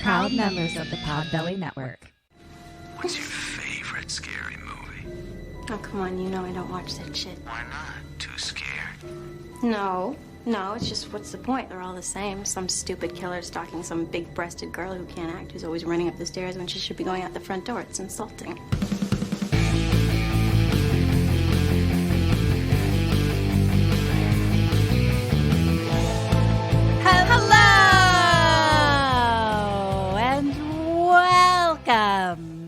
proud members of the Podbelly Network. What's your favorite scary movie? Oh, come on, you know I don't watch that shit. Why not? Too scared? No, it's just what's the point? They're all the same. Some stupid killer stalking some big-breasted girl who can't act, who's always running up the stairs when she should be going out the front door. It's insulting.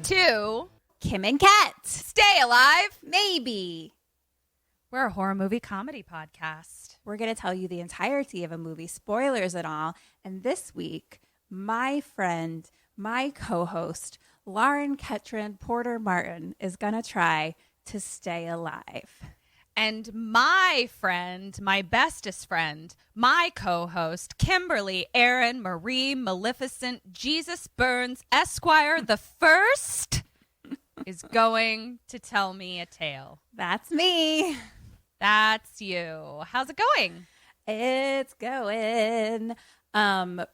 To Kim and Kat. Stay alive. Maybe. We're a horror movie comedy podcast. We're going to tell you the entirety of a movie, spoilers and all. And this week, my friend, my co-host, Lauren Ketryn Porter Martin, is going to try to stay alive. And my friend, my bestest friend, my co-host, Kimberly Aaron Marie Maleficent Jesus Burns Esquire the First, is going to tell me a tale. That's me. That's you. How's it going? It's going.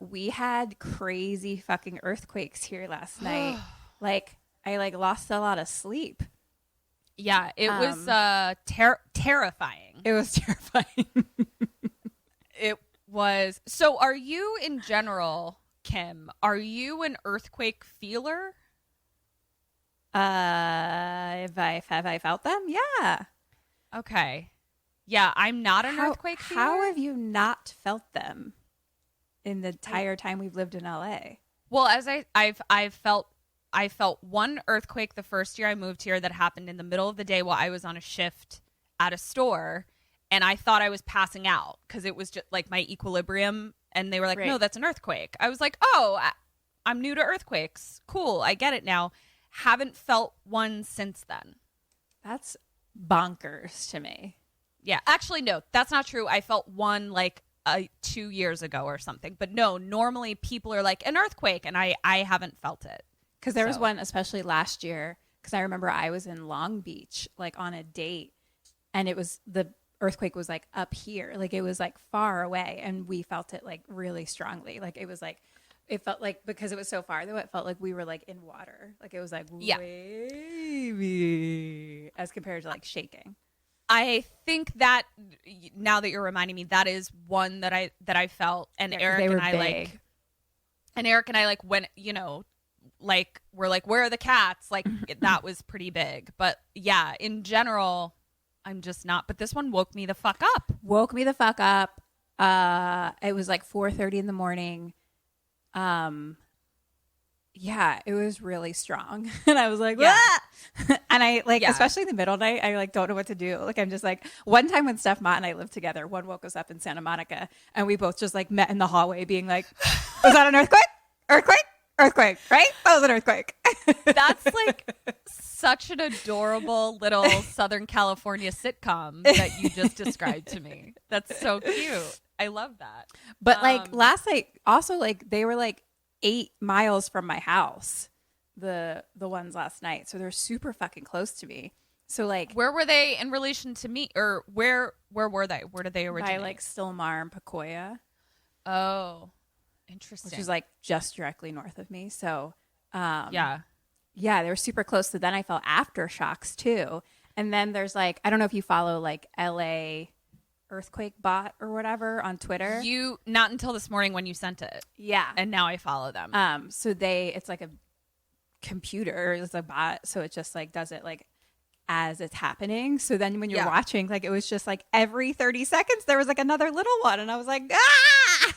We had crazy fucking earthquakes here last night. I lost a lot of sleep. Yeah, it was terrifying. It was terrifying. It was. So are you in general, Kim, are you an earthquake feeler? Have I felt them? Yeah. Okay. Yeah, I'm not an earthquake feeler. How have you not felt them in the entire time we've lived in LA? Well, as I felt one earthquake the first year I moved here that happened in the middle of the day while I was on a shift at a store, and I thought I was passing out because it was just like my equilibrium, and they were like, no, that's an earthquake. I was like, oh, I'm new to earthquakes. Cool, I get it now. Haven't felt one since then. That's bonkers to me. Yeah, actually, no, that's not true. I felt one like 2 years ago or something. But no, normally people are like, an earthquake, and I haven't felt it. Because there was one, especially last year, because I remember I was in Long Beach, like on a date, and the earthquake was like up here. Like it was like far away, and we felt it like really strongly. Like it was like, it felt like, because it was so far though, it felt like we were like in water. Like it was like wavy as compared to like shaking. I think that now that you're reminding me, that is one that I felt, and Eric and I went, like we're like, where are the cats? Like that was pretty big. But yeah, in general, I'm just not. But this one woke me the fuck up. It was like 4:30 in the morning. Yeah, it was really strong. And I was like, yeah. And I especially in the middle of the night, I like don't know what to do. Like I'm just like, one time when Steph Mott and I lived together, one woke us up in Santa Monica, and we both just like met in the hallway being like, was that an earthquake? Earthquake, right? That was an earthquake. That's like such an adorable little Southern California sitcom that you just described to me. That's so cute. I love that. But like last night, also like they were like 8 miles from my house, the ones last night. So they're super fucking close to me. So like, where were they in relation to me, or where were they? Where did they originate? By like Stillmar and Pacoya. Oh, interesting. Which is like just directly north of me. So yeah, they were super close. So then I felt aftershocks too. And then there's like, I don't know if you follow like LA earthquake bot or whatever on Twitter. You not until this morning when you sent it. Yeah. And now I follow them. So it's like a computer, it's a bot, so it just like does it like as it's happening. So then when you're watching, like it was just like every 30 seconds there was like another little one, and I was like, ah!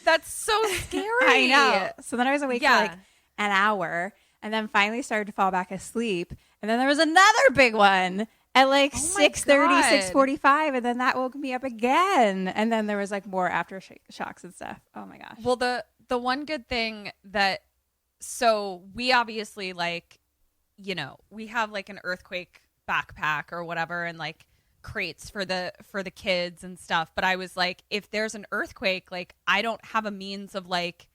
That's so scary. I know. So then I was awake for like an hour, and then finally started to fall back asleep, and then there was another big one at like 6:30, 6:45, and then that woke me up again. And then there was like more aftershocks and stuff. Oh my gosh. Well, the one good thing that, so we obviously like, we have like an earthquake backpack or whatever, and like crates for the kids and stuff. But I was like, if there's an earthquake, like I don't have a means of like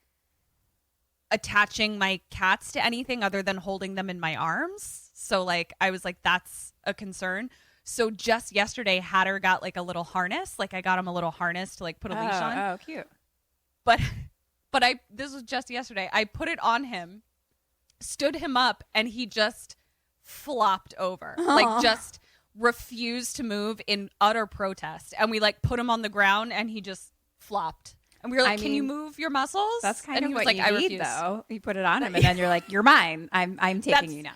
attaching my cats to anything other than holding them in my arms. So like I was like, that's a concern. So just yesterday, Hatter got like a little harness. Like I got him a little harness to like put a leash on. Oh, cute. But but this was just yesterday. I put it on him, stood him up, and he just flopped over. Like, just refused to move in utter protest. And we, like, put him on the ground, and he just flopped. And we were like, can you move your muscles? That's kind and of he was what like, you I need, refuse. though. You put it on him, and then you're like, you're mine. I'm taking you now.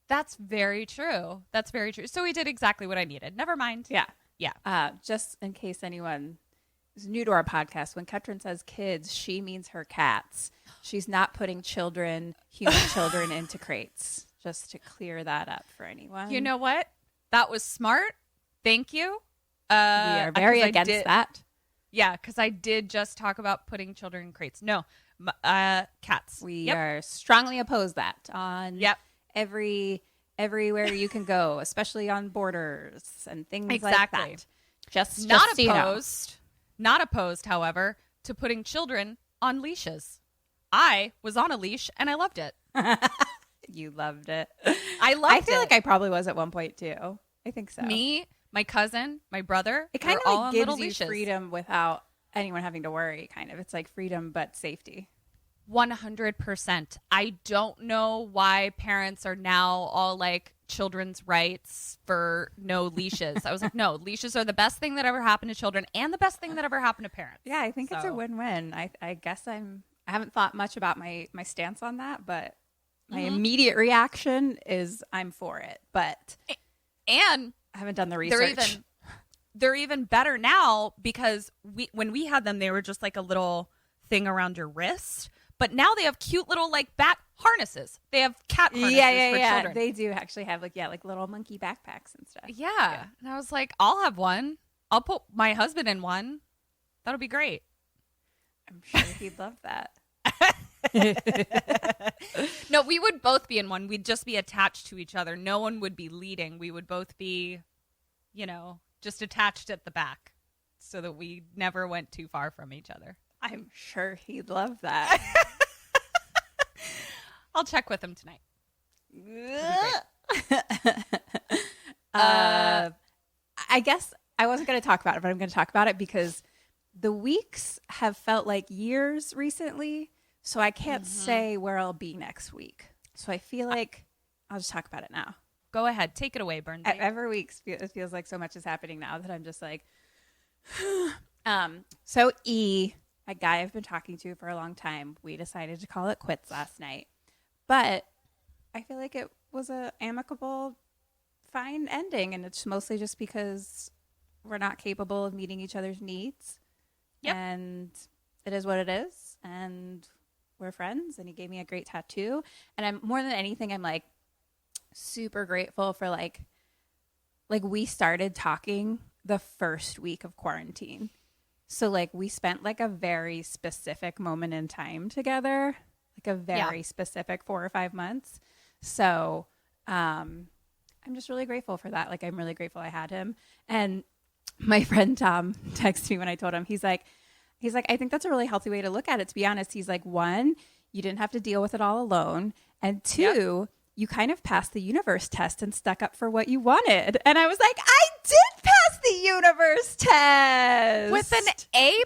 That's very true. That's very true. So we did exactly what I needed. Never mind. Yeah. Yeah. Just in case anyone is new to our podcast, when Ketryn says kids, she means her cats. She's not putting human children into crates. Just to clear that up for anyone. You know what? That was smart. Thank you. We are very against that. Yeah, because I did just talk about putting children in crates. No, cats. We are strongly opposed that on everywhere you can go, especially on borders and things like that. Just not so opposed. Not opposed, however, to putting children on leashes. I was on a leash and I loved it. You loved it. I feel like I probably was at one point too. I think so. Me, my cousin, my brother. It kind of all like gives gives you leashes. freedom without anyone having to worry. Kind of, it's like freedom but safety. 100%. I don't know why parents are now all like children's rights for no leashes. I was like, no, leashes are the best thing that ever happened to children and the best thing that ever happened to parents. Yeah, I think it's a win-win. I guess I haven't thought much about my stance on that, but my immediate reaction is I'm for it. But and I haven't done the research. They're even better now because when we had them, they were just like a little thing around your wrist. But now they have cute little like bat harnesses. They have cat harnesses for children. They do actually have like little monkey backpacks and stuff. Yeah. And I was like, I'll have one. I'll put my husband in one. That'll be great. I'm sure he'd love that. No, we would both be in one. We'd just be attached to each other. No one would be leading. We would both be, just attached at the back so that we never went too far from each other. I'm sure he'd love that. I'll check with him tonight. I guess I wasn't going to talk about it, but I'm going to talk about it because the weeks have felt like years recently. So I can't say where I'll be next week. So I feel like I'll just talk about it now. Go ahead. Take it away, Burns. Every week it feels like so much is happening now that I'm just like, so a guy I've been talking to for a long time, we decided to call it quits last night. But I feel like it was a amicable, fine ending. And it's mostly just because we're not capable of meeting each other's needs. Yep. And it is what it is. And we're friends. And he gave me a great tattoo. And I'm more than anything, I'm like super grateful for like we started talking the first week of quarantine. So, like, we spent, like, a very specific moment in time together, like a very specific 4 or 5 months. So, I'm just really grateful for that. Like, I'm really grateful I had him. And my friend Tom texted me when I told him, he's like, I think that's a really healthy way to look at it, to be honest. He's like, 1, you didn't have to deal with it all alone. And 2, you kind of passed the universe test and stuck up for what you wanted. And I was like, I did pass the universe test with an A++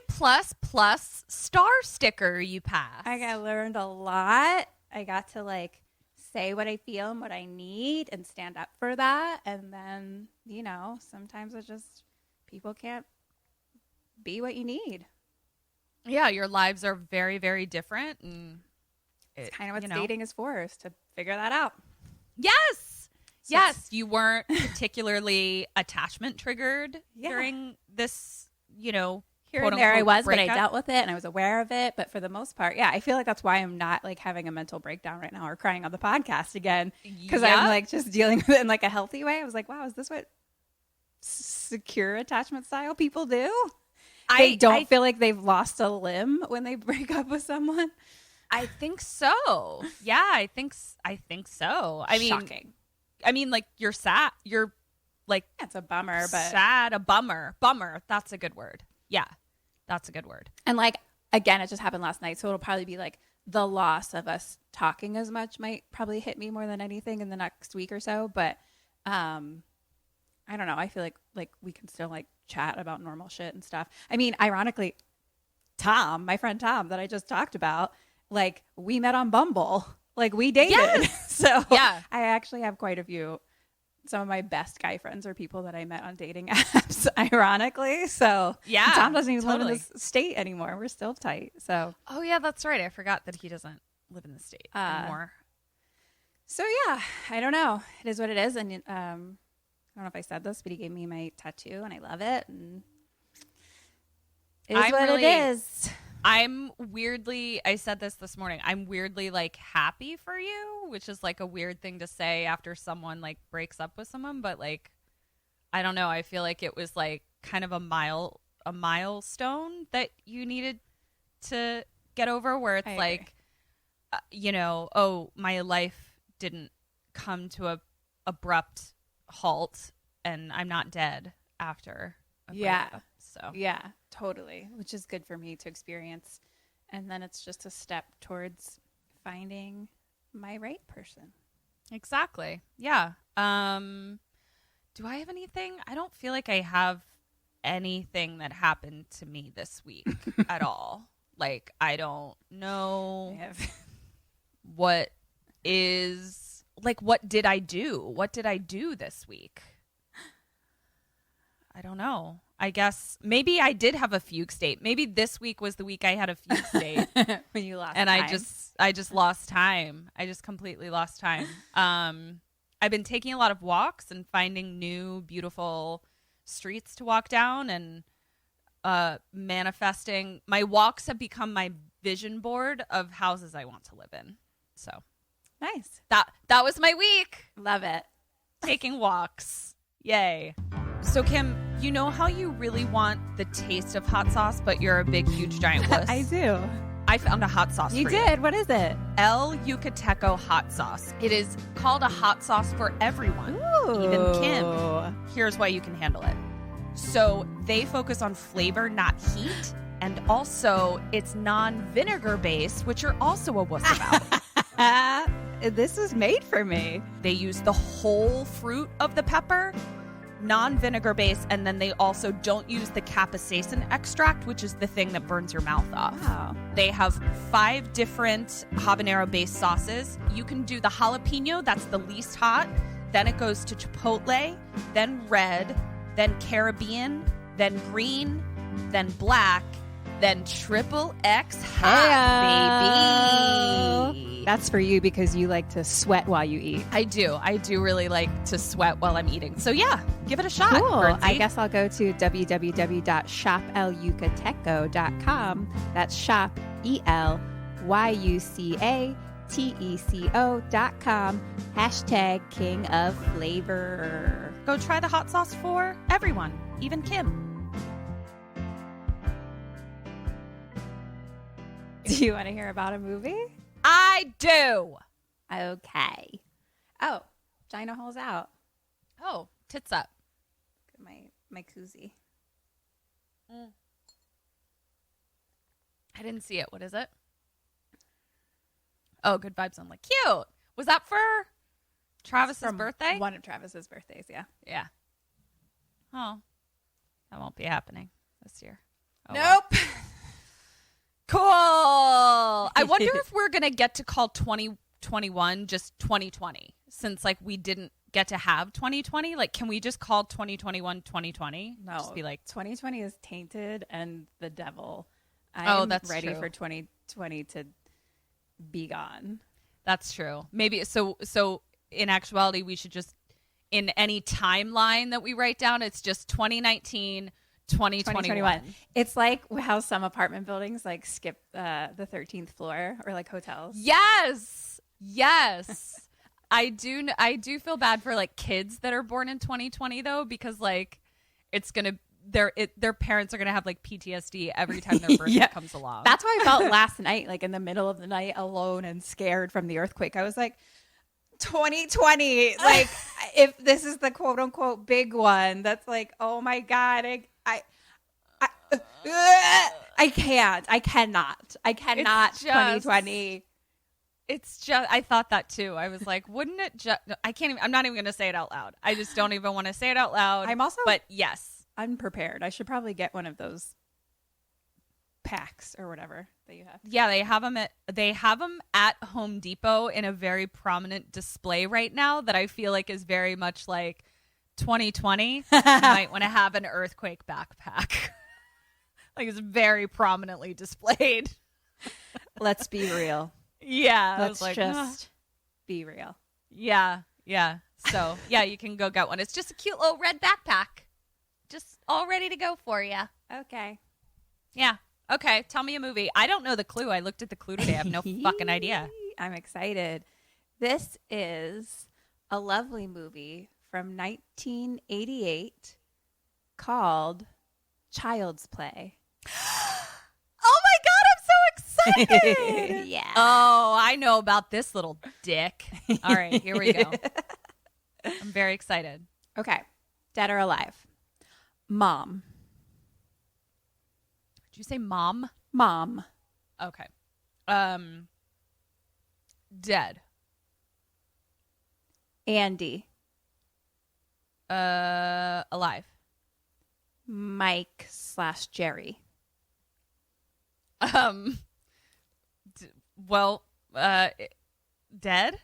star sticker. You passed. I learned a lot. I got to like say what I feel and what I need and stand up for that. And then, sometimes it's just people can't be what you need. Yeah, your lives are very, very different. And it's kind of what dating is for, is to figure that out. Yes. Yes. You weren't particularly attachment triggered during this, here and there I was, breakup. But I dealt with it and I was aware of it. But for the most part, I feel like that's why I'm not like having a mental breakdown right now or crying on the podcast again. Because I'm like just dealing with it in like a healthy way. I was like, wow, is this what secure attachment style people do? They don't feel like they've lost a limb when they break up with someone. I think so. Yeah, I think so. Shocking. I mean, like, you're sad. You're like, it's a bummer, but sad, a bummer. Bummer. That's a good word. Yeah, that's a good word. And like, again, it just happened last night. So it'll probably be like the loss of us talking as much might probably hit me more than anything in the next week or so. But I don't know. I feel like we can still like chat about normal shit and stuff. I mean, ironically, Tom, my friend Tom that I just talked about, like we met on Bumble. Like we dated. Yes. So Yeah. I actually have quite a few. Some of my best guy friends are people that I met on dating apps, ironically. So Yeah, Tom doesn't even live in totally. this state anymore. We're still tight. So Oh yeah, that's right. I forgot that he doesn't live in the state anymore. So yeah, I don't know. It is what it is, and I don't know if I said this, but he gave me my tattoo, and I love it. And it is what it is. I'm weirdly, I said this morning, I'm weirdly like happy for you, which is like a weird thing to say after someone like breaks up with someone, but like, I don't know. I feel like it was like kind of a milestone that you needed to get over, where it's like, oh, my life didn't come to a abrupt halt and I'm not dead after a breakup. So Yeah, totally, which is good for me to experience. And then it's just a step towards finding my right person. exactly. Yeah. Do I have anything? I don't feel like I have anything that happened to me this week at all. Like, I don't know what is, like, what did I do? What did I do this week? I don't know. I guess maybe I did have a fugue state. Maybe this week was the week I had a fugue state. When you lost and time. I just lost time. I just completely lost time. I've been taking a lot of walks and finding new beautiful streets to walk down and manifesting. My walks have become my vision board of houses I want to live in. So Nice. that was my week. Love it. Taking walks. Yay. So Kim, you know how you really want the taste of hot sauce, but you're a big, huge, giant wuss? I do. I found a hot sauce You for did. What is it? Yucateco hot sauce. It is called a hot sauce for everyone, even Kim. Here's why you can handle it. So they focus on flavor, not heat. And also, it's non-vinegar based, which you're also a wuss about. This is made for me. They use the whole fruit of the pepper, non-vinegar based, and then they also don't use the capsaicin extract, which is the thing that burns your mouth off. Wow. They have 5 different habanero based sauces. You can do the jalapeno, that's the least hot. Then it goes to chipotle, then red, then Caribbean, then green, then black, then XXX hot, baby. That's for you because you like to sweat while you eat. I do really like to sweat while I'm eating. So yeah, give it a shot. Cool. Bernsey. I guess I'll go to www.shoplyucateco.com. That's shop, ELYUCATECO.com. # King of Flavor. Go try the hot sauce for everyone, even Kim. Do you want to hear about a movie? I do. Okay. Oh, Gina hole's out. Oh, tits up. My koozie. I didn't see it. What is it? Oh, good vibes only. Cute. Was that for Travis's birthday? One of Travis's birthdays, yeah. Yeah. Oh, that won't be happening this year. Oh, Nope. well. Cool. I wonder if we're going to get to call 2021 just 2020, since like we didn't get to have 2020. Like, can we just call 2021 2020? No. Just be like, 2020 is tainted and the devil. That's ready true. for 2020 to be gone. that's true. Maybe so in actuality, we should just, in any timeline that we write down, it's just 2019 2021. It's like how some apartment buildings like skip the 13th floor, or like hotels. Yes. I do feel bad for like kids that are born in 2020 though, because like it's gonna their parents are gonna have like PTSD every time their birthday comes along. That's how I felt last night, like in the middle of the night, alone and scared from the earthquake. I was like, 2020, like if this is the quote unquote big one, that's like, oh my God, I cannot. 2020. It's just, I thought that too. I was like, wouldn't it just, I'm not even going to say it out loud. I just don't even want to say it out loud. I'm also but yes. unprepared. I should probably get one of those packs or whatever that you have. Yeah, they have them at Home Depot in a very prominent display right now that I feel like is very much like 2020. You might want to have an earthquake backpack. Like it's very prominently displayed. Let's be real. Yeah, Let's just be real. Yeah. So yeah, you can go get one. It's just a cute little red backpack, just all ready to go for you. Okay. Yeah. Okay. Tell me a movie. I don't know the clue. I looked at the clue today. I have no fucking idea. I'm excited. This is a lovely movie from 1988 called Child's Play. Oh my God, I'm so excited. Yeah. Oh, I know about this little dick. All right, here we go. I'm very excited. Okay. Dead or alive? Mom. Did you say mom? Mom. Okay. Dead. Andy. Alive. Mike / Jerry. Dead?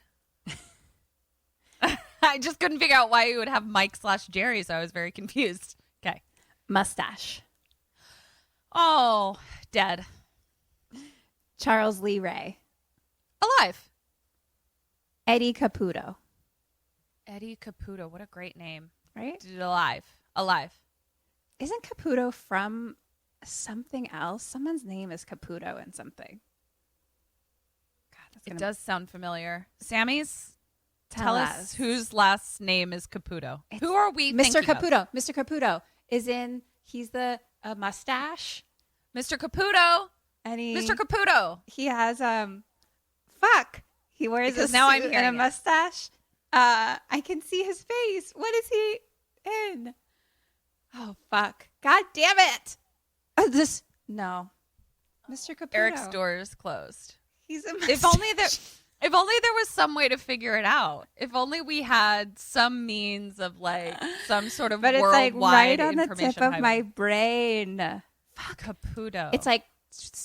I just couldn't figure out why you would have Mike / Jerry, so I was very confused. Okay. Mustache. Oh, dead. Charles Lee Ray. Alive. Eddie Caputo. Eddie Caputo. What a great name. Right? Alive. Alive. Isn't Caputo from something else? Someone's name is Caputo in something. God, It does sound familiar. Sammy's? Tell us whose last name is Caputo. Who are we Mr. thinking Caputo. Of? Mr. Caputo is in, he's the mustache. Mr. Caputo. And Mr. Caputo. He has, he wears Because a now I'm suit and hearing a it. mustache. I can see his face. What is he in? Oh, fuck. God damn it. No. Mr. Caputo. Eric's door is closed. He's a If only there was some way to figure it out. If only we had some means of like some sort of But it's like worldwide right on the information tip of highway. my brain. Caputo. It's like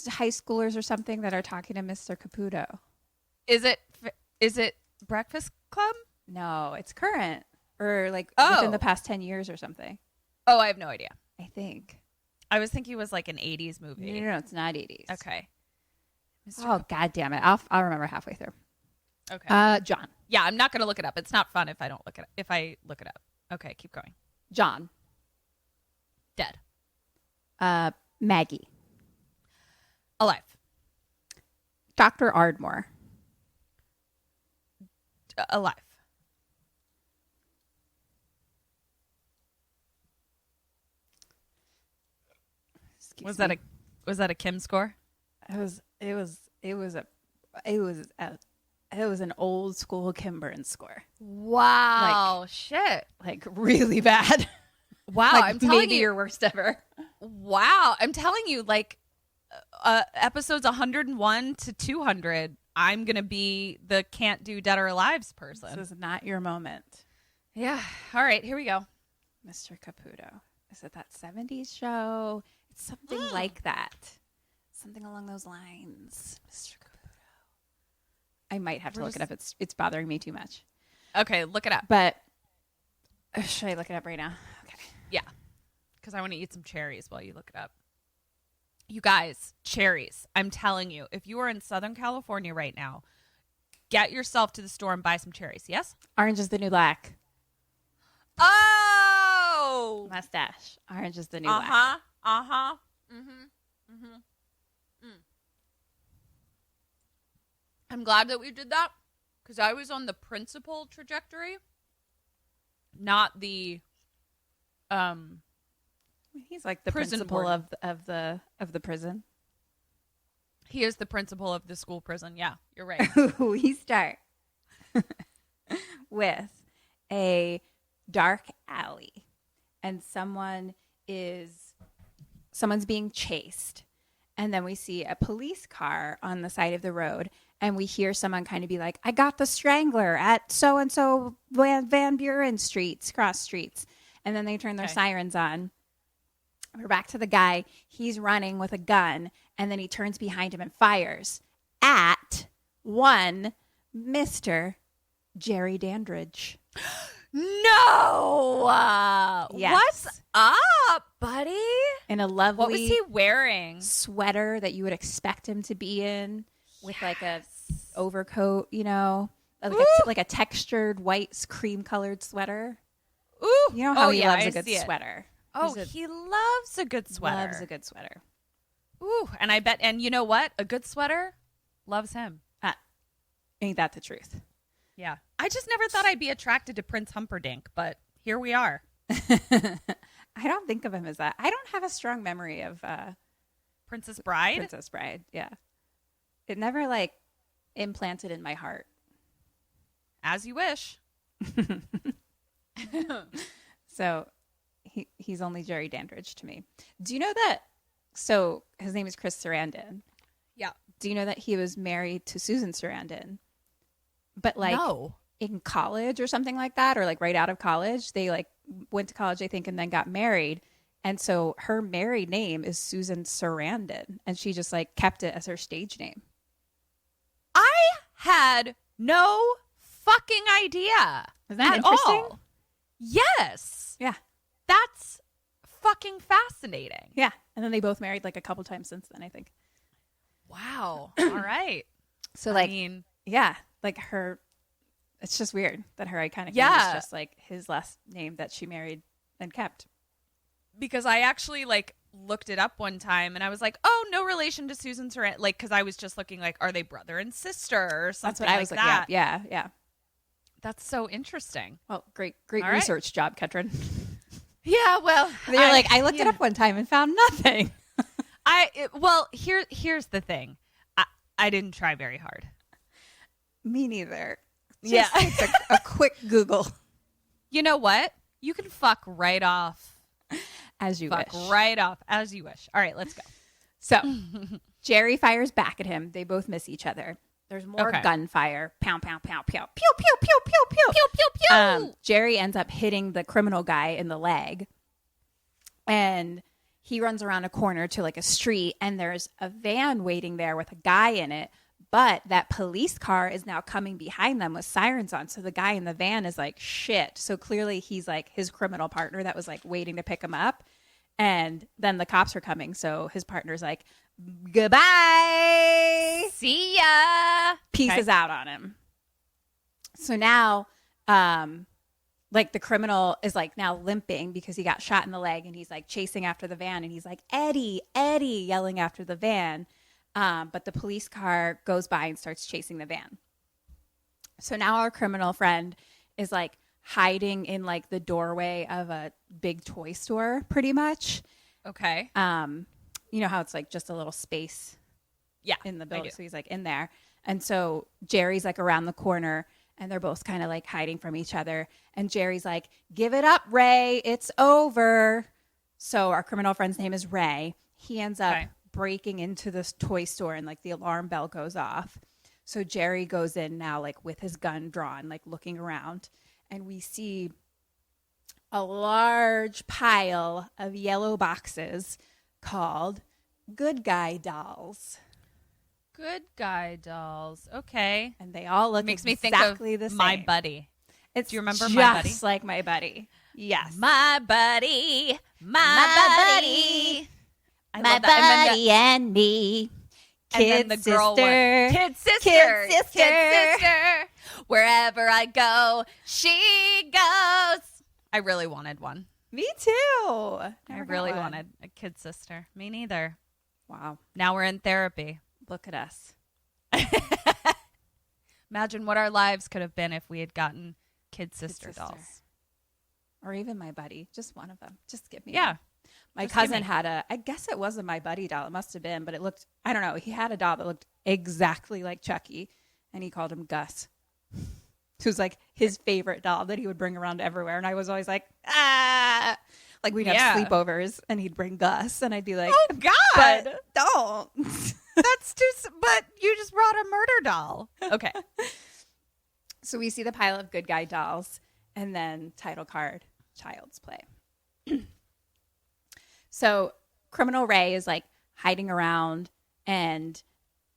high schoolers or something that are talking to Mr. Caputo. Is it Breakfast Club? No, it's current or like Oh. within the past 10 years or something. Oh, I have no idea. I think. I was thinking it was like an 80s movie. No, it's not 80s. Okay. Oh, God damn it. I'll remember halfway through. Okay. John. Yeah, I'm not going to look it up. It's not fun if I look it up. Okay, keep going. John. Dead. Maggie. Alive. Dr. Ardmore. Alive. Was that a Kim score? It was an old school Kim Burns score. Wow. Shit. Like really bad. Wow. Like I'm telling maybe you. your worst ever. Wow. I'm telling you, like episodes 101 to 200, I'm going to be the can't do Dead or Alive's person. This is not your moment. Yeah. All right. Here we go. Mr. Caputo. Is it that 70s show? It's something like that. Something along those lines. Mr. Caputo. I might have to look it up. It's bothering me too much. Okay. Look it up. But should I look it up right now? Okay. Yeah. Because I want to eat some cherries while you look it up. You guys, cherries. I'm telling you, if you are in Southern California right now, get yourself to the store and buy some cherries. Yes? Orange is the new black. Oh! Mustache. Orange is the new black. Uh-huh. Uh-huh. Mm-hmm. Mm-hmm. I'm glad that we did that because I was on the principal trajectory, not the He's like the prison principal warden. of the prison. He is the principal of the school prison. Yeah, you're right. We start with a dark alley, and someone's being chased, and then we see a police car on the side of the road, and we hear someone kind of be like, "I got the strangler at so and so Van Buren Streets, cross streets," and then they turn their sirens on. We're back to the guy. He's running with a gun, And then he turns behind him and fires at one Mr. Jerry Dandridge. No. Yes. What's up, buddy? In a lovely What was he wearing? sweater that you would expect him to be in, with like a overcoat, you know, like a textured white cream colored sweater. Ooh. You know how he loves I a good see it. sweater. Oh, he loves a good sweater. Loves a good sweater. Ooh, and I bet, and you know what? A good sweater loves him. Ain't that the truth? Yeah. I just never thought I'd be attracted to Prince Humperdinck, but here we are. I don't think of him as that. I don't have a strong memory of Princess Bride? Princess Bride. Yeah. It never like implanted in my heart. As you wish. So he's only Jerry Dandridge to me. Do you know that? So his name is Chris Sarandon. Yeah. Do you know that he was married to Susan Sarandon? But like in college or something like that, or like right out of college, they like went to college, I think, and then got married. And so her married name is Susan Sarandon, and she just like kept it as her stage name. I had no fucking idea. Isn't that at interesting? all. Yes. Yeah. That's fucking fascinating. Yeah. And then they both married like a couple times since then, I think. Wow. All right. So like, I mean, yeah, like her, it's just weird that her iconic name is just like his last name that she married and kept. because I actually like looked it up one time and I was like, oh, no relation to Susan Sarandon. Like, because I was just looking like, are they brother and sister or something? That's what I was like, that. yeah. That's so interesting. Well, great All research job, Ketryn. Yeah, well, You're like, I looked it up one time and found nothing. Here's the thing. I didn't try very hard. Me neither. Yeah. Just a quick Google. You know what? You can fuck right off. As you wish. Right off as you wish. All right, let's go. So Jerry fires back at him. They both miss each other. There's more gunfire. Pow, pow, pow, pow. Pew, pew, pew, pew, pew. Pew, pew, pew. Jerry ends up hitting the criminal guy in the leg. And he runs around a corner to like a street. And there's a van waiting there with a guy in it. But that police car is now coming behind them with sirens on. So the guy in the van is like, shit. So clearly he's like his criminal partner that was like waiting to pick him up. And then the cops are coming. So his partner's like, goodbye. See ya. Pieces out on him. So now, like the criminal is like now limping because he got shot in the leg. And he's like chasing after the van. And he's like, Eddie, Eddie, yelling after the van. But the police car goes by and starts chasing the van. So now our criminal friend is like hiding in like the doorway of a big toy store, pretty much. Okay. You know how it's like just a little space in the building. I do. So he's like in there. And so Jerry's like around the corner and they're both kind of like hiding from each other. And Jerry's like, give it up, Ray. It's over. So our criminal friend's name is Ray. He ends up breaking into this toy store and like the alarm bell goes off. So Jerry goes in now like with his gun drawn, like looking around, and we see a large pile of yellow boxes called Good Guy dolls. Good Guy dolls. Okay. And they all look Makes me exactly think of the same. My Buddy. It's Do you remember just My Buddy? like My Buddy. Yes. My Buddy. My Buddy. I My love that. buddy and me. And then the girl sister. Kid sister. Kid sister. Kid sister. Wherever I go, she goes. I really wanted one. Me too. I really wanted a kid sister. Me neither. Wow. Now we're in therapy. Look at us. Imagine what our lives could have been if we had gotten kid sister dolls. Or even My Buddy. Just one of them. Just give me Yeah. one. My Just give cousin me. had I guess it wasn't My Buddy doll. It must have been, but it looked, I don't know. He had a doll that looked exactly like Chucky, and he called him Gus. It was like his favorite doll that he would bring around everywhere. And I was always like, ah. Like we'd have sleepovers, and he'd bring Gus, and I'd be like, Oh, God. but don't. That's just, but you just brought a murder doll. Okay. So we see the pile of Good Guy dolls, and then title card, Child's Play. So Criminal Ray is like hiding around and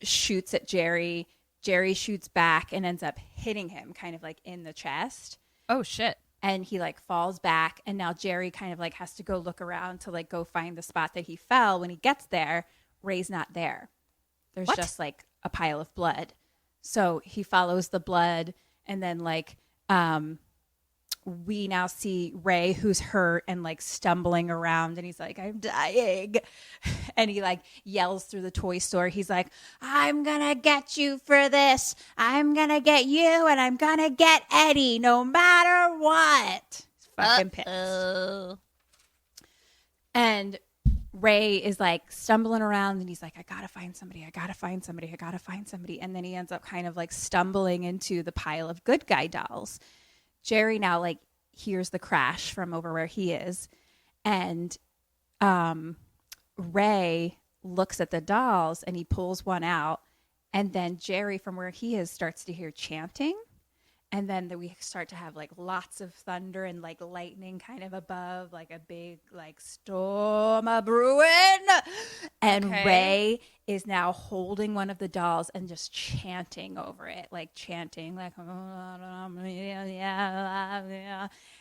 shoots at Jerry. Jerry shoots back and ends up hitting him kind of like in the chest. Oh, shit. And he like falls back. And now Jerry kind of like has to go look around to like go find the spot that he fell. When he gets there, Ray's not there. There's just like a pile of blood. So he follows the blood, and then like we now see Ray, who's hurt and like stumbling around, and he's like, I'm dying. And he like yells through the toy store. He's like, I'm gonna get you for this. I'm gonna get you, and I'm gonna get Eddie no matter what. He's fucking pissed. And Ray is like stumbling around, and he's like, I gotta find somebody. I gotta find somebody. I gotta find somebody. And then he ends up kind of like stumbling into the pile of good guy dolls. Jerry now like hears the crash from over where he is, and Ray looks at the dolls and he pulls one out, and then Jerry from where he is starts to hear chanting, and then we start to have like lots of thunder and like lightning kind of above, like a big like storm a brewing, and Ray is now holding one of the dolls and just chanting over it, like chanting like, and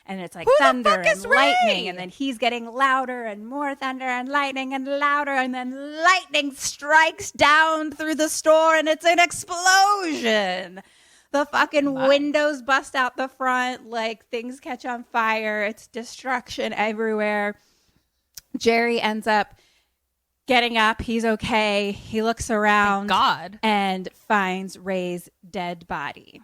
it's like thunder and lightning, and then he's getting louder and more thunder and lightning and louder, and then lightning strikes down through the store, and it's an explosion. The fucking windows bust out the front, like things catch on fire. It's destruction everywhere. Jerry ends up getting up. He's okay. He looks around. Thank God. And finds Ray's dead body.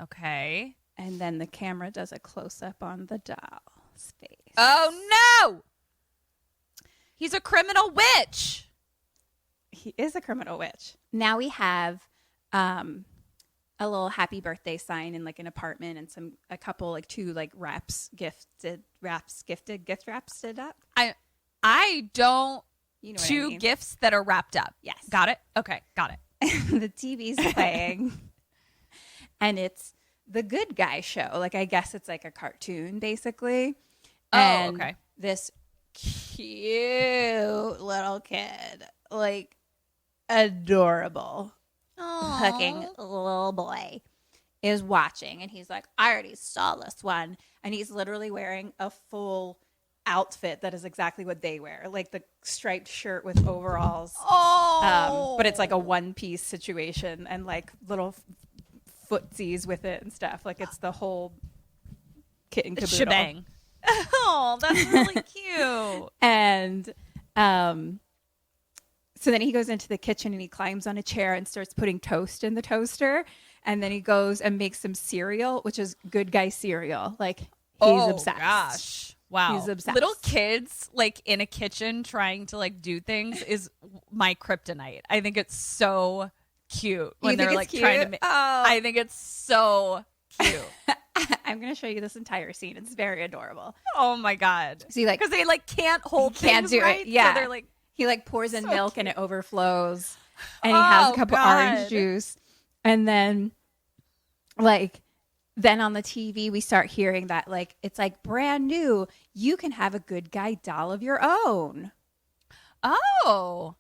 Okay. And then the camera does a close-up on the doll's face. Oh, no! He's a criminal witch. He is a criminal witch. Now we have a little happy birthday sign in like an apartment, and a couple, like two like gift wraps up. I don't. You know what two I mean. Gifts that are wrapped up. Yes. Got it? Okay, got it. The TV's playing, and it's the Good Guy show. Like, I guess it's like a cartoon, basically. And okay. This cute little kid, like adorable looking little boy, is watching, and he's like, I already saw this one. And he's literally wearing a full outfit that is exactly what they wear, like the striped shirt with overalls. But it's like a one-piece situation, and like little footsies with it and stuff. Like, it's the whole kit and caboodle. Shebang. Oh, that's really cute. And so then he goes into the kitchen and he climbs on a chair and starts putting toast in the toaster. And then he goes and makes some cereal, which is Good Guy cereal. Like, he's obsessed. Gosh. Wow. He's obsessed. Little kids like in a kitchen trying to like do things is my kryptonite. I think it's so cute when they're like trying to I think it's so cute. I'm going to show you this entire scene. It's very adorable. Oh my God. So like, because they like can't hold can't things do right. it. Yeah. So they're like, he like pours in so milk cute. and it overflows, and he has a cup of orange God. juice. And then like, then on the TV, we start hearing that like, it's like brand new. You can have a Good Guy doll of your own. oh.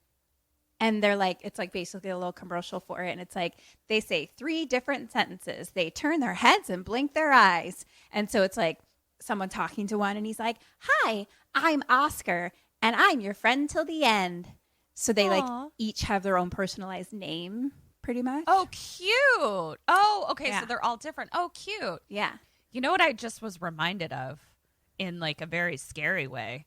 And they're like, it's like basically a little commercial for it. And it's like, they say 3 different sentences. They turn their heads and blink their eyes. And so it's like someone talking to one, and he's like, hi, I'm Oscar, and I'm your friend till the end. So they like each have their own personalized name, pretty much. Oh, cute. Oh, okay. Yeah. So they're all different. Oh, cute. Yeah. You know what I just was reminded of in like a very scary way?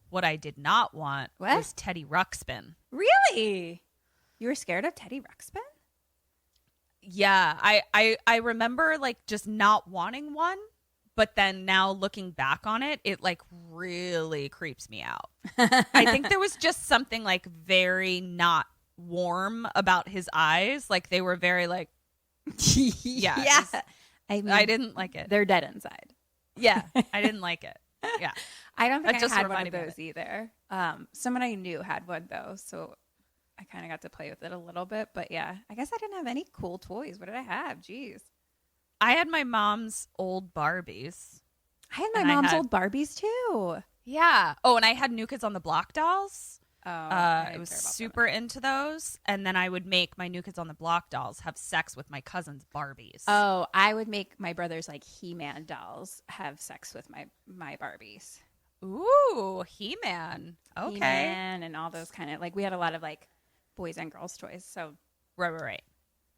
What I did not want was Teddy Ruxpin. Really? You were scared of Teddy Ruxpin? Yeah. I remember like just not wanting one, but then now looking back on it, it like really creeps me out. I think there was just something like very not warm about his eyes. Like they were very like, yeah. I mean, I didn't like it. They're dead inside. Yeah. I didn't like it. Yeah. I don't think That I just had one of reminded me of those either. Someone I knew had one though, so I kind of got to play with it a little bit. But yeah, I guess I didn't have any cool toys. What did I have? Jeez. I had my mom's old Barbies. I had my mom's old Barbies too. Yeah. Oh, and I had New Kids on the Block dolls. I was super into those. And then I would make my New Kids on the Block dolls have sex with my cousin's Barbies. Oh, I would make my brother's like He-Man dolls have sex with my Barbies. Ooh, He-Man. Okay. He-Man and all those kind of like we had a lot of like boys and girls toys. So right.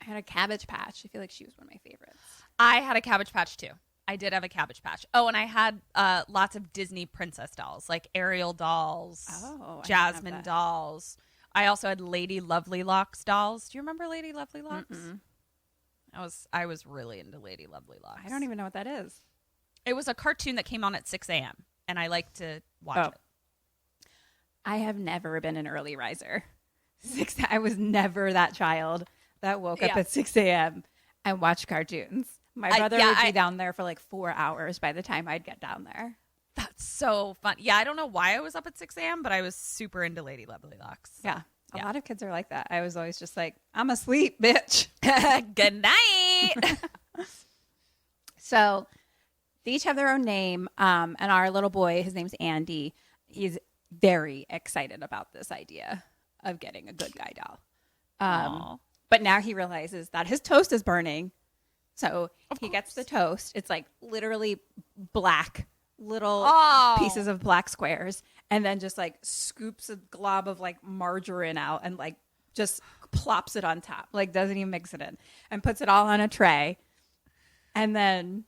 I had a Cabbage Patch. I feel like she was one of my favorites. I had a Cabbage Patch too. I did have a Cabbage Patch. Oh, and I had lots of Disney princess dolls, like Ariel dolls, Jasmine dolls. I also had Lady Lovely Locks dolls. Do you remember Lady Lovely Locks? Mm-mm. I was really into Lady Lovely Locks. I don't even know what that is. It was a cartoon that came on at 6 a.m. and I like to watch it. I have never been an early riser. I was never that child that woke up at 6 a.m. and watched cartoons. My brother would be down there for like 4 hours by the time I'd get down there. That's so fun. Yeah, I don't know why I was up at 6 a.m., but I was super into Lady Lovely Locks. Yeah. A lot of kids are like that. I was always just like, I'm asleep, bitch. Good night. So they each have their own name. And our little boy, his name's Andy, he's very excited about this idea of getting a good guy doll. But now he realizes that his toast is burning. So he gets the toast. It's like literally black, little pieces of black squares, and then just like scoops a glob of like margarine out and like just plops it on top, like doesn't even mix it in, and puts it all on a tray, and then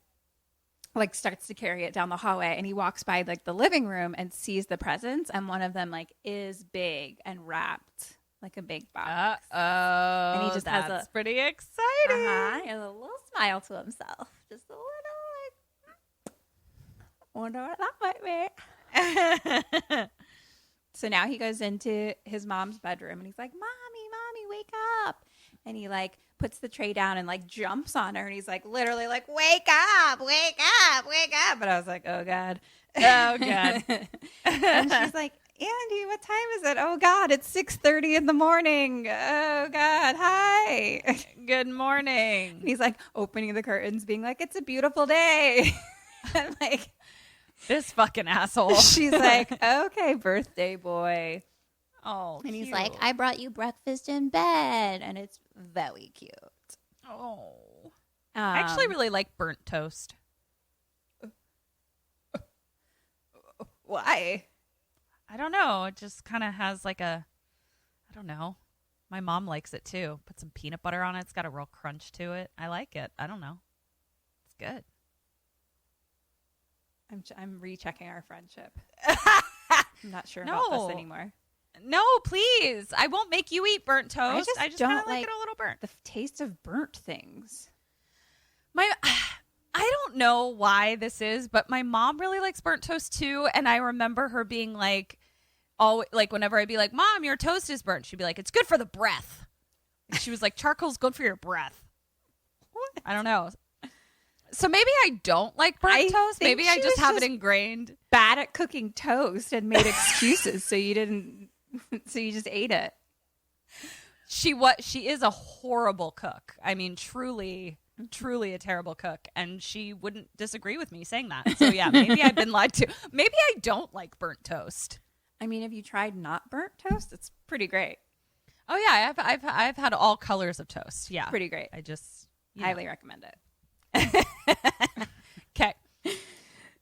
like starts to carry it down the hallway. And he walks by like the living room and sees the presents, and one of them like is big and wrapped like a big box. And he just that's pretty exciting. He has a little smile to himself, just a little like, wonder what that might be. So now he goes into his mom's bedroom and he's like, mommy, wake up. And he like puts the tray down and like jumps on her, and he's like literally like, wake up. But I was like, oh God. And she's like, Andy, what time is it? Oh God, it's 6:30 in the morning. Oh God, hi. Good morning. And he's like opening the curtains, being like, it's a beautiful day. And like, this fucking asshole. She's like, okay, birthday boy. Oh, and he's cute. like, I brought you breakfast in bed, and it's very cute. Oh, I actually really like burnt toast. Why? I don't know. It just kind of has like I don't know. My mom likes it too. Put some peanut butter on it. It's got a real crunch to it. I like it. I don't know. It's good. I'm rechecking our friendship. I'm not sure about this anymore. No, please. I won't make you eat burnt toast. I just kind of like it a little burnt. The taste of burnt things. I don't know why this is, but my mom really likes burnt toast too. And I remember her being like, whenever I'd be like, Mom, your toast is burnt, she'd be like, it's good for the breath. And she was like, charcoal's good for your breath. What? I don't know. So maybe I don't like burnt toast. Maybe I just have it ingrained. Bad at cooking toast and made excuses, so you just ate it. She is a horrible cook. I mean, truly a terrible cook, and she wouldn't disagree with me saying that. So yeah, maybe I've been lied to. Maybe I don't like burnt toast. I mean, have you tried not burnt toast? It's pretty great. Oh yeah, I've had all colors of toast. Yeah, pretty great. I just highly recommend it. Okay.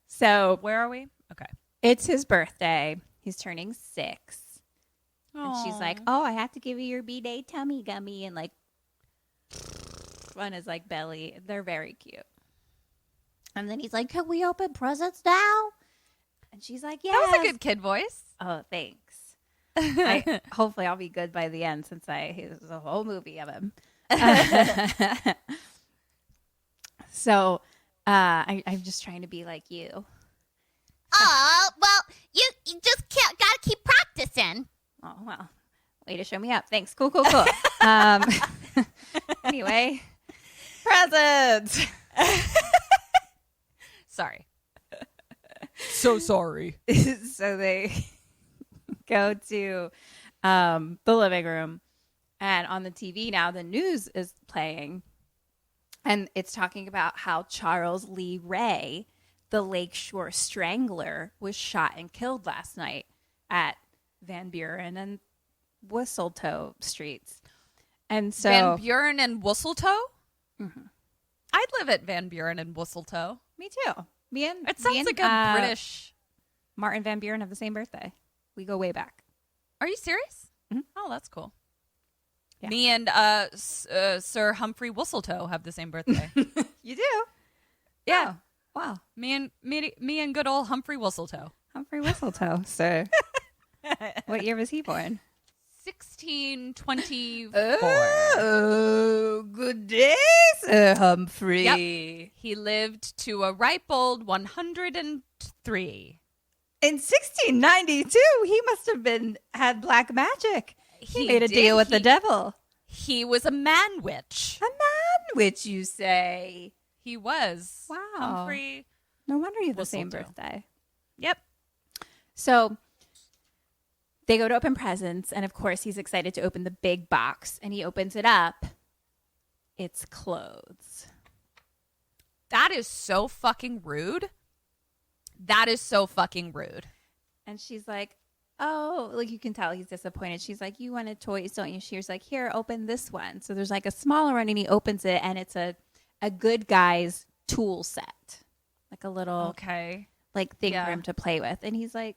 So where are we? Okay. It's his birthday. He's turning 6. Aww. And she's like, oh, I have to give you your B-Day tummy gummy, and like on his like belly. They're very cute. And then he's like, can we open presents now? And she's like, yeah. That was a good kid voice. Oh, thanks. Hopefully I'll be good by the end, since there's a whole movie of him. So I'm just trying to be like you. Oh, well, you just gotta keep practicing. Oh, well, way to show me up. Thanks. Cool. Anyway, presents. Sorry. So sorry. So they go to the living room, and on the TV now the news is playing, and it's talking about how Charles Lee Ray, the Lakeshore Strangler, was shot and killed last night at Van Buren and Whistletoe streets. And so Van Buren and Whistletoe? I'd live at Van Buren and Whistletoe. me too. It sounds like a British. Martin Van Buren have the same birthday. We go way back. Are you serious? Mhm. Oh, that's cool. Yeah. Me and Sir Humphrey Whistletoe have the same birthday. You do? Yeah. Oh, wow. me and good old Humphrey Whistletoe. Humphrey Whistletoe, sir. What year was he born? 1624. Oh, good day, Sir Humphrey. Yep. He lived to a ripe old 103. In 1692, he must have had black magic. He made a did. deal with the devil. He was a man witch. A man witch, you say? He was. Wow. Humphrey. No wonder you have the same Whistletoe. birthday. Yep. So they go to open presents, and of course, he's excited to open the big box, and he opens it up. It's clothes. That is so fucking rude. That is so fucking rude. And she's like, oh, like you can tell he's disappointed. She's like, you wanted toys, don't you? She's like, here, open this one. So there's like a smaller one, and he opens it, and it's a good guy's tool set, like a little Okay. like thing Yeah. for him to play with. And he's like,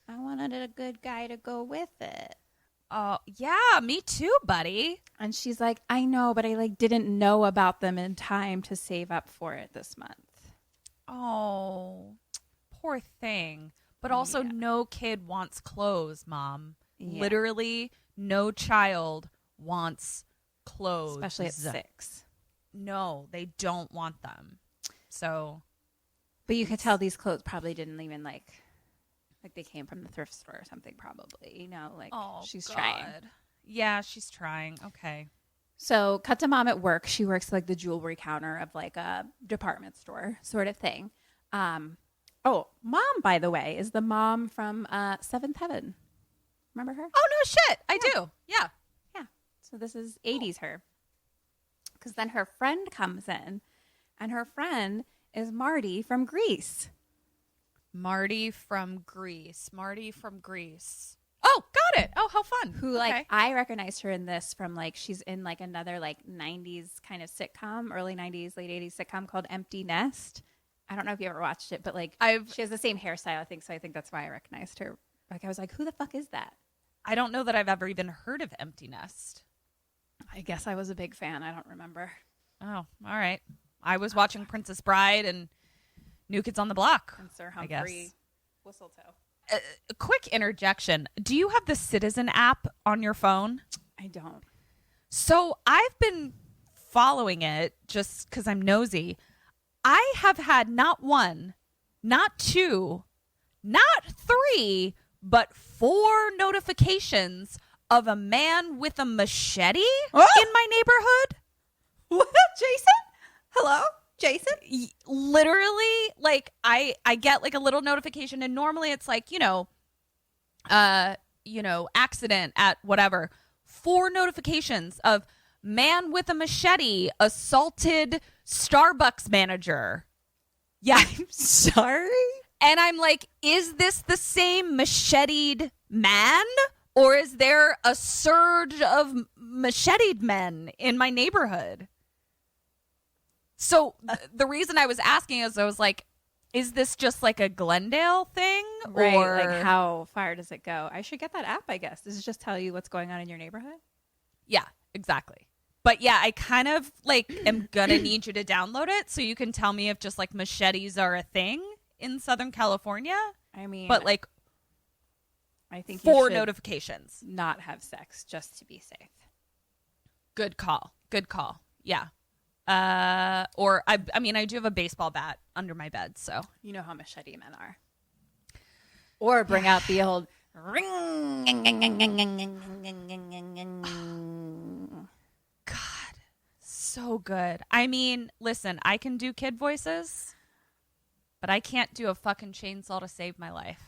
I wanted a good guy to go with it. Oh, yeah, me too, buddy. And she's like, I know, but I like didn't know about them in time to save up for it this month. Oh, poor thing. But also, no kid wants clothes, Mom. Yeah. Literally, no child wants clothes. Especially at 6. No, they don't want them. So, But you could tell these clothes probably didn't even like they came from the thrift store or something probably, like she's trying. Yeah, she's trying. Okay. So cut to mom at work. She works like the jewelry counter of like a department store sort of thing. Oh, mom, by the way, is the mom from Seventh Heaven. Remember her? Oh, no shit. I do. Yeah. Yeah. So this is 80s her. Because then her friend comes in, and her friend is Marty from Greece. Marty from Greece. Oh, got it. Oh, how fun. Who like I recognized her in this from like she's in like another like 90s kind of sitcom, early 90s, late 80s sitcom called Empty Nest. I don't know if you ever watched it, but like she has the same hairstyle, I think, so I think that's why I recognized her. Like I was like, who the fuck is that? I don't know that I've ever even heard of Empty Nest. I guess I was a big fan. I don't remember. Oh, all right. I was watching Princess Bride and New Kids on the Block. And Sir I guess. Humphrey Whistletoe. A quick interjection. Do you have the Citizen app on your phone? I don't. So I've been following it just because I'm nosy. I have had not one, not two, not three, but 4 notifications of a man with a machete in my neighborhood. What up, Jason? Hello, Jason? Literally, like I get like a little notification, and normally it's like, accident at whatever. 4 notifications of man with a machete assaulted Starbucks manager. Yeah. I'm sorry. And I'm like, is this the same macheted man? Or is there a surge of macheted men in my neighborhood? So the reason I was asking is I was like, is this just like a Glendale thing? Right. Or Like how far does it go? I should get that app, I guess. Does it just tell you what's going on in your neighborhood? Yeah, exactly. But yeah, I kind of like am gonna need you to download it so you can tell me if just like machetes are a thing in Southern California. I mean, But like I think 4 you should notifications. not have sex just to be safe. Good call. Yeah. Or I mean, I do have a baseball bat under my bed, so You know how machete men are. Or bring out the old ring. God, so good. I mean, listen, I can do kid voices, but I can't do a fucking chainsaw to save my life.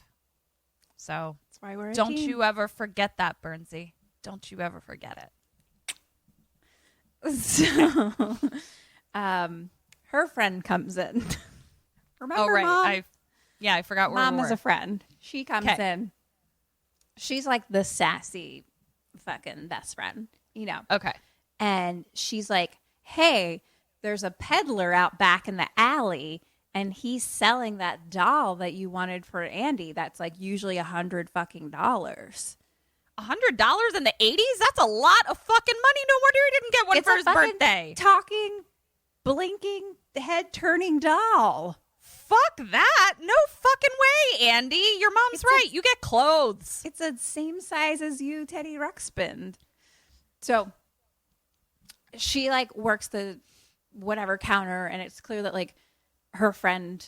So That's why we're a don't team. you ever forget that, Bernsey. Don't you ever forget it. So, her friend comes in. Remember, Oh, right. Mom? I forgot where Mom we is were. a friend. She comes 'Kay. in, She's like the sassy fucking best friend, you know. Okay. And she's like, hey, there's a peddler out back in the alley, and he's selling that doll that you wanted for Andy. That's like usually $100 fucking dollars. $100 in the 80s? That's a lot of fucking money. No wonder he didn't get one for his birthday. Talking, blinking, head-turning doll. Fuck that. No fucking way, Andy. Your mom's right. You get clothes. It's the same size as you, Teddy Ruxpin. So she like works the whatever counter, and it's clear that like her friend,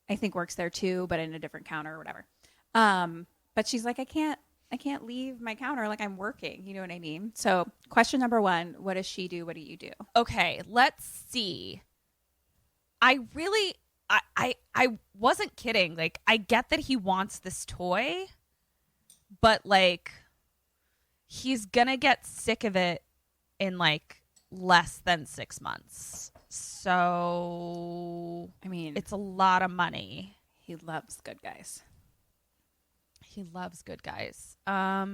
I think, works there too, but in a different counter or whatever. But she's like, I can't leave my counter, like I'm working. You know what I mean? So question number 1, what does she do? What do you do? Okay, let's see. I wasn't kidding. Like, I get that he wants this toy, but like he's gonna get sick of it in like less than 6 months. So I mean, it's a lot of money. He loves good guys. He loves good guys. I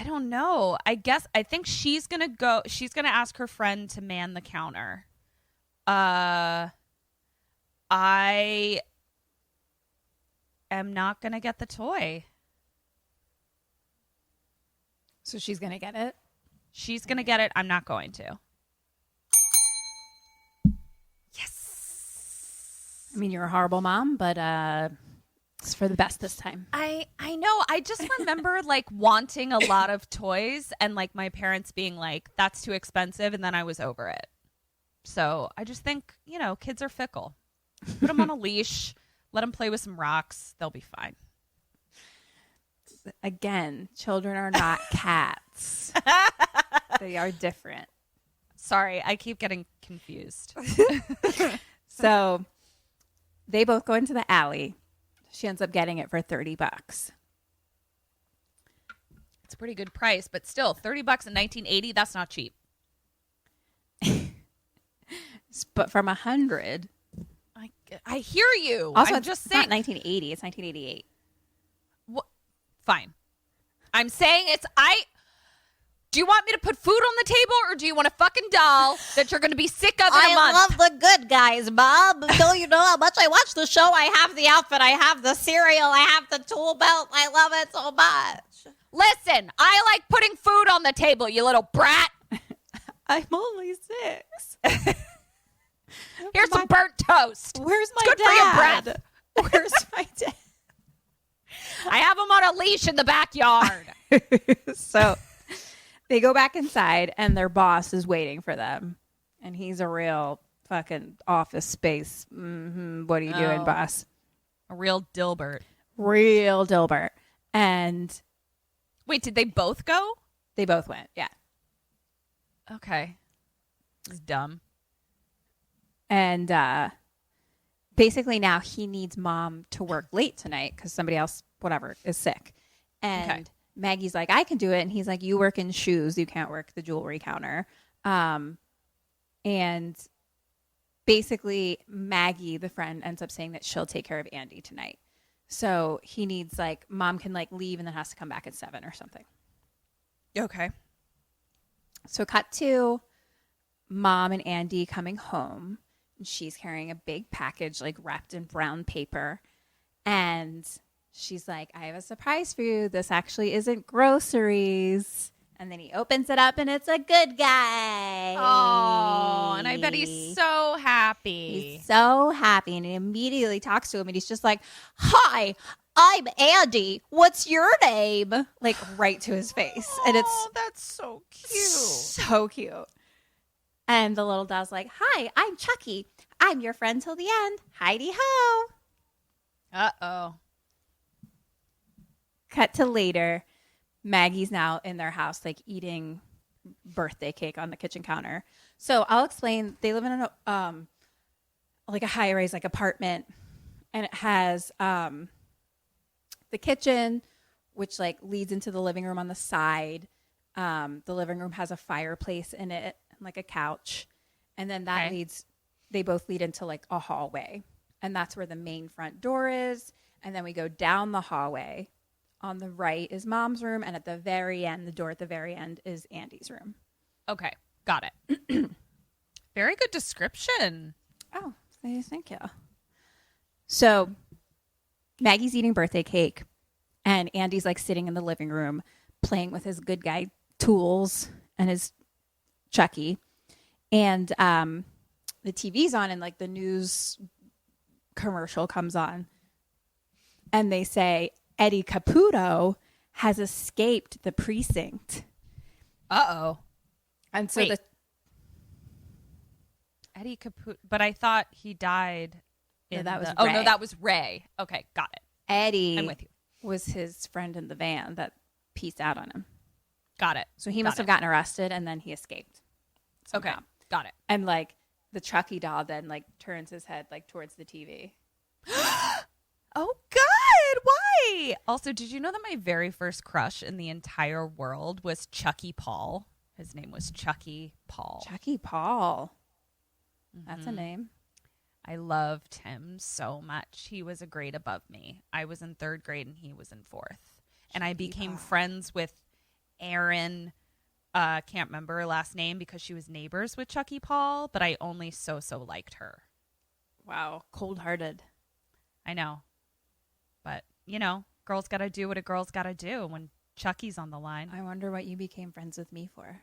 don't know. I think she's gonna ask her friend to man the counter. I am not gonna get the toy. So she's gonna get it? She's gonna get it. I'm not going to. Yes. I mean, you're a horrible mom, but it's for the best this time. I know. I just remember like wanting a lot of toys and like my parents being like, that's too expensive. And then I was over it. So I just think, you know, kids are fickle. Put them on a leash. Let them play with some rocks. They'll be fine. Again, children are not cats. They are different. Sorry, I keep getting confused. So they both go into the alley. She ends up getting it for $30. It's a pretty good price, but still, $30 in 1980, that's not cheap. But from 100. I hear you. Also, I'm it's just not saying. 1980. It's 1988. Fine. I'm saying do you want me to put food on the table, or do you want a fucking doll that you're going to be sick of in a month? I love the good guys, Bob. Until you know how much I watch the show, I have the outfit, I have the cereal, I have the tool belt. I love it so much. Listen, I like putting food on the table, you little brat. I'm only 6. Here's some burnt toast. Where's my Good dad? for your breath. Where's my dad? I have him on a leash in the backyard. So they go back inside, and their boss is waiting for them. And he's a real fucking Office Space. What are you doing, boss? A real Dilbert. Real Dilbert. And Wait, did they both go? they both went. Yeah. Okay. It's dumb. And basically now he needs mom to work late tonight because somebody else, whatever, is sick. And Maggie's like, I can do it. And he's like, you work in shoes. You can't work the jewelry counter. And basically Maggie, the friend, ends up saying that she'll take care of Andy tonight. So he needs like, mom can like leave and then has to come back at 7 or something. Okay. So cut to mom and Andy coming home. And she's carrying a big package like wrapped in brown paper. And she's like, I have a surprise for you. This actually isn't groceries. And then he opens it up and it's a good guy. Oh, and I bet he's so happy. He's so happy. And he immediately talks to him and he's just like, hi, I'm Andy. What's your name? Like right to his face. And it's that's so cute. so cute. And the little doll's like, hi, I'm Chucky. I'm your friend till the end. Heidi ho. Uh-oh. Cut to later. Maggie's now in their house, like eating birthday cake on the kitchen counter. So I'll explain. They live in like a high-rise like apartment, and it has the kitchen, which like leads into the living room on the side. The living room has a fireplace in it, like a couch, and then that leads. They both lead into like a hallway, and that's where the main front door is. And then we go down the hallway on the right is Mom's room, and at the very end, the door at the very end is Andy's room. Okay, got it. Very good description. Oh, thank you. So Maggie's eating birthday cake, and Andy's like sitting in the living room playing with his good guy tools and his Chucky. And the TV's on, and like the news commercial comes on, and they say Eddie Caputo has escaped the precinct. Uh-oh. And so Wait. Eddie Caputo, but I thought he died. No, that was Oh Ray. no, that was Ray. Okay, got it. Eddie I'm with you. was his friend in the van that pieced out on him. Got it. So he must have gotten arrested, and then he escaped. Okay, somehow. got it. And like the Chucky doll then like turns his head like towards the TV. Oh God, why? Also, did you know that my very first crush in the entire world was Chucky Paul? His name was Chucky Paul. Chucky Paul. That's a name. I loved him so much. He was a grade above me. I was in 3rd grade and he was in 4th. And I became friends with Erin. Can't remember her last name because she was neighbors with Chucky Paul, but I only so liked her. Wow, cold-hearted. I know. But, you know, girls got to do what a girl's got to do when Chucky's on the line. I wonder what you became friends with me for.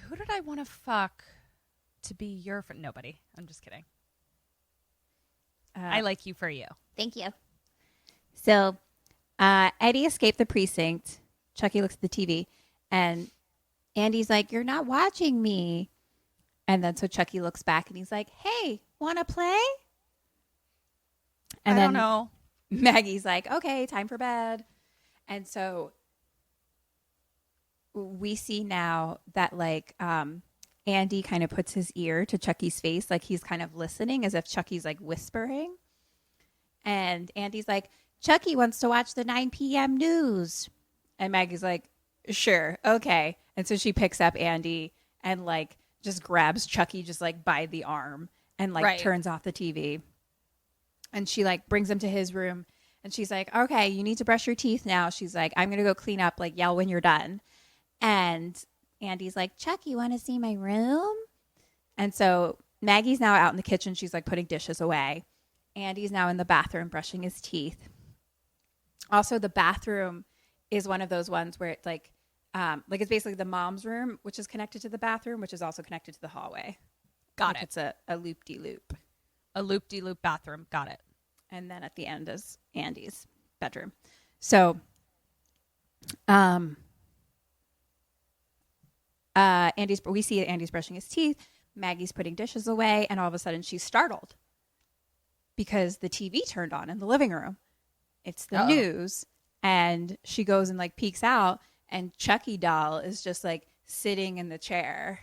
Who did I want to fuck to be your friend? Nobody. I'm just kidding. I like you for you. Thank you. So Eddie escaped the precinct. Chucky looks at the TV, and Andy's like, "You're not watching me." And then so Chucky looks back, and he's like, "Hey, want to play?" And I then don't know. Maggie's like, "Okay, time for bed." And so we see now that like Andy kind of puts his ear to Chucky's face, like he's kind of listening as if Chucky's like whispering. And Andy's like, "Chucky wants to watch the 9 p.m. news." And Maggie's like, "Sure, okay." And so she picks up Andy and like just grabs Chucky just like by the arm and like turns off the TV. And she like brings him to his room, and she's like, "Okay, you need to brush your teeth now." She's like, "I'm going to go clean up, like yell when you're done." And Andy's like, "Chuck, you want to see my room?" And so Maggie's now out in the kitchen. She's like putting dishes away. Andy's now in the bathroom brushing his teeth. Also, the bathroom is one of those ones where it's like it's basically the mom's room, which is connected to the bathroom, which is also connected to the hallway. Got Like it. It's a loop-de-loop. A loop-de-loop bathroom. Got it. And then at the end is Andy's bedroom. So, we see Andy's brushing his teeth. Maggie's putting dishes away, and all of a sudden she's startled because the TV turned on in the living room. It's the news, and she goes and like peeks out, and Chucky doll is just like sitting in the chair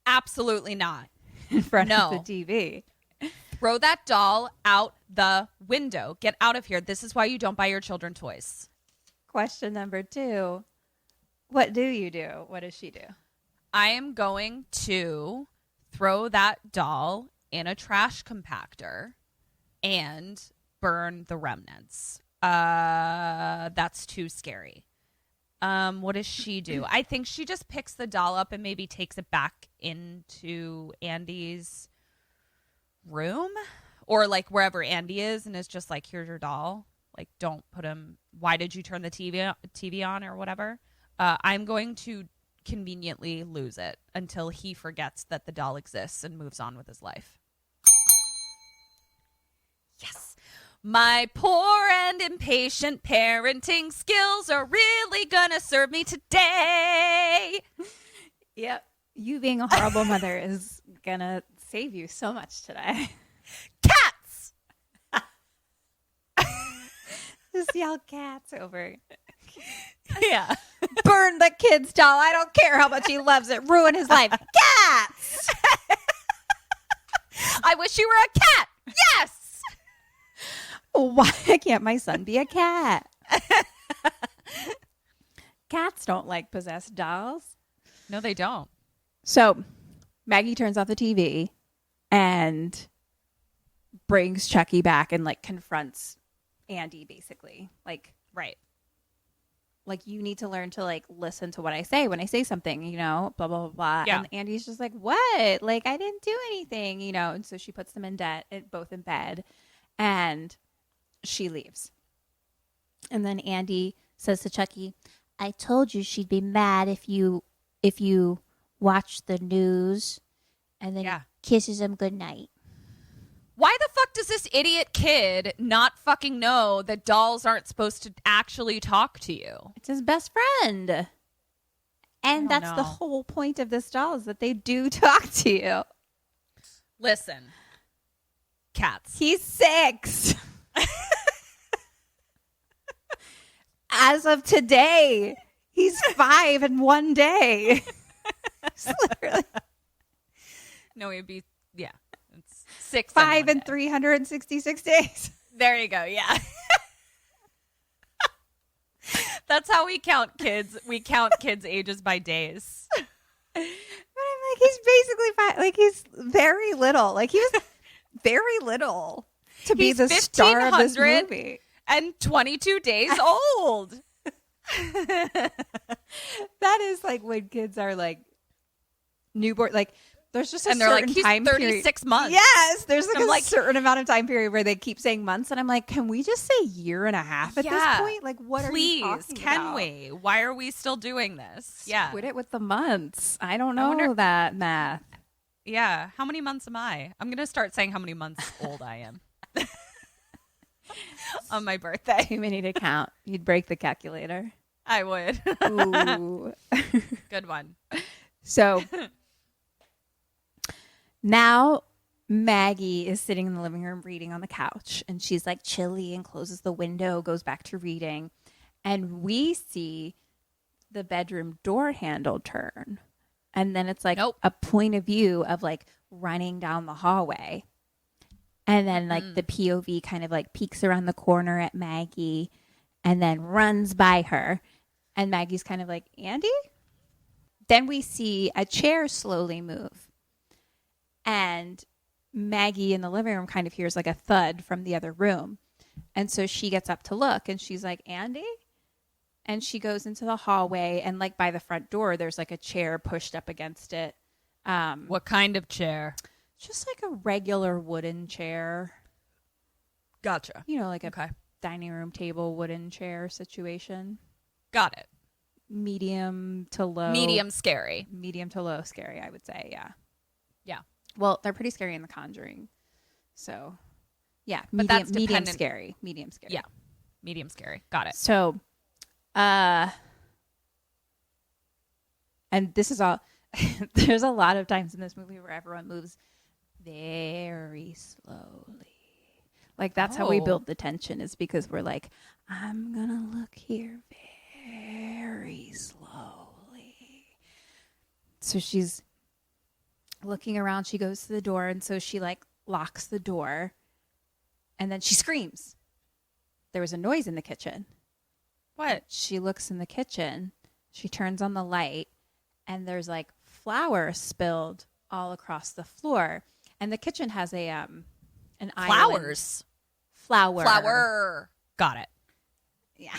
Absolutely not. in front No. of the TV. Throw that doll out the window. Get out of here. This is why you don't buy your children toys. Question number 2. What do you do? What does she do? I am going to throw that doll in a trash compactor and burn the remnants. That's too scary. What does she do? I think she just picks the doll up and maybe takes it back into Andy's room or like wherever Andy is and is just like, "Here's your doll." Like, don't put him. Why did you turn the TV on or whatever? I'm going to conveniently lose it until he forgets that the doll exists and moves on with his life. Yes. My poor and impatient parenting skills are really gonna serve me today. Yep. You being a horrible mother is going to save you so much today. Cats! Just yell cats over. Yeah. Burn the kid's doll. I don't care how much he loves it. Ruin his life. Cats! I wish you were a cat. Yes! Why can't my son be a cat? Cats don't like possessed dolls. No, they don't. So Maggie turns off the TV and brings Chucky back and like confronts Andy, basically. Right. Like, you need to learn to, like, listen to what I say when I say something, you know, blah, blah, blah, blah. Yeah. And Andy's just like, what? Like, I didn't do anything, you know? And so she puts them in both in bed, and she leaves. And then Andy says to Chucky, I told you she'd be mad if you watched the news, and then he kisses him goodnight. Why the fuck does this idiot kid not fucking know that dolls aren't supposed to actually talk to you? it's his best friend. And that's the know. whole point of this doll, is that they do talk to you. Listen, cats. He's 6. As of today, he's 5 in one day. It's literally No, it'd be, it's 6. 5 and 366 days. There you go. Yeah. That's how we count kids. We count kids' ages by days. But I'm like, he's basically 5. Like, he's very little. Like, he was very little to be He's the star of this 1,500 movie. And 22 days old. That is like when kids are like newborn. Like, there's just a And they're certain like, he's time 36 period. months. Yes, there's like I'm a like- certain amount of time period where they keep saying months, and I'm like, can we just say year and a half at this point? Like, what Please, are you talking can about? we? Why are we still doing this? Yeah. Quit it with the months. I don't I know wonder- that math. Yeah. How many months am I? I'm going to start saying how many months old I am. On my birthday. Too many to count. You'd break the calculator. I would. Ooh. Good one. So now Maggie is sitting in the living room reading on the couch, and she's like chilly and closes the window, goes back to reading. And we see the bedroom door handle turn. And then it's like a point of view of like running down the hallway. And then like the POV kind of like peeks around the corner at Maggie and then runs by her. And Maggie's kind of like, Andy? Then we see a chair slowly move. And Maggie in the living room kind of hears like a thud from the other room. And so she gets up to look, and she's like, Andy? And she goes into the hallway, and like by the front door, there's like a chair pushed up against it. What kind of chair? Just like a regular wooden chair. Gotcha. You know, like a dining room table wooden chair situation. Got it. Medium to low. Medium scary. Medium to low scary, I would say. Yeah. Yeah. Well, they're pretty scary in The Conjuring. So, yeah. But medium, that's medium dependent- scary. Medium scary. Yeah. Medium scary. Got it. So, and this is all, there's a lot of times in this movie where everyone moves very slowly. Like, that's how we build the tension, is because we're like, I'm going to look here very slowly. So she's looking around. She goes to the door, and so she like locks the door, and then she screams. There was a noise in the kitchen. What? She looks in the kitchen. She turns on the light, and there's like flour spilled all across the floor. And the kitchen has a an Flowers. island. Flour. Got it. Yeah.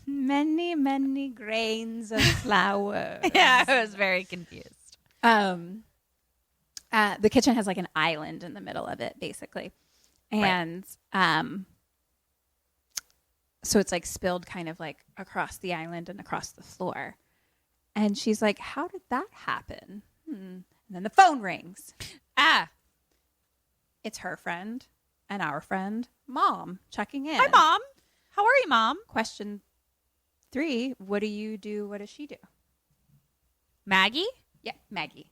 Many grains of flour. Yeah, I was very confused. The kitchen has like an island in the middle of it, basically. And so it's like spilled kind of like across the island and across the floor. And she's like, how did that happen? And then the phone rings. It's her friend and our friend, Mom, checking in. Hi, Mom. How are you, Mom? Question 3, what do you do? What does she do? Maggie? Yeah, Maggie.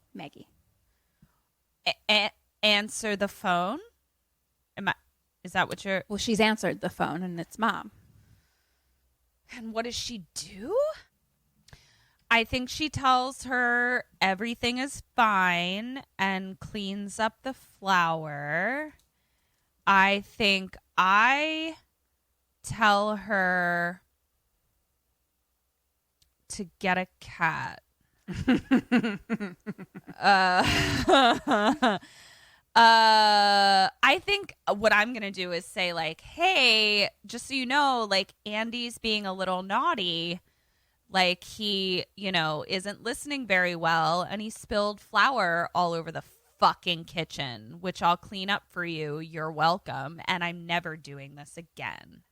Answer the phone? Is that what you're... Well, she's answered the phone, and it's Mom. And what does she do? I think she tells her everything is fine and cleans up the flour. I think I tell her to get a cat. I think what I'm going to do is say like, hey, just so you know, like Andy's being a little naughty. Like he, isn't listening very well and he spilled flour all over the fucking kitchen, which I'll clean up for you. You're welcome. And I'm never doing this again.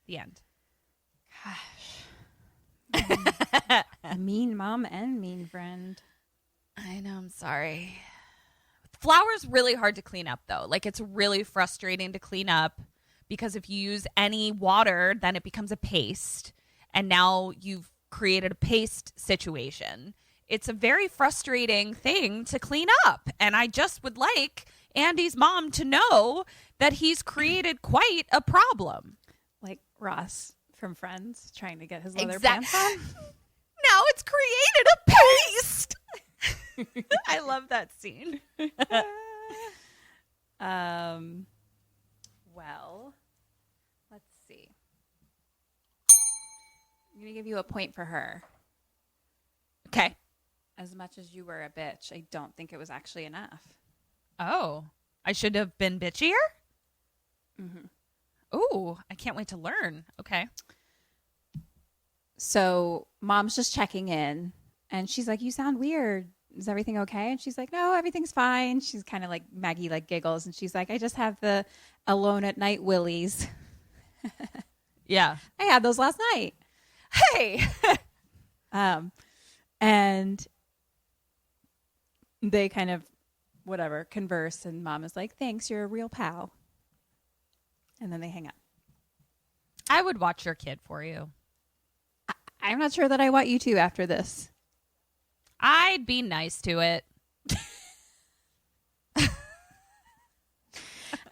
The end. Gosh. Mean mom and mean friend. I know. I'm sorry. Flour's really hard to clean up, though. Like, it's really frustrating to clean up because if you use any water, then it becomes a paste. And now you've created a paste situation. It's a very frustrating thing to clean up. And I just would like Andy's mom to know that he's created quite a problem. Like Ross from Friends trying to get his leather pants on. Now it's created a paste. I love that scene. Well, let's see. I'm going to give you a point for her. Okay. As much as you were a bitch, I don't think it was actually enough. Oh, I should have been bitchier? Mm-hmm. Ooh, I can't wait to learn. Okay. So mom's just checking in and she's like, you sound weird. Is everything okay? And she's like, no, everything's fine. She's kind of like Maggie, like giggles. And she's like, I just have the alone at night willies. Yeah. I had those last night. Hey. And they kind of, converse. And mom is like, thanks, you're a real pal. And then they hang up. I would watch your kid for you. I'm not sure that I want you to after this. I'd be nice to it.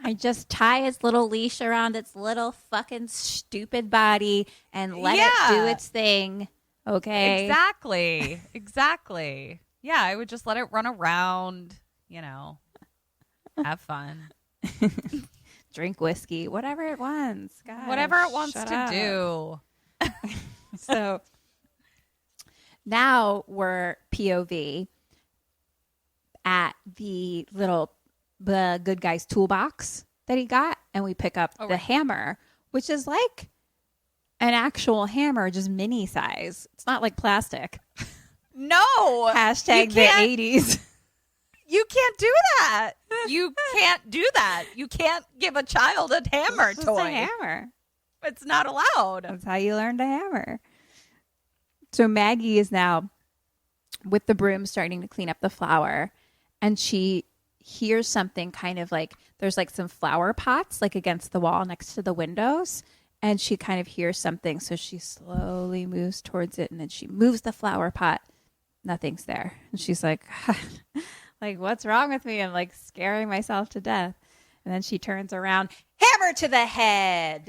I just tie its little leash around its little fucking stupid body and let it do its thing. Okay. Exactly. Yeah, I would just let it run around, have fun. Drink whiskey, whatever it wants. God, whatever it wants to do. So now we're POV at the good guy's toolbox that he got, and we pick up the hammer, which is like an actual hammer, just mini size. It's not like plastic. No. Hashtag the 80s. You can't do that. You can't do that. You can't give a child a hammer It's just toy. a hammer. It's not allowed. That's how you learn to hammer. So Maggie is now with the broom starting to clean up the flour, and she hears something kind of like there's like some flower pots like against the wall next to the windows, and she kind of hears something. So she slowly moves towards it, and then she moves the flower pot. Nothing's there. And she's like, like, what's wrong with me? I'm like scaring myself to death. And then she turns around, hammer to the head.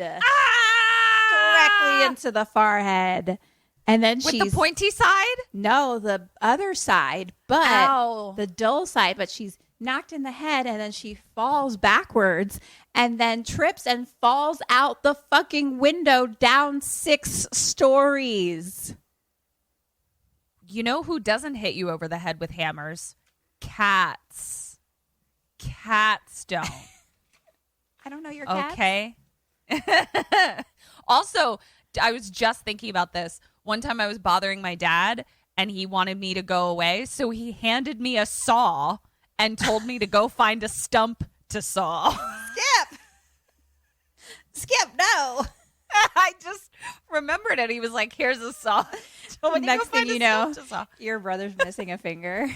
Directly into the forehead. And then With the pointy side? No, the other side, but Ow. the dull side. But she's knocked in the head, and then she falls backwards and then trips and falls out the fucking window down 6 stories. You know who doesn't hit you over the head with hammers? Cats. Cats don't. I don't know your cat. Okay. Also, I was just thinking about this. One time I was bothering my dad and he wanted me to go away. So he handed me a saw and told me to go find a stump to saw. Skip, no. I just remembered it. He was like, here's a saw. So when Next thing you know, to saw. your brother's missing a finger.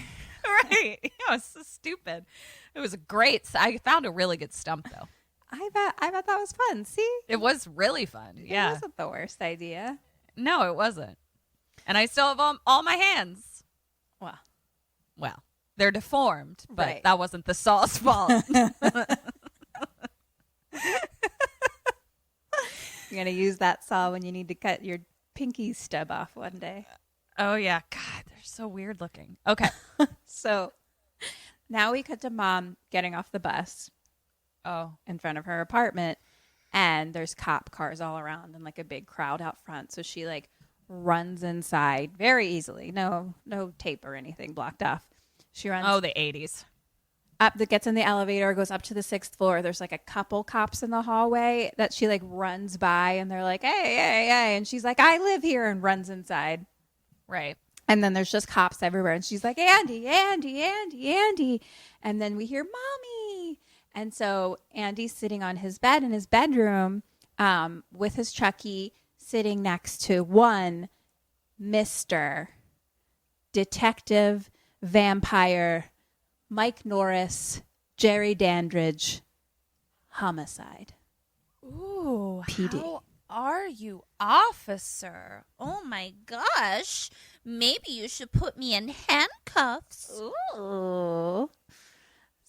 Right. Yeah, it's so stupid. It was great. I found a really good stump, though. I bet that was fun. See? It was really fun. Yeah. It wasn't the worst idea. No, it wasn't. And I still have all my hands. Well, they're deformed, but Right. that wasn't the saw's fault. You're going to use that saw when you need to cut your pinky stub off one day. Oh, yeah. God, they're so weird looking. Okay. So now we cut to mom getting off the bus Oh. in front of her apartment, and there's cop cars all around and like a big crowd out front. So she like runs inside very easily. No tape or anything blocked off. She runs. Oh, the 80s. up that gets in the elevator, goes up to the 6th floor. There's like a couple cops in the hallway that she like runs by, and they're like, hey, and she's like, I live here, and runs inside. Right. And then there's just cops everywhere, and she's like, Andy. And then we hear mommy. And so Andy's sitting on his bed in his bedroom with his Chucky, sitting next to one Mr. Detective Vampire Mike Norris, Jerry Dandridge, homicide. Ooh, PD. how are you, officer? Oh my gosh. Maybe you should put me in handcuffs. Ooh.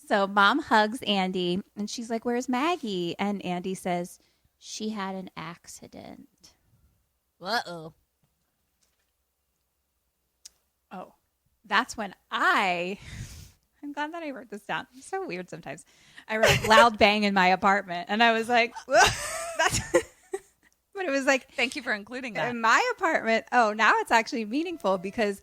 So mom hugs Andy, and she's like, where's Maggie? And Andy says, she had an accident. Uh-oh. Oh, that's when I'm glad that I wrote this down. It's so weird sometimes. I wrote loud bang in my apartment, and I was like, that's, but it was like, Thank you for including that. in my apartment. Oh, now it's actually meaningful because,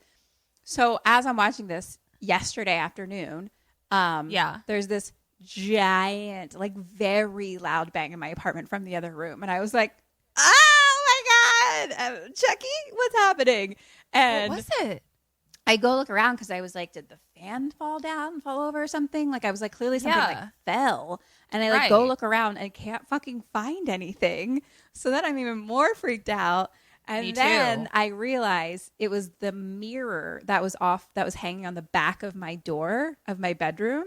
so as I'm watching this yesterday afternoon, there's this giant, like very loud bang in my apartment from the other room. And I was like, oh my God, Chucky, what's happening? And What was it? I go look around because I was like, did the fan fall over or something? Like I was like, clearly something like fell. And I like go look around and can't fucking find anything. So then I'm even more freaked out. And Me then too. I realized it was the mirror that was hanging on the back of my door of my bedroom.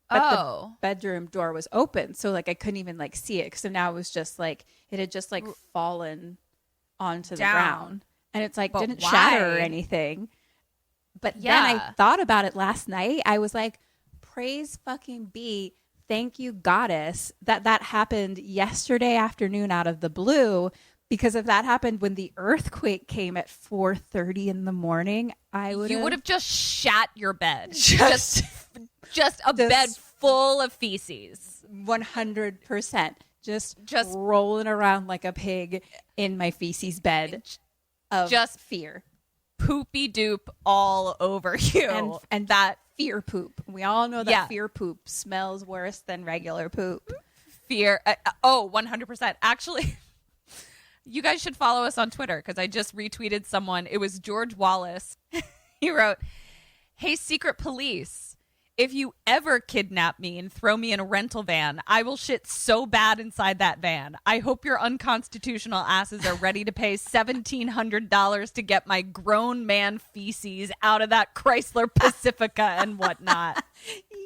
But the bedroom door was open. So like I couldn't even like see it. So now it was just like, it had just like fallen onto the Down. ground. And it's like, But didn't shatter or why? anything. But Yeah. then I thought about it last night. I was like, praise fucking be. Thank you, goddess, that happened yesterday afternoon out of the blue. Because if that happened when the earthquake came at 4:30 in the morning, You would have just shat your bed. Just Just a bed full of feces. 100%. Just rolling around like a pig in my feces bed of Just fear. Poopy doop all over you. And that fear poop. We all know that Yeah. fear poop smells worse than regular poop. Fear. 100%. Actually, you guys should follow us on Twitter because I just retweeted someone. It was George Wallace. He wrote, "Hey, secret police. If you ever kidnap me and throw me in a rental van, I will shit so bad inside that van. I hope your unconstitutional asses are ready to pay $1,700 to get my grown man feces out of that Chrysler Pacifica and whatnot."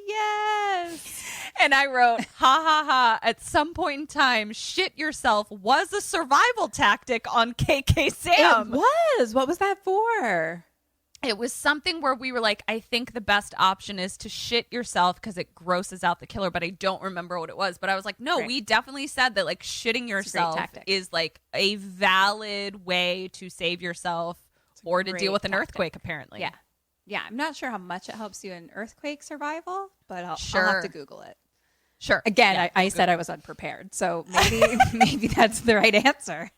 Yes. And I wrote, ha ha ha, at some point in time, shit yourself was a survival tactic on KKSAM. It was. What was that for? It was something where we were like, I think the best option is to shit yourself because it grosses out the killer, but I don't remember what it was. But I was like, no, Right. we definitely said that like shitting yourself tactic. is like a valid way to save yourself or to great deal with an tactic. earthquake, apparently. Yeah. Yeah. I'm not sure how much it helps you in earthquake survival, but I'll Sure. have to Google it. Sure. Again, Yeah, I said I was unprepared. So maybe that's the right answer.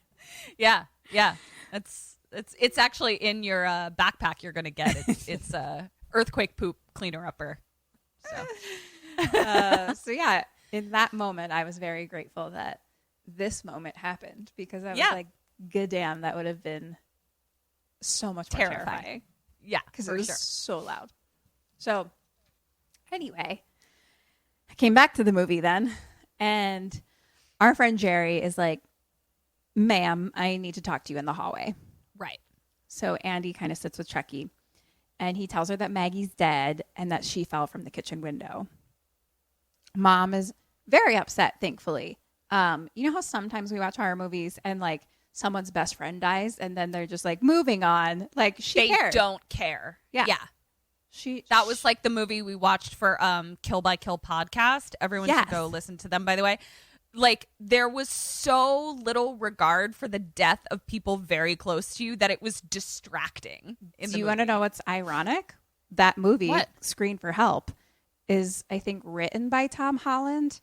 Yeah. Yeah. It's actually in your backpack you're going to get. It's earthquake poop cleaner upper. So. So yeah, in that moment, I was very grateful that this moment happened because I was Yeah. like, good damn, that would have been so much more Terrifying. terrifying Yeah, because for it was sure. so loud. So anyway, I came back to the movie then, and our friend Jerry is like, ma'am, I need to talk to you in the hallway. Right. So Andy kind of sits with Chucky, and he tells her that Maggie's dead and that she fell from the kitchen window. Mom is very upset, thankfully. You know how sometimes we watch horror movies and like someone's best friend dies and then they're just like moving on. Like she They cared. don't care. Yeah. Yeah. That was like the movie we watched for Kill by Kill podcast. Everyone Yes. should go listen to them, by the way. Like, there was so little regard for the death of people very close to you that it was distracting. Do you want to know what's ironic? That movie, What? Screen for Help, is I think written by Tom Holland.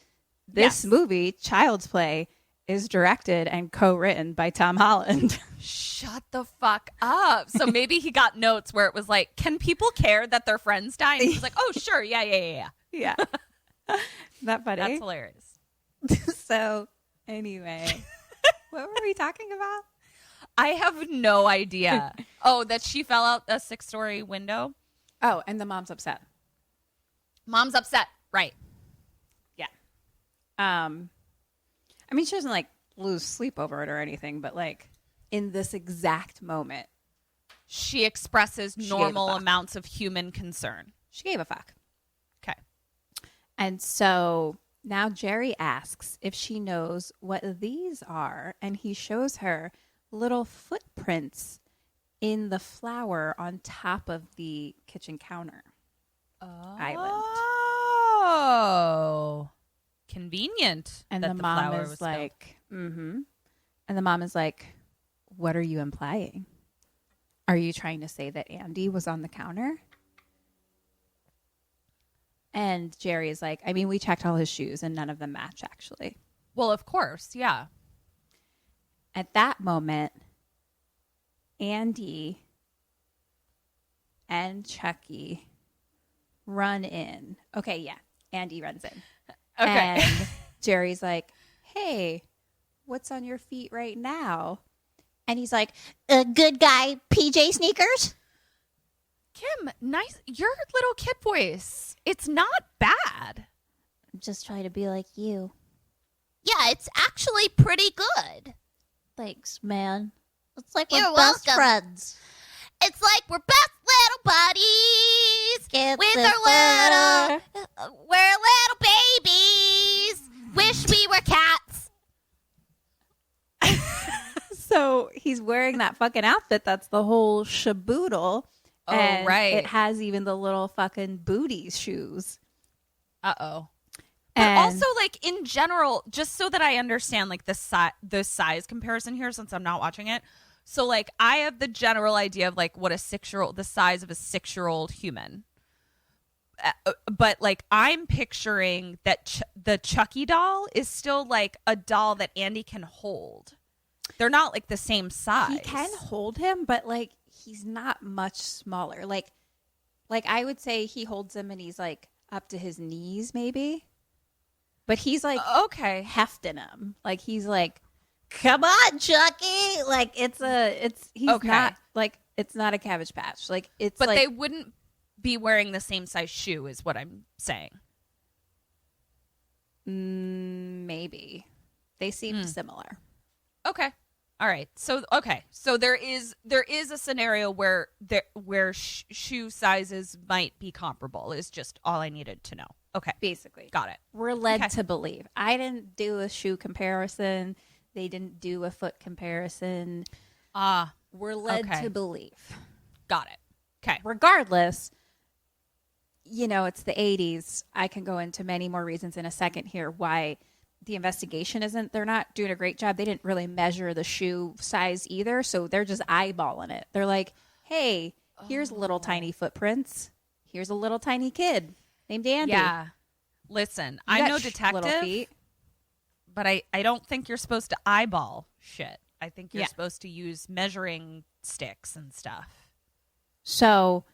This Yes. movie, Child's Play, is directed and co-written by Tom Holland. Shut the fuck up. So maybe he got notes where it was like, can people care that their friends die? And he was like, oh, sure. Yeah. Yeah. Isn't that funny? That's hilarious. So, anyway, what were we talking about? I have no idea. Oh, that she fell out a 6-story window? Oh, and the mom's upset. Mom's upset. Right. Yeah. I mean, she doesn't, like, lose sleep over it or anything, but, like, in this exact moment, She expresses gave a normal fuck. amounts of human concern. she gave a fuck. Okay. And so now Jerry asks if she knows what these are, and he shows her little footprints in the flour on top of the kitchen counter island. Oh. Convenient. And that the the mom flour is was like, and the mom is like, what are you implying? Are you trying to say that Andy was on the counter? And Jerry is like, I mean, we checked all his shoes and none of them match, actually. Well, of course. Yeah. At that moment, Andy and Chucky run in. Okay, yeah. Andy runs in. Okay. And Jerry's like, hey, what's on your feet right now? And he's like, a good guy, PJ sneakers? Kim, nice. Your little kid voice. It's not bad. I'm just trying to be like you. Yeah, it's actually pretty good. Thanks, man. It's like we're You're best welcome. friends. It's like we're best little buddies. Get With this our letter. we're little babies. Wish we were cats. So he's wearing that fucking outfit that's the whole shaboodle. Oh, and right. It has even the little fucking booty shoes. Uh-oh. But And also, like, in general, just so that I understand, like, the size comparison here, since I'm not watching it. So, like, I have the general idea of, like, what the size of a 6-year-old human. But, like, I'm picturing that the Chucky doll is still, like, a doll that Andy can hold. They're not, like, the same size. he can hold him, but like he's not much smaller. Like I would say he holds him and he's like up to his knees maybe. But he's like Okay. hefting him. Like he's like, come on, Chucky. Like he's Okay. not like it's not a Cabbage Patch. Like it's But like they wouldn't be wearing the same size shoe is what I'm saying. maybe. They seem similar. Okay. All right. So there is a scenario where shoe sizes might be comparable. Is just all I needed to know. Okay. Basically. Got it. We're led Okay. to believe. I didn't do a shoe comparison. They didn't do a foot comparison. We're led Okay. to believe. Got it. Okay. Regardless, it's the 80s. I can go into many more reasons in a second here why the investigation they're not doing a great job. They didn't really measure the shoe size either. So they're just eyeballing it. They're like, hey, here's little tiny footprints. Here's a little tiny kid named Andy. Yeah. Listen, You I'm got no little detective, feet. but I don't think you're supposed to eyeball shit. I think you're Yeah. supposed to use measuring sticks and stuff. So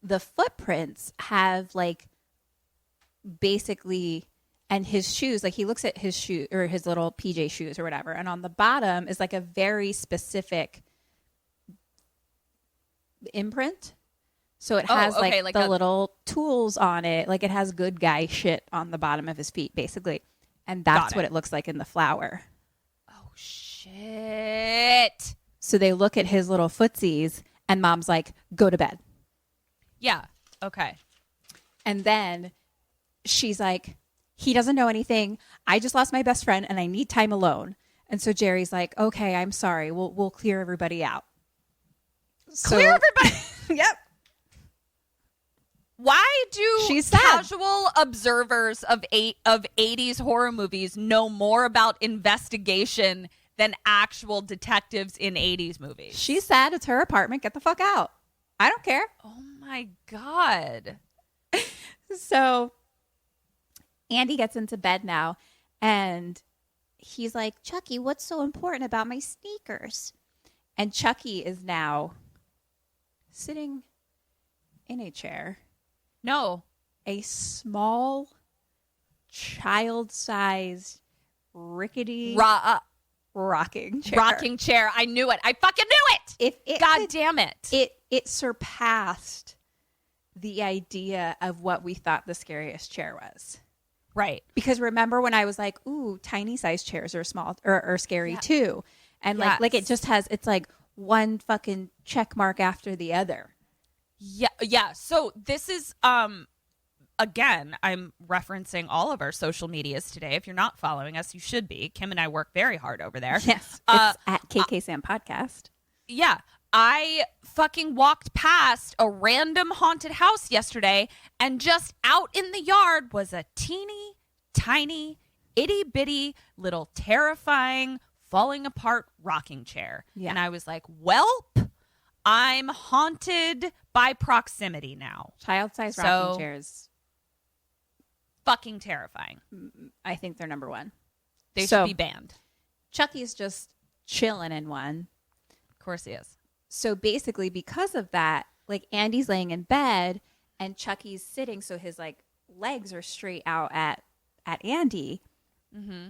the footprints have like basically, and his shoes, like he looks at his shoe or his little PJ shoes or whatever. And on the bottom is like a very specific imprint. So it has okay, like like the a- little tools on it. Like it has good guy shit on the bottom of his feet, basically. And that's Got what it. it looks like in the flour. Oh shit. So they look at his little footsies and mom's like, go to bed. Yeah. Okay. And then she's like, he doesn't know anything. I just lost my best friend and I need time alone. And so Jerry's like, okay, I'm sorry. We'll clear everybody out. Clear everybody. Yep. Why do She's sad. casual observers of 80s horror movies know more about investigation than actual detectives in 80s movies? She's sad. It's her apartment. Get the fuck out. I don't care. Oh my God. So Andy gets into bed now and he's like, Chucky, what's so important about my sneakers? And Chucky is now sitting in a chair. No. a small, child-sized, rickety rocking chair. Rocking chair. I knew it. I fucking knew it. God damn it. It surpassed the idea of what we thought the scariest chair was. Right. Because remember when I was like, ooh, tiny size chairs are small or scary too. And like it just has, it's like one fucking check mark after the other. Yeah. Yeah. So this is, again, I'm referencing all of our social medias today. If you're not following us, you should be. Kim and I work very hard over there. Yes. It's at kksampodcast. Yeah. I fucking walked past a random haunted house yesterday, and just out in the yard was a teeny tiny, itty bitty, little terrifying, falling apart rocking chair. Yeah. And I was like, welp, I'm haunted by proximity now. Child-sized rocking chairs. Fucking terrifying. I think they're number one. They should be banned. Chucky's just chilling in one. Of course he is. So basically, because of that, like Andy's laying in bed and Chucky's sitting, so his like legs are straight out at Andy. Mm-hmm.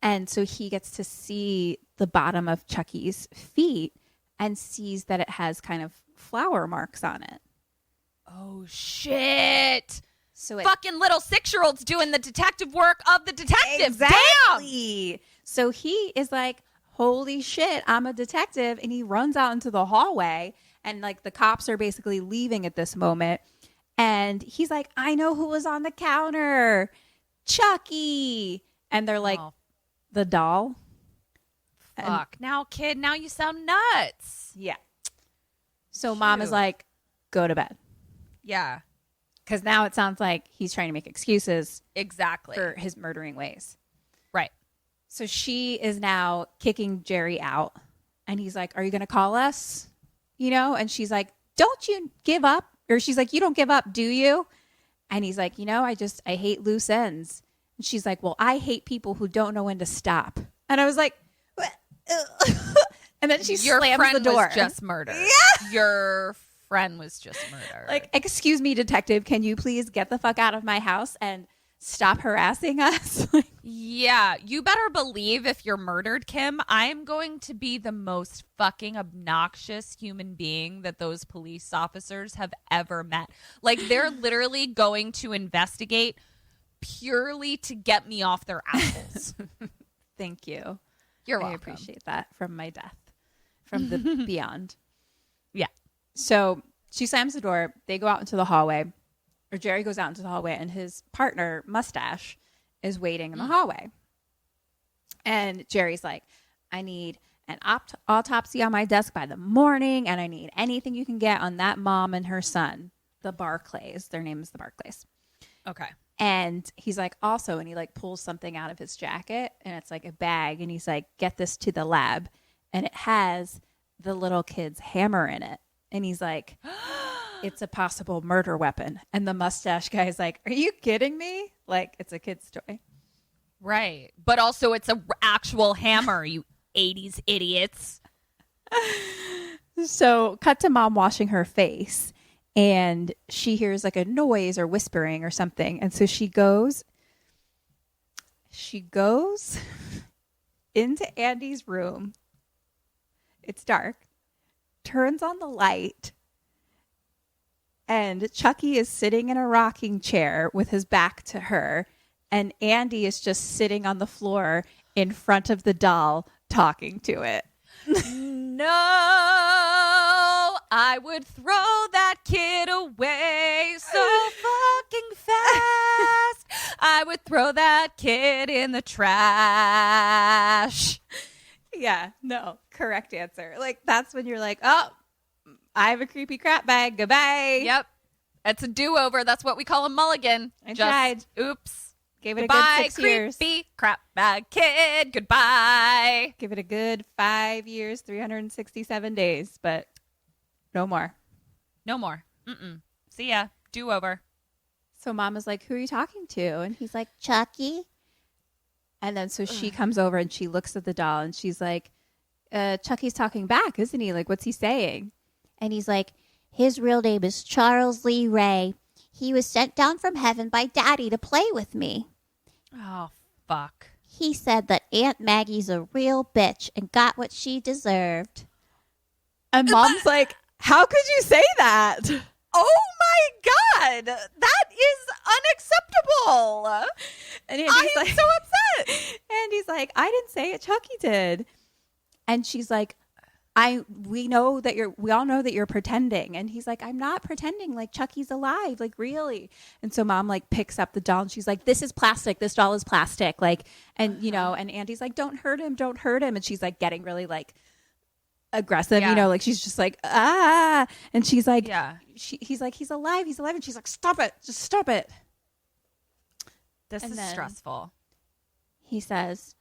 And so he gets to see the bottom of Chucky's feet and sees that it has kind of flour marks on it. Oh, shit. So fucking little 6-year-olds doing the detective work of the detectives. Exactly. Damn. So he is like, holy shit, I'm a detective. And he runs out into the hallway, and like the cops are basically leaving at this moment. And he's like, I know who was on the counter. Chucky. And they're like, the doll. Fuck. Now, kid, now you sound nuts. Yeah. So mom is like, go to bed. Yeah. Because now it sounds like he's trying to make excuses. Exactly. For his murdering ways. Right. So she is now kicking Jerry out. And he's like, are you going to call us? You know? And she's like, don't you give up? Or she's like, you don't give up, do you? And he's like, you know, I hate loose ends. And she's like, well, I hate people who don't know when to stop. And I was like, and then she slams the door. Your friend was just murdered. Yeah. Your friend was just murdered. Like, excuse me, detective, can you please get the fuck out of my house and stop harassing us? Yeah, you better believe if you're murdered, Kim, I'm going to be the most fucking obnoxious human being that those police officers have ever met. Like, they're literally going to investigate purely to get me off their assholes. Thank you. You're welcome. I appreciate that from my death, from the beyond. Yeah. So she slams the door. They go out into the hallway, or Jerry goes out into the hallway, and his partner, Mustache, is waiting in the hallway. And Jerry's like, I need an autopsy on my desk by the morning, and I need anything you can get on that mom and her son, the Barclays. Their name is the Barclays. Okay. And he's like, also, and he like pulls something out of his jacket, and it's like a bag, and he's like, get this to the lab. And it has the little kid's hammer in it. And he's like, it's a possible murder weapon. And the mustache guy's like, are you kidding me? Like, it's a kid's toy. Right. But also it's a actual hammer, you 80s idiots. So cut to mom washing her face, and she hears like a noise or whispering or something. And so she goes into Andy's room. It's dark. Turns on the light. And Chucky is sitting in a rocking chair with his back to her. And Andy is just sitting on the floor in front of the doll talking to it. No, I would throw that kid away so fucking fast. I would throw that kid in the trash. Yeah, no, correct answer. Like, that's when you're like, oh, I have a creepy crap bag. Goodbye. Yep. It's a do-over. That's what we call a mulligan. I tried. Oops. Gave it Goodbye, a good 6 years. Creepy crap bag kid. Goodbye. Give it a good 5 years, 367 days, but no more. No more. See ya. Do-over. So mom is like, who are you talking to? And he's like, Chucky? and then so she comes over and she looks at the doll and she's like, Chucky's talking back, isn't he? Like, what's he saying? And he's like, his real name is Charles Lee Ray. He was sent down from heaven by Daddy to play with me. Oh, fuck. He said that Aunt Maggie's a real bitch and got what she deserved. And Mom's like, how could you say that? Oh my God, that is unacceptable. And I'm so upset. And he's like, I didn't say it, Chucky did. And she's like, we all know that you're pretending. And he's like, I'm not pretending, like Chucky's alive, like really. And so Mom like picks up the doll and she's like, this is plastic, this doll is plastic, like, and you know, and Andy's like, don't hurt him, and she's like getting really like aggressive, you know, like she's just like, and she's like, he's like, he's alive, and she's like, stop it, just stop it. This is stressful. He says,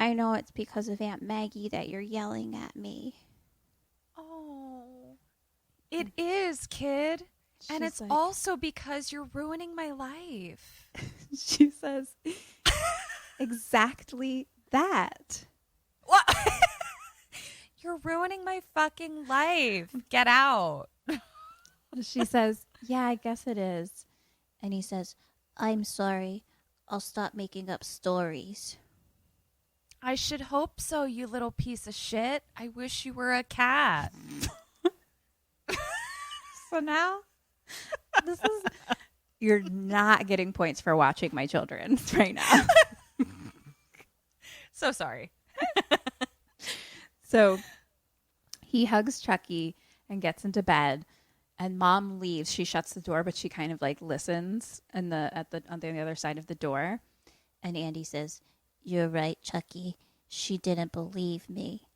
I know it's because of Aunt Maggie that you're yelling at me. Oh, it is, kid. And it's like, also because you're ruining my life. She says, exactly that. What? You're ruining my fucking life. Get out. She says, yeah, I guess it is. And he says, I'm sorry. I'll stop making up stories. I should hope so, you little piece of shit. I wish you were a cat. So now, you're not getting points for watching my children right now. So sorry. So he hugs Chucky and gets into bed, and Mom leaves. She shuts the door, but she kind of like listens on the other side of the door. And Andy says, you're right, Chucky. She didn't believe me.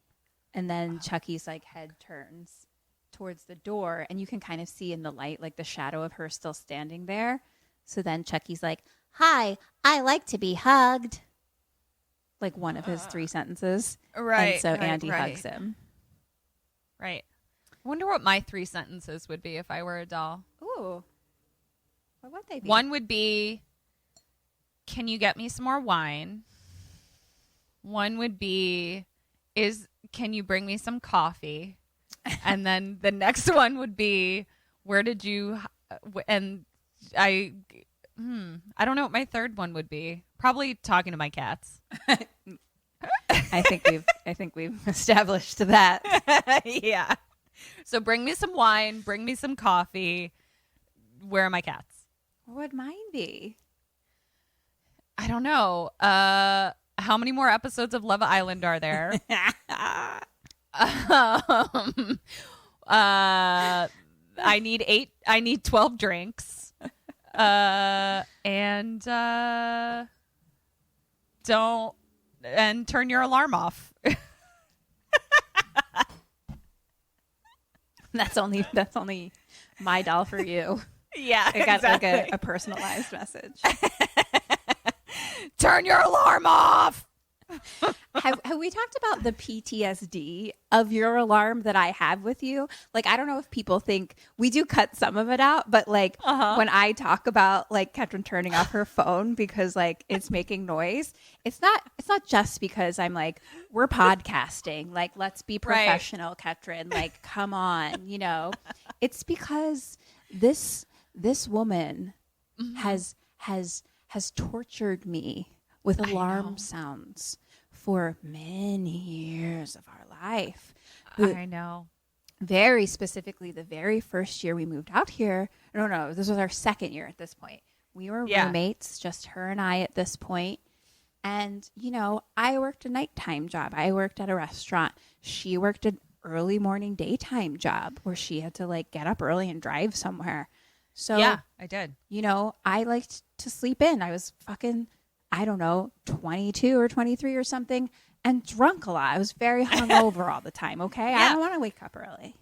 And then Chucky's like head turns towards the door, and you can kind of see in the light like the shadow of her still standing there. So then Chucky's like, hi, I like to be hugged. Like one of his 3 sentences. Right. And so Andy hugs him. Right. I wonder what my 3 sentences would be if I were a doll. Ooh. What would they be? One would be, can you get me some more wine? One would be, can you bring me some coffee? And then the next one would be, where did you, and I don't know what my third one would be. Probably talking to my cats. I think we've established that. Yeah. So bring me some wine, bring me some coffee. Where are my cats? What would mine be? I don't know. How many more episodes of Love Island are there? I need 12 drinks. And turn your alarm off. That's only my doll for you. Yeah, I got exactly. like a personalized message. Turn your alarm off. Have we talked about the PTSD of your alarm that I have with you? Like, I don't know if people think we do cut some of it out, but like when I talk about like Ketryn turning off her phone because like it's making noise, it's not just because I'm like, we're podcasting, like let's be professional, right. Ketryn, like come on, you know. It's because this woman has tortured me with alarm sounds for many years of our life. I know. Very specifically, the very first year we moved out here. No, this was our second year at this point. We were roommates, just her and I at this point. And, you know, I worked a nighttime job. I worked at a restaurant. She worked an early morning daytime job where she had to like get up early and drive somewhere. So yeah, I did. You know, I liked to sleep in. I was fucking, I don't know, 22 or 23 or something, and drunk a lot. I was very hungover all the time, okay? Yeah. I don't want to wake up early.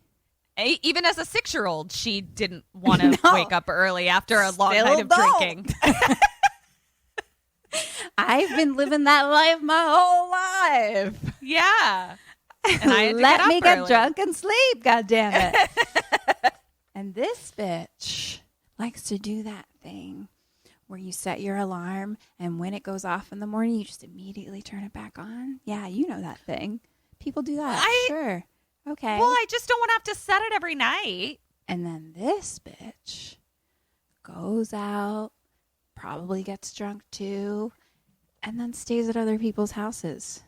Even as a 6-year-old, she didn't want to wake up early after a long night of drinking. I've been living that life my whole life. Yeah. And I had to Let me get drunk and sleep, goddammit. And this bitch likes to do that thing where you set your alarm and when it goes off in the morning, you just immediately turn it back on. Yeah, you know that thing. People do that. Sure. Okay. Well, I just don't want to have to set it every night. And then this bitch goes out, probably gets drunk too, and then stays at other people's houses.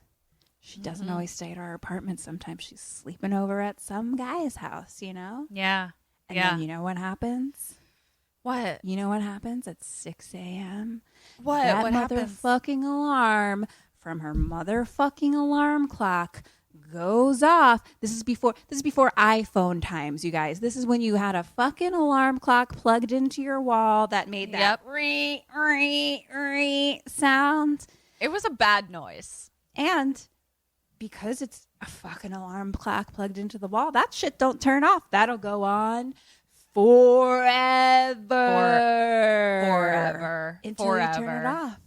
She doesn't always stay at our apartment. Sometimes she's sleeping over at some guy's house, you know? Yeah. And then you know what happens? What? You know what happens at 6 a.m.? What? That What happens? motherfucking alarm from her motherfucking alarm clock goes off. This is before iPhone times, you guys. This is when you had a fucking alarm clock plugged into your wall that made that ree, ree, ree sound. It was a bad noise. And because it's a fucking alarm clock plugged into the wall, that shit don't turn off. That'll go on forever. Until you turn it off.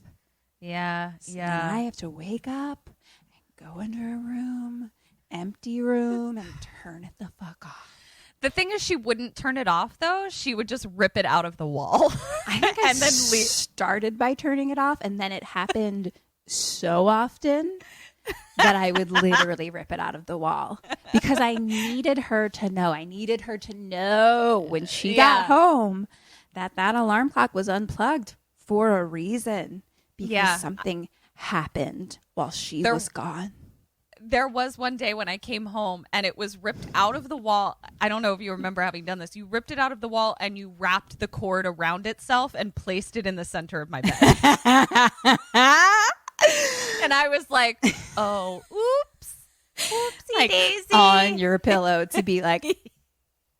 Yeah. So then I have to wake up and go into a room, empty room, and turn it the fuck off. The thing is, she wouldn't turn it off, though. She would just rip it out of the wall. I think I and then leave. started by turning it off, and then it happened so often that I would literally rip it out of the wall because I needed her to know. I needed her to know when she got home that alarm clock was unplugged for a reason, because something happened while she was gone. There was one day when I came home and it was ripped out of the wall. I don't know if you remember having done this. You ripped it out of the wall and you wrapped the cord around itself and placed it in the center of my bed. And I was like, oh, oops. Oopsie Like, daisy. on your pillow to be like,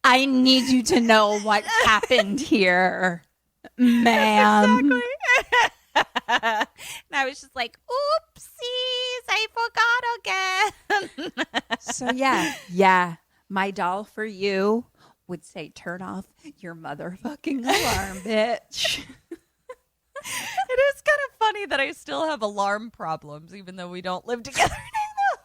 I need you to know what happened here, ma'am. And I was just like, oopsies, I forgot again. So yeah, my doll for you would say, turn off your motherfucking alarm, bitch. It is kind of funny that I still have alarm problems, even though we don't live together anymore.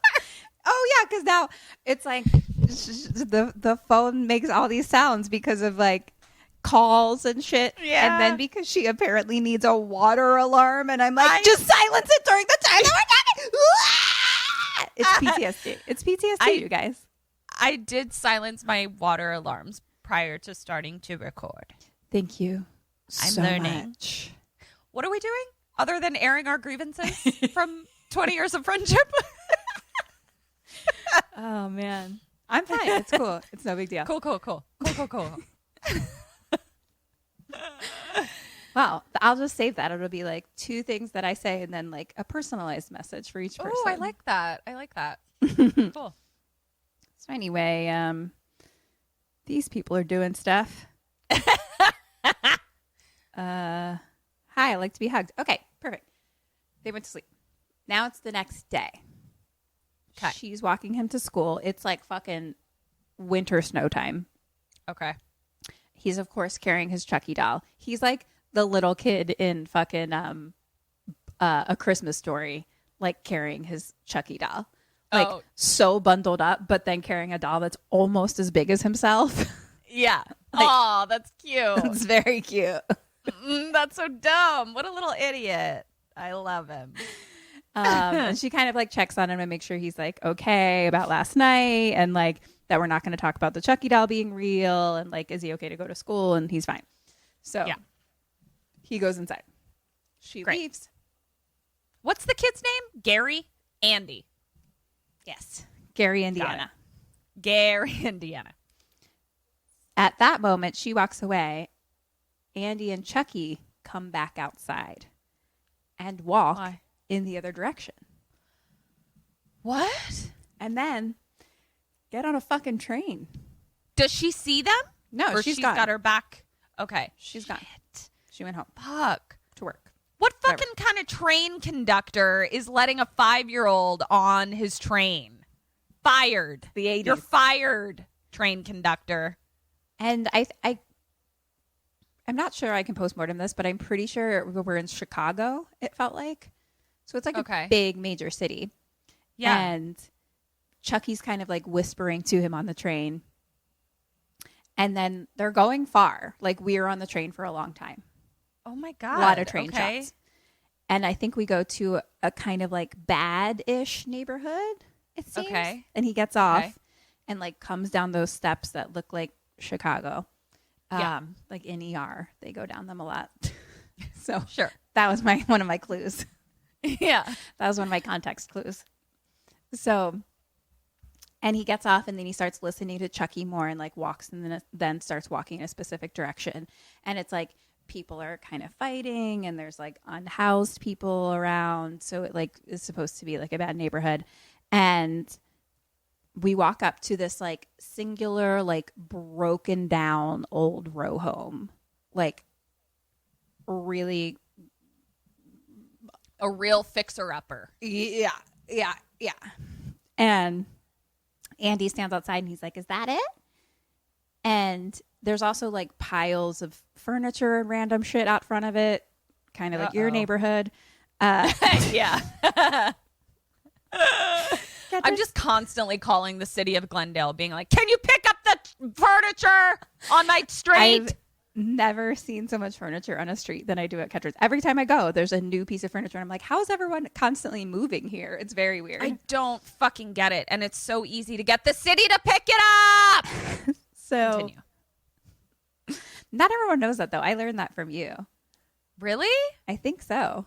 Oh yeah, because now it's like the phone makes all these sounds because of like calls and shit. Yeah. And then because she apparently needs a water alarm, and I'm like, just silence it during the time that we're talking. It's PTSD. It's PTSD, you guys. I did silence my water alarms prior to starting to record. Thank you. I'm so learning. much. What are we doing other than airing our grievances from 20 years of friendship? Oh man, I'm fine. It's cool. It's no big deal. Cool. Wow, I'll just save that. It'll be like 2 things that I say and then like a personalized message for each person. Oh, I like that. Cool. So anyway, these people are doing stuff. Hi, I like to be hugged. Okay, perfect. They went to sleep. Now it's the next day. Okay. She's walking him to school. It's like fucking winter snow time. Okay. He's of course carrying his Chucky doll. He's like the little kid in fucking A Christmas Story, like carrying his Chucky doll. Like so bundled up, but then carrying a doll that's almost as big as himself. Yeah. Like, oh, that's cute. It's very cute. That's so dumb. What a little idiot. I love him. And she kind of like checks on him and makes sure he's like okay about last night, and like that we're not going to talk about the Chucky doll being real, and like is he okay to go to school, and he's fine. So he goes inside. She leaves. What's the kid's name? Gary? Andy. Yes. Gary, Indiana. Gary, Indiana. At that moment, she walks away. Andy and Chucky come back outside and walk in the other direction. What? And then get on a fucking train. Does she see them? No, or she's got her back. Okay. She's gone. She went home. Fuck. To work. What fucking kind of train conductor is letting a 5-year-old on his train? Fired. The 80s. You're fired, train conductor. And I'm not sure I can postmortem this, but I'm pretty sure we're in Chicago, it felt like. So it's like a big major city. Yeah. And Chucky's kind of like whispering to him on the train. And then they're going far. Like we were on the train for a long time. Oh my God. A lot of train shots. And I think we go to a kind of like bad-ish neighborhood, it seems. Okay. And he gets off and like comes down those steps that look like Chicago. Yeah. Like in ER, they go down them a lot. So Sure. that was one of my clues. Yeah. That was one of my context clues. So, and he gets off and then he starts listening to Chucky more and like walks and then starts walking in a specific direction. And it's like people are kind of fighting and there's like unhoused people around. So it like is supposed to be like a bad neighborhood. And we walk up to this like singular, like broken down old row home. Like really A real fixer-upper. Yeah. And Andy stands outside and he's like, "Is that it?" And there's also like piles of furniture and random shit out front of it, kind of like your neighborhood. Yeah. I'm just constantly calling the city of Glendale, being like, "Can you pick up the furniture on my street?" I've never seen so much furniture on a street than I do at Ketryn's. Every time I go, there's a new piece of furniture. And I'm like, how is everyone constantly moving here? It's very weird. I don't fucking get it. And it's so easy to get the city to pick it up. So Continue. Not everyone knows that, though. I learned that from you. Really? I think so.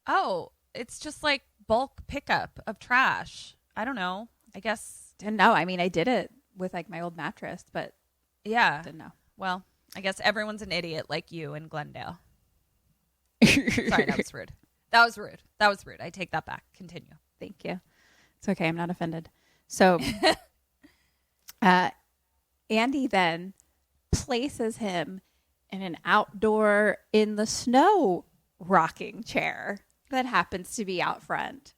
Oh, it's just like bulk pickup of trash. I don't know. I guess. Didn't know. I mean, I did it with like my old mattress, but Yeah. didn't know. Well, I guess everyone's an idiot like you in Glendale. Sorry, that was rude. That was rude. I take that back. Continue. Thank you. It's okay. I'm not offended. So Andy then places him in an outdoor in the snow rocking chair that happens to be out front.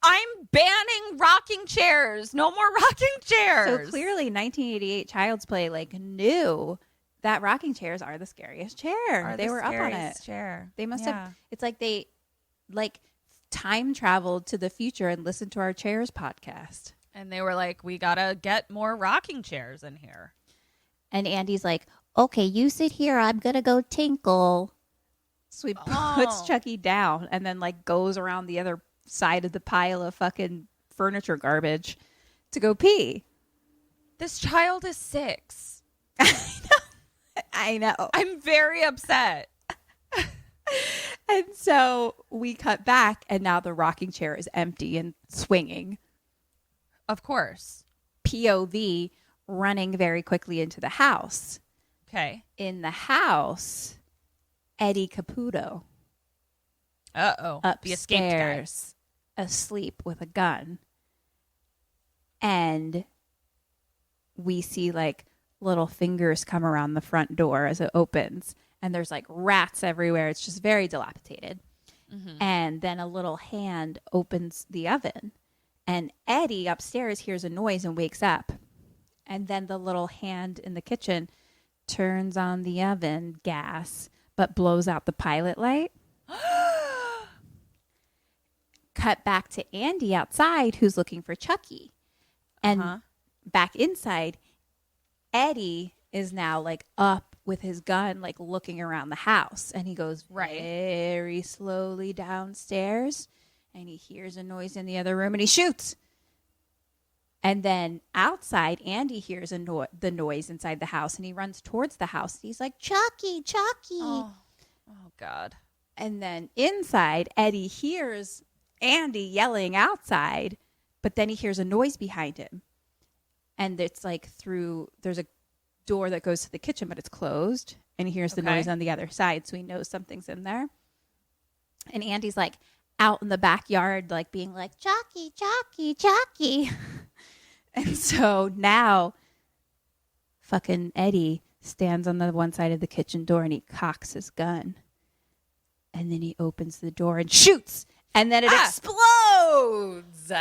I'm banning rocking chairs. No more rocking chairs. So clearly 1988 Child's Play like knew that rocking chairs are the scariest chair. They were up on it. Chair. They must have. It's like they like time traveled to the future and listened to our chairs podcast. And they were like, "We gotta get more rocking chairs in here." And Andy's like, "Okay, you sit here. I'm gonna go tinkle." So he puts Chucky down and then like goes around the other side of the pile of fucking furniture garbage to go pee. This child is 6. I know. I'm very upset. And so we cut back and now the rocking chair is empty and swinging. Of course. POV running very quickly into the house. Okay. In the house, Eddie Caputo Uh-oh. The escaped guy. upstairs asleep with a gun. And we see like little fingers come around the front door as it opens. And there's like rats everywhere. It's just very dilapidated. Mm-hmm. And then a little hand opens the oven. And Eddie upstairs hears a noise and wakes up. And then the little hand in the kitchen turns on the oven gas, but blows out the pilot light. Cut back to Andy outside, who's looking for Chucky. And back inside, Eddie is now like up with his gun, like looking around the house. And he goes very slowly downstairs and he hears a noise in the other room and he shoots. And then outside, Andy hears the noise inside the house and he runs towards the house. He's like, "Chucky, Chucky." Oh, God. And then inside, Eddie hears Andy yelling outside, but then he hears a noise behind him. And it's like there's a door that goes to the kitchen, but it's closed. And he hears the noise on the other side, so he knows something's in there. And Andy's like out in the backyard, like being like, "Chucky, Chucky, Chucky." And so now fucking Eddie stands on the one side of the kitchen door and he cocks his gun. And then he opens the door and shoots. And then it explodes.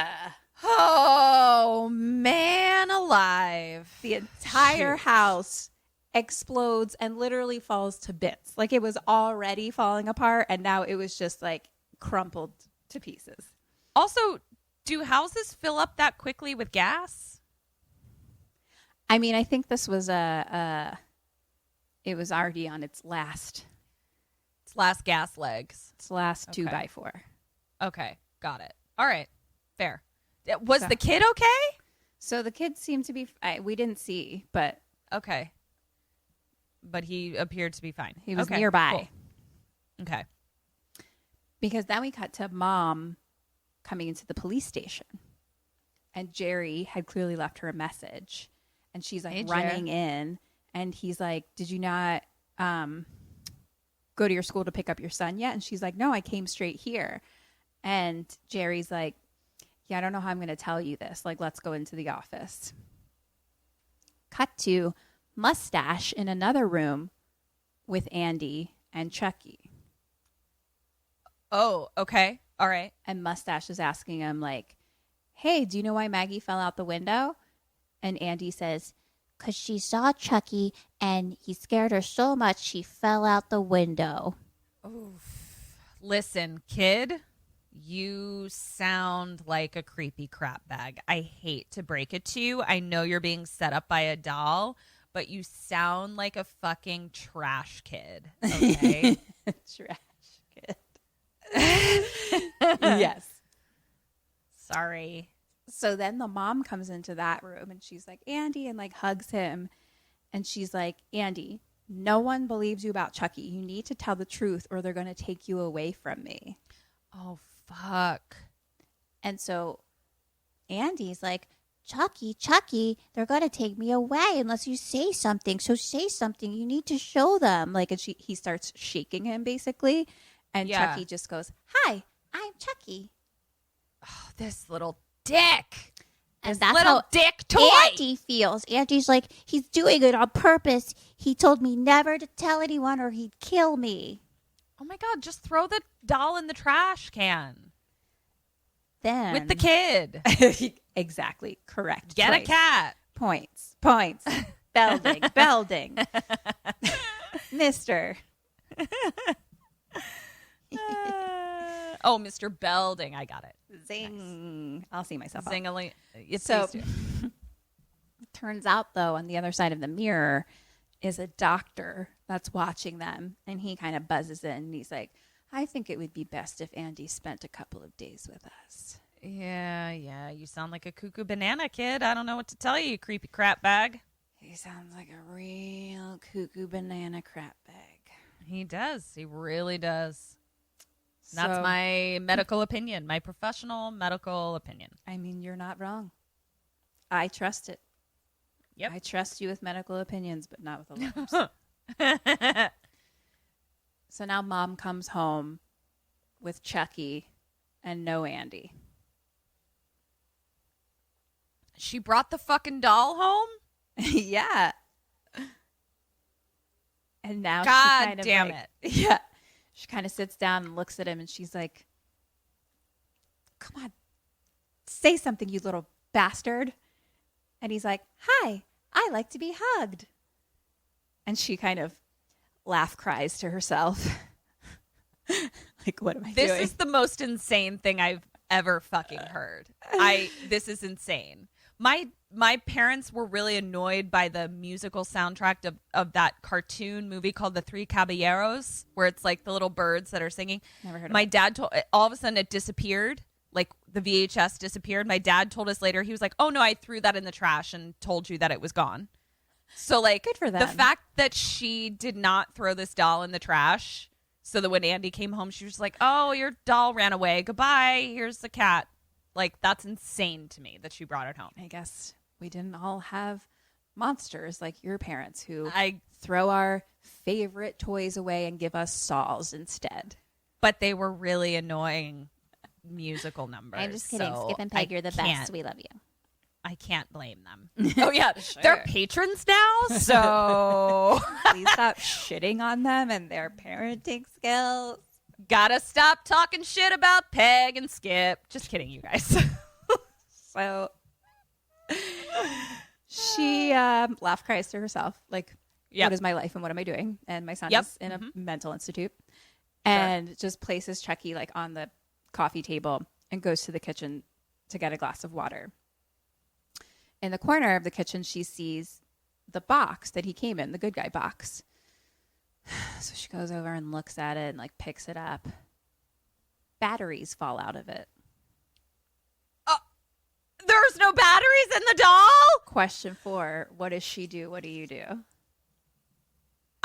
Oh, man alive. The entire house explodes and literally falls to bits. Like it was already falling apart and now it was just like crumpled to pieces. Also, do houses fill up that quickly with gas? I mean, I think this was it was already on its last Gas legs. Its last 2x4. Okay, got it. All right, fair. Was So- the kid okay? So the kids seem to be. We didn't see, but Okay. but he appeared to be fine. He was Okay, nearby. cool. Okay. Because then we cut to Mom coming into the police station. And Jerry had clearly left her a message. And she's like running in. And he's like, did you not go to your school to pick up your son yet? And she's like, no, I came straight here. And Jerry's like, yeah, I don't know how I'm going to tell you this. Like, let's go into the office. Cut to Mustache in another room with Andy and Chucky. Oh, okay. All right. And Mustache is asking him, like, hey, do you know why Maggie fell out the window? And Andy says, Because she saw Chucky and he scared her so much she fell out the window. Listen, kid, you sound like a creepy crap bag. I hate to break it to you. I know you're being set up by a doll, but you sound like a fucking trash kid. Okay? trash kid. Yes. Sorry. So then the mom comes into that room and she's like, Andy, and like hugs him. And she's like, Andy, no one believes you about Chucky. You need to tell the truth or they're going to take you away from me. Oh, fuck. And so Andy's like, Chucky, they're going to take me away unless you say something. So say something. You need to show them. like, and he starts shaking him basically. And Yeah. Chucky just goes, hi, I'm Chucky. Oh, this little dick. And This that's little how dick toy. Andy feels. Andy's like, he's doing it on purpose. He told me never to tell anyone or he'd kill me. Oh my God, just throw the doll in the trash can then. with the kid. Exactly. Correct. Get a choice. cat. Points. Belding. Mister. Oh, Mr. Belding. I got it. Zing. I'll see myself out. Zingling. So, turns out, though, on the other side of the mirror is a doctor that's watching them. And he kind of buzzes in. And he's like, I think it would be best if Andy spent a couple of days with us. Yeah. You sound like a cuckoo banana kid. I don't know what to tell you, creepy crap bag. He sounds like a real cuckoo banana crap bag. He does. He really does. That's So- my medical opinion, my professional medical opinion. I mean, you're not wrong. I trust it. Yep. I trust you with medical opinions, but not with alarms. So now Mom comes home with Chucky and no Andy. She brought the fucking doll home? Yeah. And now God she kind of damn like- it. Yeah. She kind of sits down and looks at him and she's like, come on, say something, you little bastard. And he's like, hi, I like to be hugged. And she kind of laugh cries to herself. Like, what am I doing? This is the most insane thing I've ever fucking heard. This is insane. My parents were really annoyed by the musical soundtrack of that cartoon movie called The Three Caballeros, where it's like the little birds that are singing. Never heard of My it. dad told, all of a sudden it disappeared. Like the VHS disappeared. My dad told us later, he was like, oh no, I threw that in the trash and told you that it was gone. So like, Good for the them. fact that she did not throw this doll in the trash, so that when Andy came home, she was like, oh, your doll ran away. Goodbye. Here's the cat. Like, that's insane to me that she brought it home. I guess we didn't all have monsters like your parents who I throw our favorite toys away and give us saws instead. But they were really annoying musical numbers. I'm just kidding. so Skip and Peg, I you're the can't- best. We love you. I can't blame them. Oh, yeah. They're patrons now, so Please stop shitting on them and their parenting skills. gotta stop talking shit about Peg and Skip. Just kidding, you guys. So she laugh cries to herself, like, Yep. what is my life and what am I doing? And my son Yep. is in a mental institute. And just places Chucky like on the coffee table and goes to the kitchen to get a glass of water. In the corner of the kitchen, she sees the box that he came in, the good guy box. So she goes over and looks at it and like picks it up. Batteries fall out of it. There's no batteries in the doll? Question 4, what does she do? What do you do?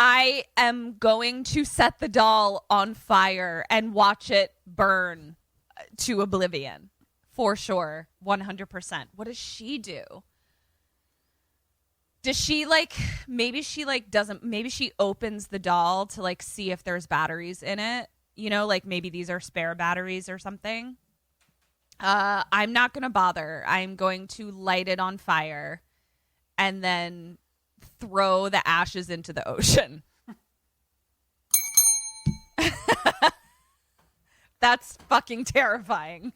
I am going to set the doll on fire and watch it burn to oblivion. For sure. 100%. What does she do? Does she maybe she doesn't, maybe she opens the doll to see if there's batteries in it. Maybe these are spare batteries or something. I'm not going to bother. I'm going to light it on fire and then throw the ashes into the ocean. That's fucking terrifying.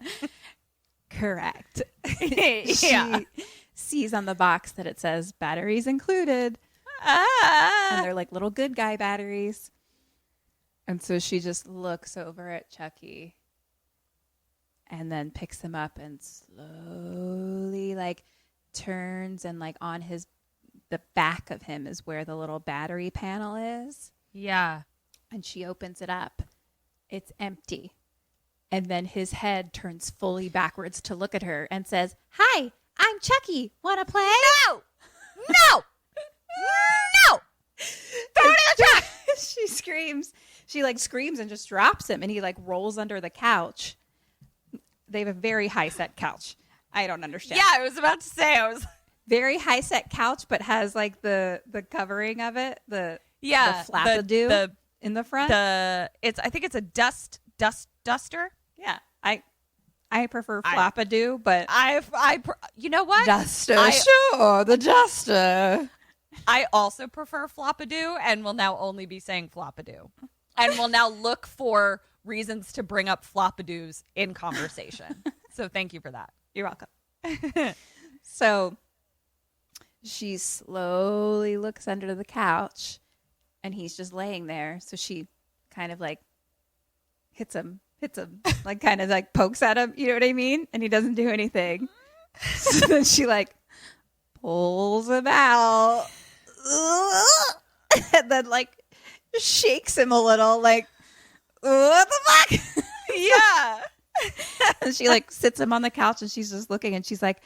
Correct. Yeah. She sees on the box that it says batteries included. And they're like little good guy batteries. And so she just looks over at Chucky and then picks him up and slowly turns and on the back of him is where the little battery panel is. Yeah. And she opens it up. It's empty. And then his head turns fully backwards to look at her and says, "Hi, I'm Chucky. Want to play?" No! No! No! Throw it in the trash! She screams. She screams and just drops him, and he rolls under the couch. They have a very high set couch. I don't understand. Yeah, I was about to say, Very high set couch, but has the covering of it, the yeah, flappadoo in the front. I think it's a duster. Yeah, I prefer flappadoo, but you know what? duster, sure, the duster. I also prefer floppadoo, and will now only be saying floppadoo, and will now look for reasons to bring up floppadoos in conversation. So thank you for that. You're welcome. So she slowly looks under the couch, and he's just laying there. So she kind of hits him, kind of pokes at him. You know what I mean? And he doesn't do anything. So then she pulls him out, and then shakes him a little, what the fuck? Yeah. And she sits him on the couch, and she's just looking, and she's like,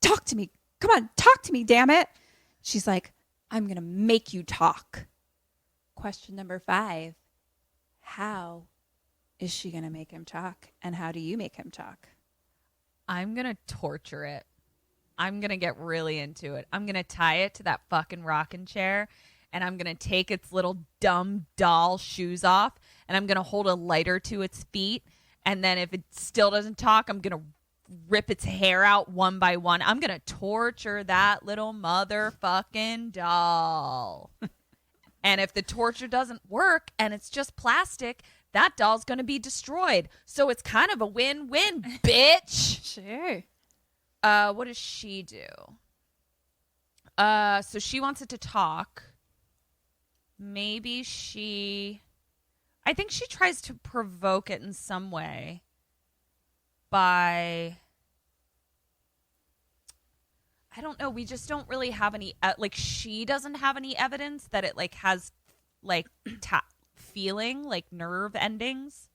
"Talk to me. Come on, talk to me, damn it." She's like, "I'm going to make you talk." Question number 5. How is she going to make him talk? And how do you make him talk? I'm going to torture it. I'm going to get really into it. I'm going to tie it to that fucking rocking chair, and I'm going to take its little dumb doll shoes off, and I'm going to hold a lighter to its feet. And then if it still doesn't talk, I'm going to rip its hair out one by one. I'm going to torture that little motherfucking doll. And if the torture doesn't work and it's just plastic, that doll's going to be destroyed. So it's kind of a win-win, bitch. Sure. What does she do? So she wants it to talk. Maybe I think she tries to provoke it in some way by, I don't know. We just don't really have any, she doesn't have any evidence that it has feeling, nerve endings.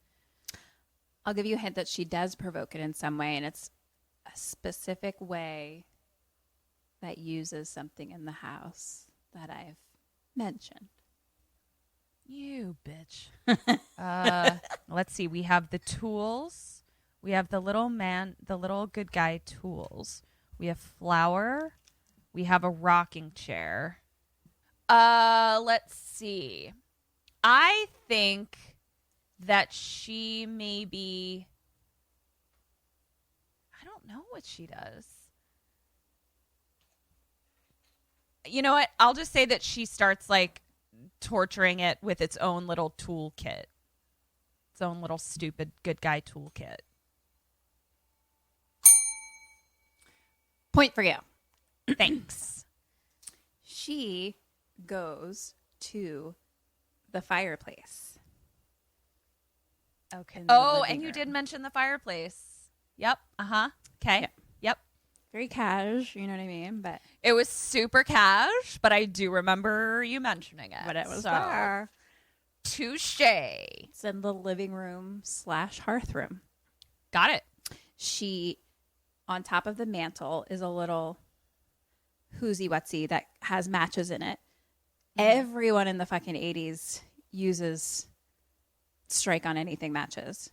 I'll give you a hint that she does provoke it in some way, and it's a specific way that uses something in the house that I've mentioned. You bitch. Let's see. We have the tools. We have the little good guy tools. We have flour. We have a rocking chair. Let's see. I think that she maybe, I don't know what she does. You know what? I'll just say that she starts torturing it with its own little toolkit. Its own little stupid good guy toolkit. Point for you. Thanks. She goes to the fireplace. Okay. in the Oh, living and you room. did mention the fireplace. Yep. Uh-huh. Okay. Yeah. Yep. Very cash, you know what I mean? But It was super cash, but I do remember you mentioning it. it was so. there. Touche. It's in the living room / hearth room. Got it. She, on top of the mantle, is a little whoozy-wutsy that has matches in it. Everyone in the fucking 80s uses strike on anything matches.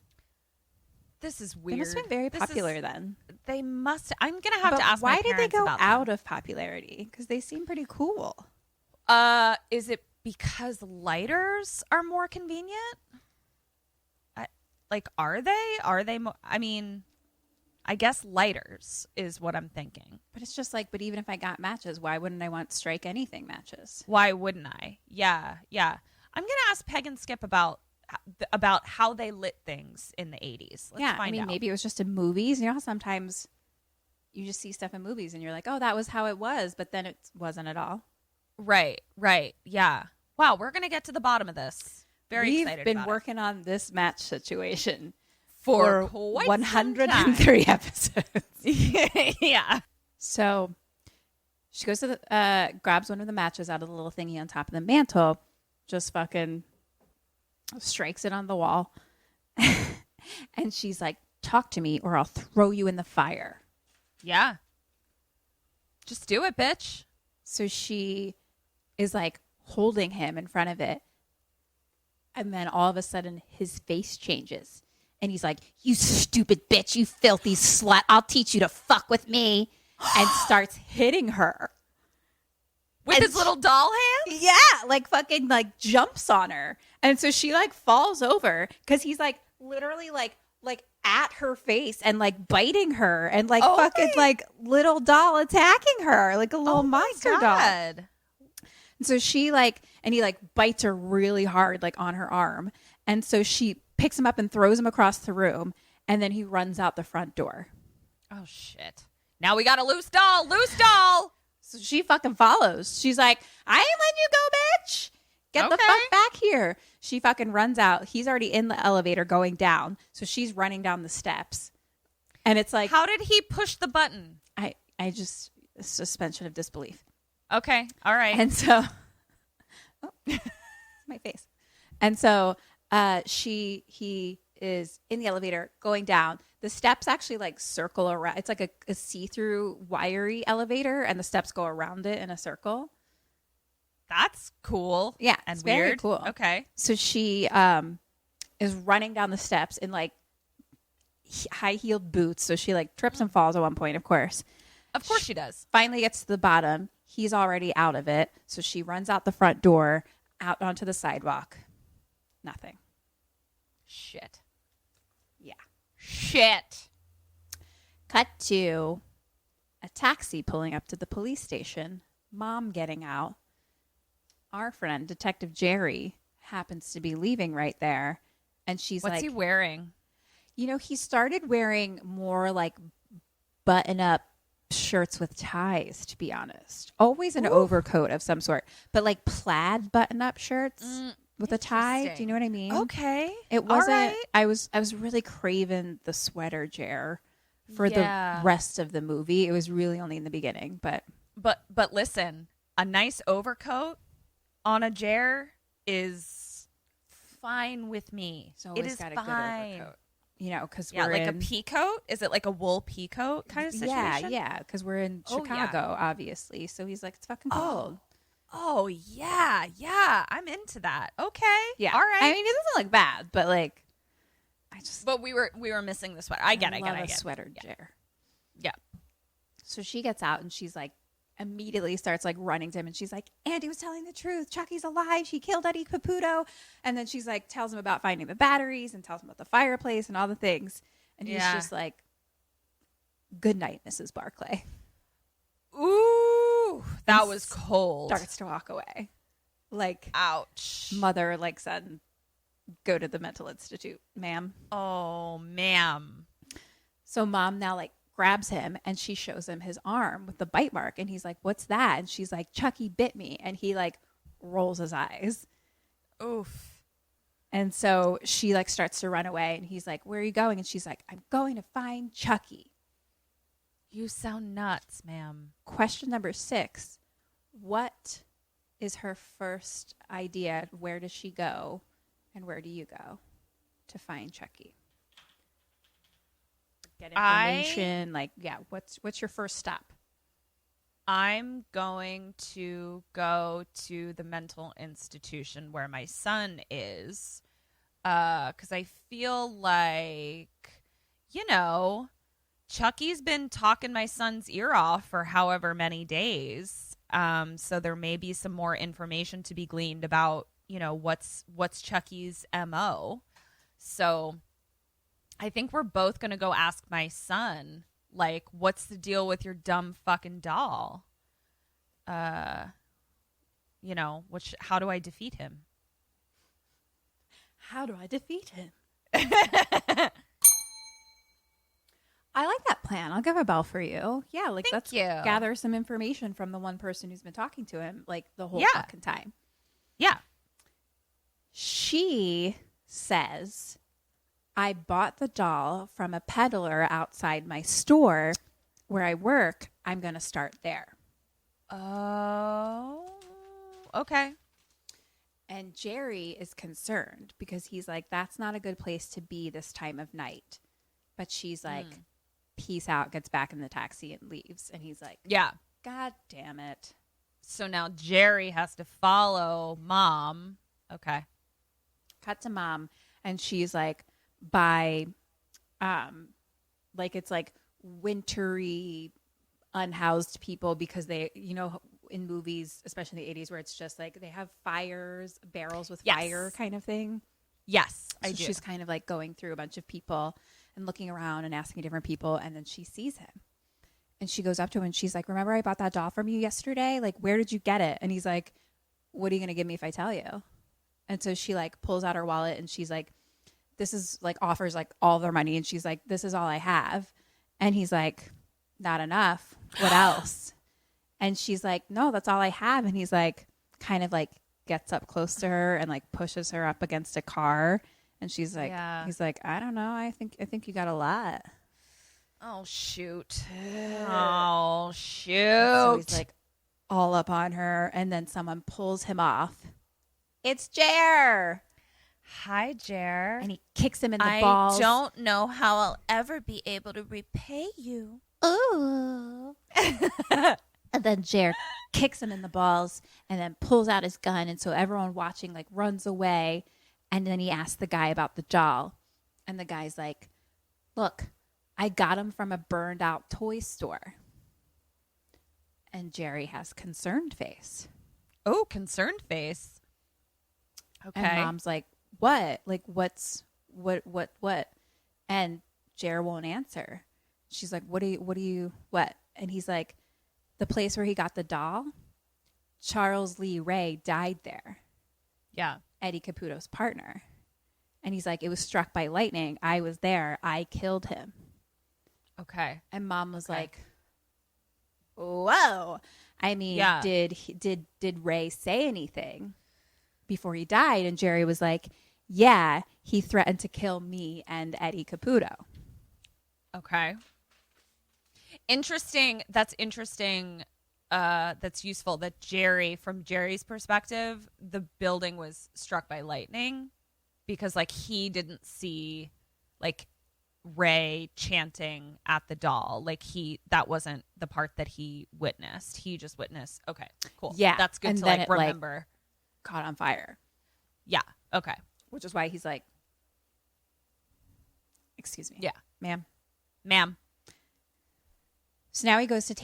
This is They weird. must have been very popular then. They must. I'm going to have to ask why my did they parents go about out them. of popularity? Because they seem pretty cool. Is it because lighters are more convenient? Are they? Are they? I mean, I guess lighters is what I'm thinking. But it's just like, but even if I got matches, why wouldn't I want strike anything matches? Why wouldn't I? Yeah. I'm gonna ask Peg and Skip about how they lit things in the 80s. Let's find out. Maybe it was just in movies. You know how sometimes you just see stuff in movies and you're like, oh, that was how it was, but then it wasn't at all. Right. Yeah. Wow, we're gonna get to the bottom of this. Very excited. We've been about working on this match situation for for quite 103 episodes. Yeah. So she goes to the grabs one of the matches out of the little thingy on top of the mantle, just fucking strikes it on the wall. And she's like, talk to me or I'll throw you in the fire. Yeah. Just do it, bitch. So she is like holding him in front of it. And then all of a sudden his face changes. And he's like, you stupid bitch, you filthy slut. I'll teach you to fuck with me. And starts hitting her. With And his little doll hand? Yeah, like fucking like jumps on her. And so she like falls over because he's like literally like at her face and like biting her and like fucking like little doll attacking her like a little monster doll. And so she like, and he like bites her really hard like on her arm. And so she picks him up and throws him across the room. And then he runs out the front door. Oh, shit. Now we got a loose doll. Loose doll. So she fucking follows. She's like, I ain't letting you go, bitch. Get the fuck back here. She fucking runs out. He's already in the elevator going down. So she's running down the steps. And it's like, how did he push the button? I just, suspension of disbelief. Okay. All right. And so, my face. And so he is in the elevator going down. The steps actually like circle around. It's like a see-through wiry elevator and the steps go around it in a circle. That's cool. Yeah. And it's weird. very cool. Okay. So she is running down the steps in like high-heeled boots. So she like trips and falls at one point, of course. Of course she does. Finally gets to the bottom. He's already out of it. So she runs out the front door, out onto the sidewalk. Nothing. Shit. Yeah. Shit. Cut to a taxi pulling up to the police station. Mom getting out. Our friend, Detective Jerry, happens to be leaving right there. And she's What's like, he wearing? You know, he started wearing more like button-up shirts with ties, to be honest. Always an overcoat of some sort. But like plaid button-up shirts with a tie. Do you know what I mean? Okay. It wasn't. All right. I was really craving the sweater Jer for Yeah. the rest of the movie. It was really only in the beginning, but listen, a nice overcoat on a Jer is fine with me. it's always it is got a fine. good overcoat. You know, because Yeah, we're like in, a pea coat. Is it like a wool pea coat kind of situation? yeah, because we're in Oh, yeah. Chicago, obviously. So he's like, it's fucking cold. Oh yeah. I'm into that. Okay. Yeah, All right. I mean, it doesn't look bad, but like, but we were missing the sweater. I get love it. a sweater Jer. Yeah. So she gets out and she's like, immediately starts like running to him and she's like, Andy was telling the truth. Chucky's alive. He killed Eddie Caputo. And then she's like, tells him about finding the batteries and tells him about the fireplace and all the things. And he's just like, good night, Mrs. Barclay. Ooh, that was cold. Starts to walk away. Like, Ouch. mother, like son, go to the mental institute, ma'am. Oh, ma'am. So mom now like grabs him and she shows him his arm with the bite mark. And he's like, what's that? And she's like, Chucky bit me. And he like rolls his eyes. Oof. And so she like starts to run away and he's like, where are you going? And she's like, I'm going to find Chucky. You sound nuts, ma'am. Question number 6. What is her first idea? Where does she go? And where do you go to find Chucky? Get information. Like, yeah, what's your first stop? I'm going to go to the mental institution where my son is, because I feel like, Chucky's been talking my son's ear off for however many days. So there may be some more information to be gleaned about, what's Chucky's MO. So I think we're both going to go ask my son, like, what's the deal with your dumb fucking doll? How do I defeat him? How do I defeat him? I like that plan. I'll give a bell for you. Yeah, like let's gather some information from the one person who's been talking to him like the whole fucking time. Yeah. She says, I bought the doll from a peddler outside my store where I work. I'm going to start there. Oh, okay. And Jerry is concerned because he's like, that's not a good place to be this time of night. But she's like, peace out, gets back in the taxi and leaves. And he's like, yeah, God damn it. So now Jerry has to follow Mom. Okay. Cut to Mom. And she's like, by, it's like wintry, unhoused people because they, in movies, especially in the 80s, where it's just like they have fires, barrels with fire kind of thing. Yes, so I do. She's kind of like going through a bunch of people and looking around and asking different people. And then she sees him and she goes up to him and she's like, remember I bought that doll from you yesterday? Like, where did you get it? And he's like, what are you going to give me if I tell you? And so she like pulls out her wallet and she's like, this is like offers like all their money. And she's like, this is all I have. And he's like, not enough. What else? And she's like, no, that's all I have. And he's like, kind of like gets up close to her and like pushes her up against a car. And she's like, he's like, I don't know. I think you got a lot. Oh, shoot. Oh, shoot. So he's like all up on her. And then someone pulls him off. It's Jer. Hi, Jer. And he kicks him in the balls. I don't know how I'll ever be able to repay you. Ooh. And then Jer kicks him in the balls and then pulls out his gun. And so everyone watching like runs away. And then he asks the guy about the doll. And the guy's like, look, I got him from a burned out toy store. And Jerry has concerned face. Oh, concerned face. Okay. And Mom's like, what? Like, what? And Jer won't answer. She's like, what? And he's like, the place where he got the doll, Charles Lee Ray died there. Yeah. Eddie Caputo's partner. And he's like, it was struck by lightning. I was there. I killed him. Okay. And Mom was like, whoa. I mean, did Ray say anything before he died? And Jerry was like, yeah, he threatened to kill me and Eddie Caputo. Okay. Interesting. That's interesting. That's useful that from Jerry's perspective, the building was struck by lightning because like he didn't see like Ray chanting at the doll. Like that wasn't the part that he witnessed. He just witnessed. Okay, cool. Yeah. That's good and to then like it, remember. Like, caught on fire. Yeah. Okay. Which is why he's like, excuse me. Yeah. Ma'am. So now he goes to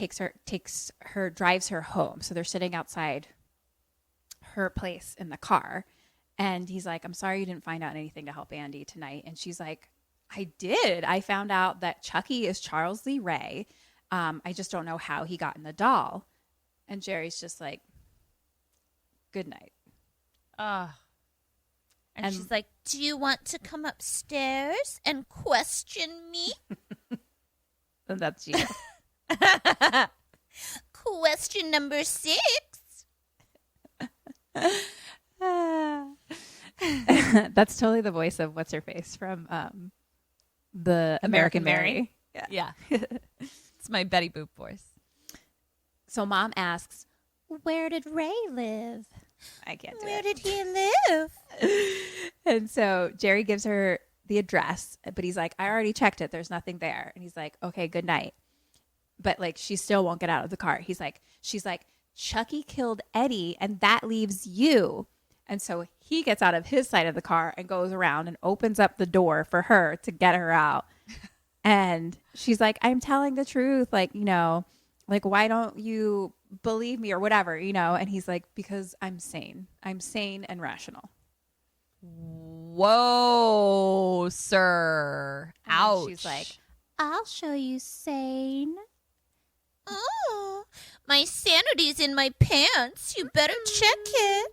drives her home. So they're sitting outside her place in the car. And he's like, I'm sorry you didn't find out anything to help Andy tonight. And she's like, I did. I found out that Chucky is Charles Lee Ray. I just don't know how he got in the doll. And Jerry's just like, good night. And she's like, do you want to come upstairs and question me? And that's you. Question number 6. That's totally the voice of what's her face from the American Mary. Yeah. It's my Betty Boop voice. So Mom asks, where did Ray live? I can't do Where it. did he live? And so Jerry gives her the address, but he's like, I already checked it. There's nothing there. And he's like, okay, good night. but like she still won't get out of the car. She's like, Chucky killed Eddie and that leaves you. And so he gets out of his side of the car and goes around and opens up the door for her to get her out. And she's like, I'm telling the truth. Like, you know, like, why don't you believe me or whatever, you know? And he's like, because I'm sane. I'm sane and rational. Whoa, sir. And Ouch. she's like, I'll show you sane. Oh, my sanity's in my pants. You better check it.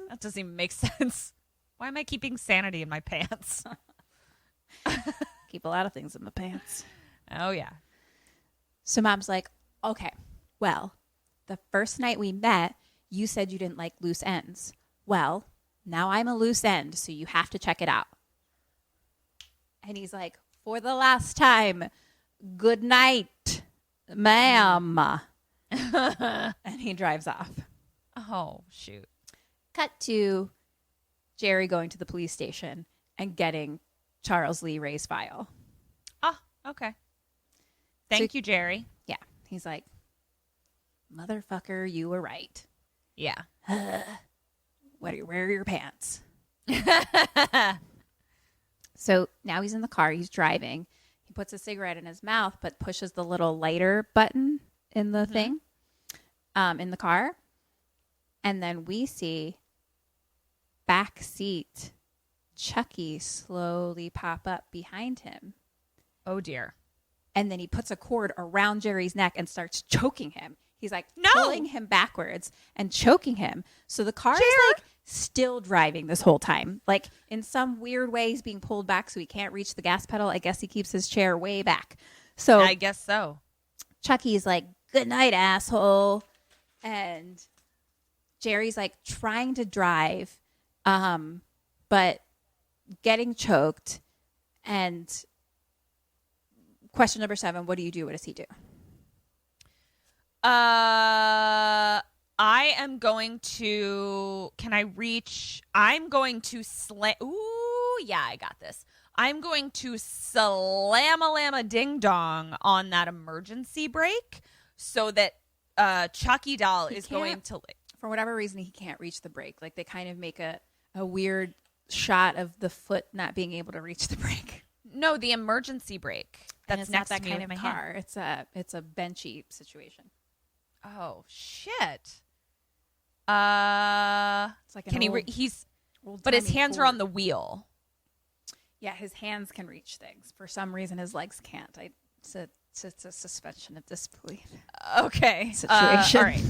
That doesn't even make sense. Why am I keeping sanity in my pants? keep a lot of things in my pants. Oh, yeah. So mom's like, okay, well, the first night we met, you said you didn't like loose ends. Well, now I'm a loose end, so you have to check it out. And he's like, for the last time, good night, ma'am. And he drives off. Oh, shoot. Cut to Jerry going to the police station and getting Charles Lee Ray's file. Oh, okay. Thank you, Jerry. Yeah. He's like, motherfucker, you were right. Yeah. Where are your pants? So now he's in the car. He's driving. He puts a cigarette in his mouth, but pushes the little lighter button in the thing, in the car. And then we see back seat Chucky slowly pop up behind him. Oh, dear. And then he puts a cord around Jerry's neck and starts choking him. He's like No! pulling him backwards and choking him. So the car is like still driving this whole time. Like in some weird way, he's being pulled back so he can't reach the gas pedal. I guess he keeps his chair way back. So I guess so. Chucky's like, good night, asshole. And Jerry's like trying to drive, but getting choked. And question number 7, what do you do? What does he do? I am going to, I'm going to slam, ooh, yeah, I got this. I'm going to slam-a-lam-a ding-dong on that emergency brake so that Chucky doll is going to, for whatever reason, he can't reach the brake. Like they kind of make a weird shot of the foot not being able to reach the brake. no, the emergency brake. And That's it's next not that to me kind with of my car. hand. It's a benchy situation. Oh, shit. It's like an Can he? old, But his old-timey hands are Ford. on the wheel. Yeah, his hands can reach things. For some reason, his legs can't. It's a suspension of disbelief Okay. situation. All right.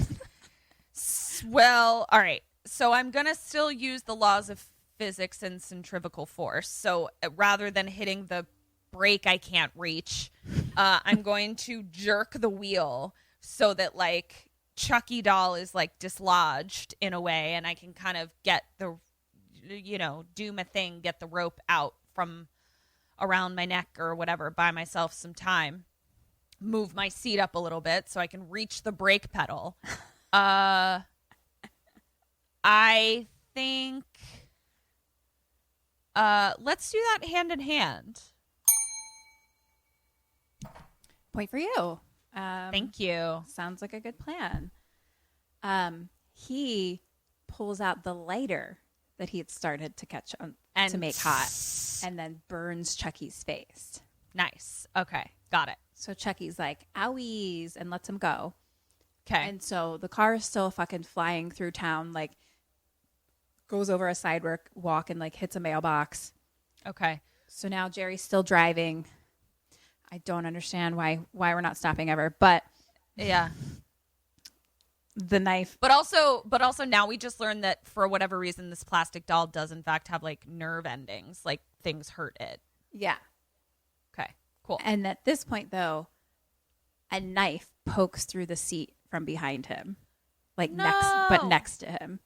Well, all right. So I'm gonna still use the laws of physics and centrifugal force. So rather than hitting the brake I can't reach, I'm going to jerk the wheel so that like Chucky doll is like dislodged in a way, and I can kind of get the, do my thing, get the rope out from around my neck or whatever, buy myself some time, move my seat up a little bit so I can reach the brake pedal. I think let's do that hand in hand. Point for you. Thank you. Sounds like a good plan. He pulls out the lighter that he had started to catch on And to make hot, and then burns Chucky's face. Nice. Okay. Got it. So Chucky's like, owies, and lets him go. Okay. And so the car is still fucking flying through town, like goes over a sidewalk walk and like hits a mailbox. Okay. So now Jerry's still driving. I don't understand why we're not stopping ever, but Yeah. the knife. But also now we just learned that for whatever reason this plastic doll does in fact have like nerve endings, like things hurt it. Yeah. Okay. Cool. And at this point, though, a knife pokes through the seat from behind him, like next to him.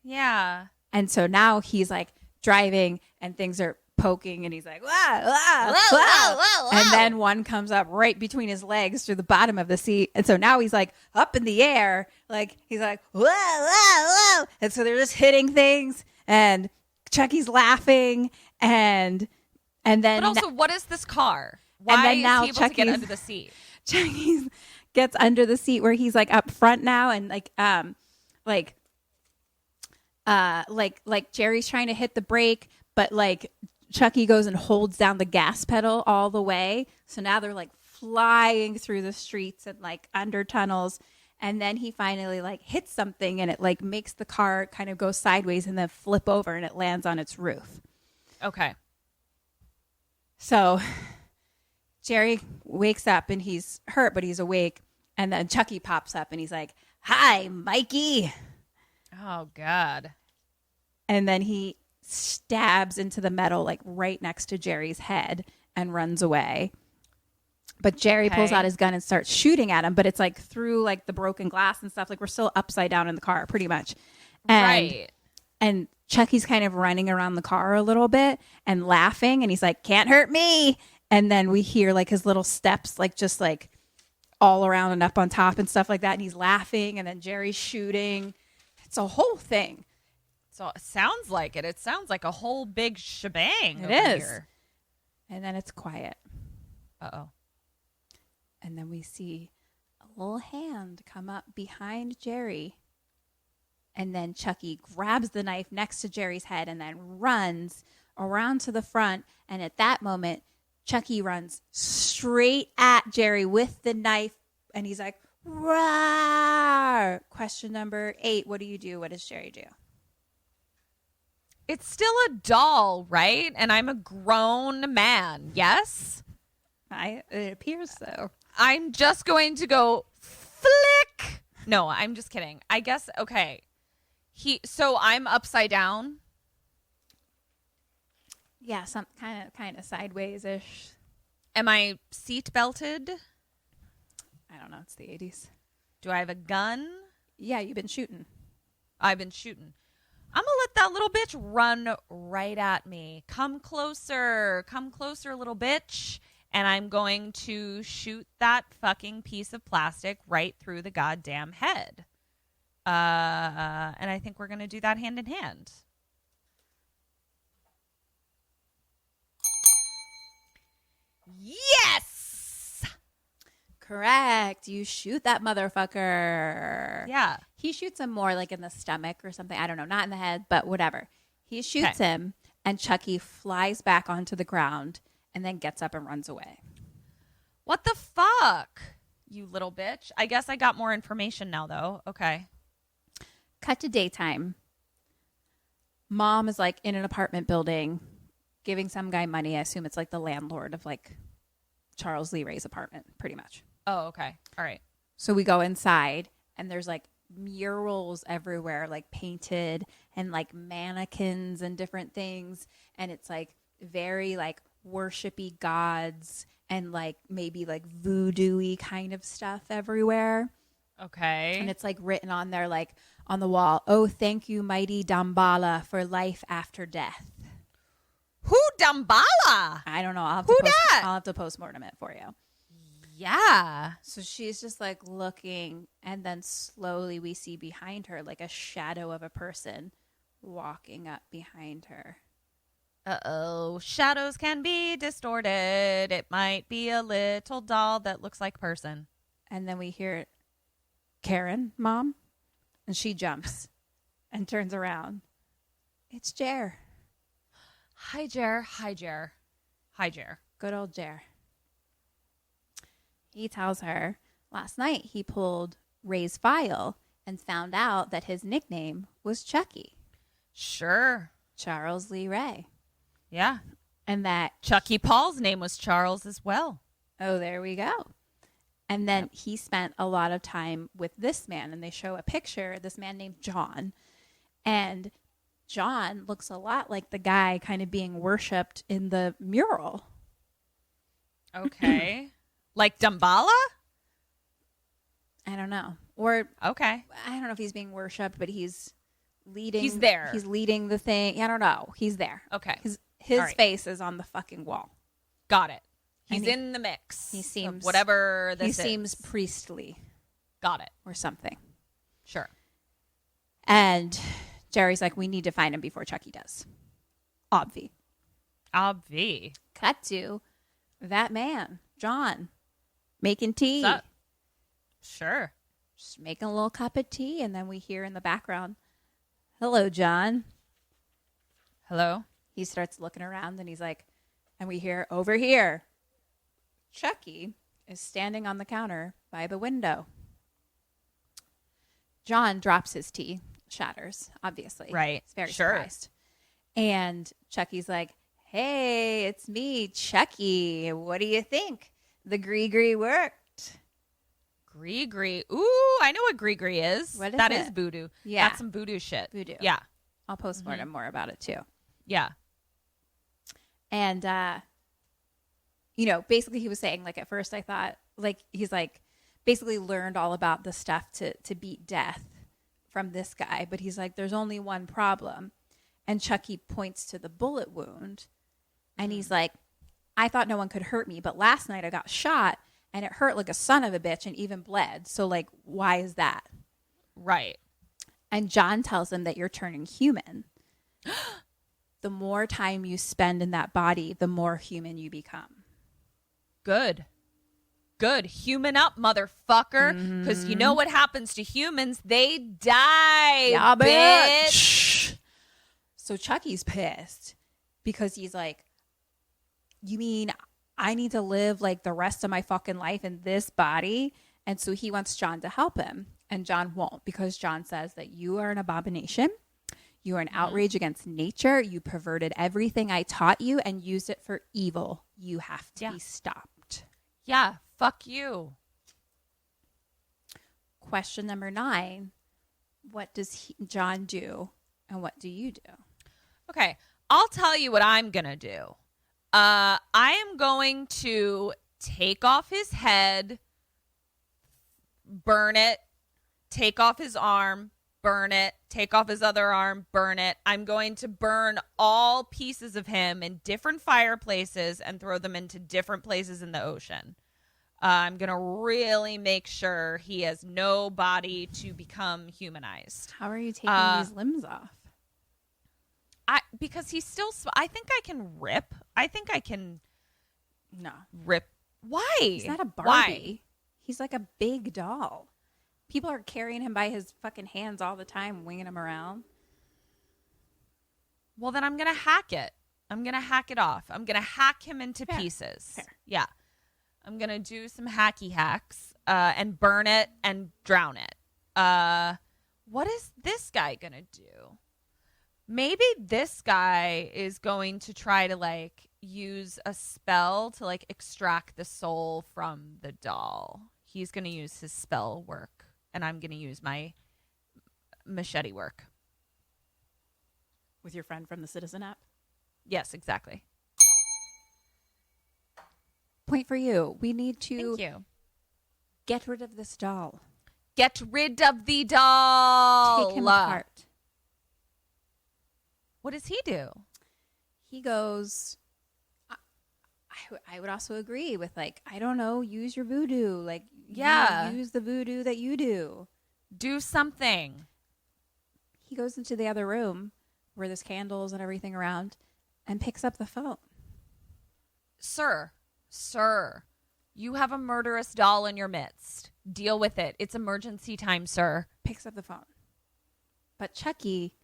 Yeah. And so now he's like driving and things are poking and he's like, wah, wah, Whoa, wah. whoa, whoa, whoa. And then one comes up right between his legs through the bottom of the seat. And so now he's like up in the air. Like he's like, whoa, whoa, whoa. And so they're just hitting things and Chucky's laughing and then But also, what is this car? Why then is now he able to get Chucky's- under the seat? Chucky gets under the seat where he's like up front now, and like Jerry's trying to hit the brake, but like Chucky goes and holds down the gas pedal all the way. So now they're like flying through the streets and like under tunnels. And then he finally like hits something, and it like makes the car kind of go sideways and then flip over, and it lands on its roof. Okay. So Jerry wakes up and he's hurt, but he's awake. And then Chucky pops up and he's like, "Hi, Mikey." Oh, God. And then he stabs into the metal like right next to Jerry's head and runs away. But Jerry pulls out his gun and starts shooting at him, but it's like through like the broken glass and stuff. Like we're still upside down in the car pretty much. Right. And Chucky's kind of running around the car a little bit and laughing, and he's like, "Can't hurt me." And then we hear like his little steps, like just like all around and up on top and stuff like that. And he's laughing, and then Jerry's shooting. It's a whole thing. So it sounds like it. It sounds like a whole big shebang. It over is. Here. And then it's quiet. Uh-oh. And then we see a little hand come up behind Jerry. And then Chucky grabs the knife next to Jerry's head and then runs around to the front. And at that moment, Chucky runs straight at Jerry with the knife. And he's like, "Roar!" Question number 8. What do you do? What does Jerry do? It's still a doll, right? And I'm a grown man, yes? It appears so. I'm just going to go flick. No, I'm just kidding. I guess, okay. So I'm upside down. Yeah, some kind of sideways-ish. Am I seat belted? I don't know. It's the 80s. Do I have a gun? Yeah, you've been shooting. I've been shooting. I'm going to let that little bitch run right at me. Come closer, little bitch. And I'm going to shoot that fucking piece of plastic right through the goddamn head. And I think we're going to do that hand in hand. Yes! Correct. You shoot that motherfucker. Yeah. He shoots him more like in the stomach or something. I don't know. Not in the head, but whatever. He shoots him, and Chucky flies back onto the ground and then gets up and runs away. What the fuck? You little bitch. I guess I got more information now, though. Okay. Cut to daytime. Mom is like in an apartment building giving some guy money. I assume it's like the landlord of like Charles Lee Ray's apartment, pretty much. Oh, okay. All right. So we go inside, and there's like murals everywhere, like painted, and like mannequins and different things. And it's like very like worshipy gods and like maybe like voodoo-y kind of stuff everywhere. Okay. And it's like written on there, like on the wall, "Oh, thank you, mighty Damballa, for life after death." Who Damballa? I don't know. I'll have to postmortem it for you. Yeah. So she's just like looking, and then slowly we see behind her like a shadow of a person walking up behind her. Uh-oh. Shadows can be distorted. It might be a little doll that looks like person. And then we hear, "Karen, Mom?" And she jumps and turns around. It's Jer. Hi, Jer. Hi, Jer. Hi, Jer. Good old Jer. He tells her last night he pulled Ray's file and found out that his nickname was Chucky. Sure. Charles Lee Ray. Yeah. And that... Chucky Paul's name was Charles as well. Oh, there we go. And then he spent a lot of time with this man, and they show a picture, this man named John. And John looks a lot like the guy kind of being worshipped in the mural. Okay. Like Damballa? I don't know. Or Okay. I don't know if he's being worshipped, but he's leading. He's there. He's leading the thing. I don't know. He's there. Okay. His All right. face is on the fucking wall. Got it. And He's in the mix. He seems of whatever this He is. seems priestly Got it. or something. Sure. And Jerry's like, "We need to find him before Chucky does." Obvi. Obvi. Cut to that man, John, making tea. What's up? Sure. Just making a little cup of tea. And then we hear in the background, hello, John. Hello? He starts looking around and he's like, and we hear over here, Chucky is standing on the counter by the window. John drops his tea, shatters, obviously. Right. He's very Sure. surprised. And Chucky's like, hey, it's me, Chucky. What do you think? The gree worked. Gree. Ooh, I know what gree is. What is That it? is voodoo. Yeah. That's some voodoo shit. Voodoo. Yeah. I'll postmortem more about it too. Yeah. And, basically he was saying, like, at first I thought, like, he's like, basically learned all about the stuff to beat death from this guy. But he's like, there's only one problem. And Chucky points to the bullet wound. And he's like, I thought no one could hurt me. But last night I got shot and it hurt like a son of a bitch and even bled. So, like, why is that? Right. And John tells him that you're turning human. The more time you spend in that body, the more human you become. Good. Human up, motherfucker. Because you know what happens to humans? They die, Yeah, bitch. So Chucky's pissed because he's like, you mean I need to live like the rest of my fucking life in this body? And so he wants John to help him. And John won't, because John says that you are an abomination. You are an outrage against nature. You perverted everything I taught you and used it for evil. You have to be stopped. Yeah, fuck you. Question number 9. What does John do and what do you do? Okay, I'll tell you what I'm going to do. I am going to take off his head, burn it, take off his arm, burn it, take off his other arm, burn it. I'm going to burn all pieces of him in different fireplaces and throw them into different places in the ocean. I'm going to really make sure he has no body to become humanized. How are you taking these limbs off? Because he's still, I think I can rip. I think I can No. rip. Why? He's not a Barbie. Why? He's like a big doll. People are carrying him by his fucking hands all the time, winging him around. Well, then I'm going to hack it. I'm going to hack it off. I'm going to hack him into pieces. Fair. Yeah. I'm going to do some hacky hacks and burn it and drown it. What is this guy going to do? Maybe this guy is going to try to, like, use a spell to, like, extract the soul from the doll. He's going to use his spell work, and I'm going to use my machete work. With your friend from the Citizen app? Yes, exactly. Point for you. We need to Thank you. get rid of this doll. Get rid of the doll. Take him apart. What does he do? He goes, I would also agree with, like, I don't know, use your voodoo. Like, Yeah. use the voodoo that you do. Do something. He goes into the other room where there's candles and everything around and picks up the phone. Sir, you have a murderous doll in your midst. Deal with it. It's emergency time, sir. Picks up the phone. But Chucky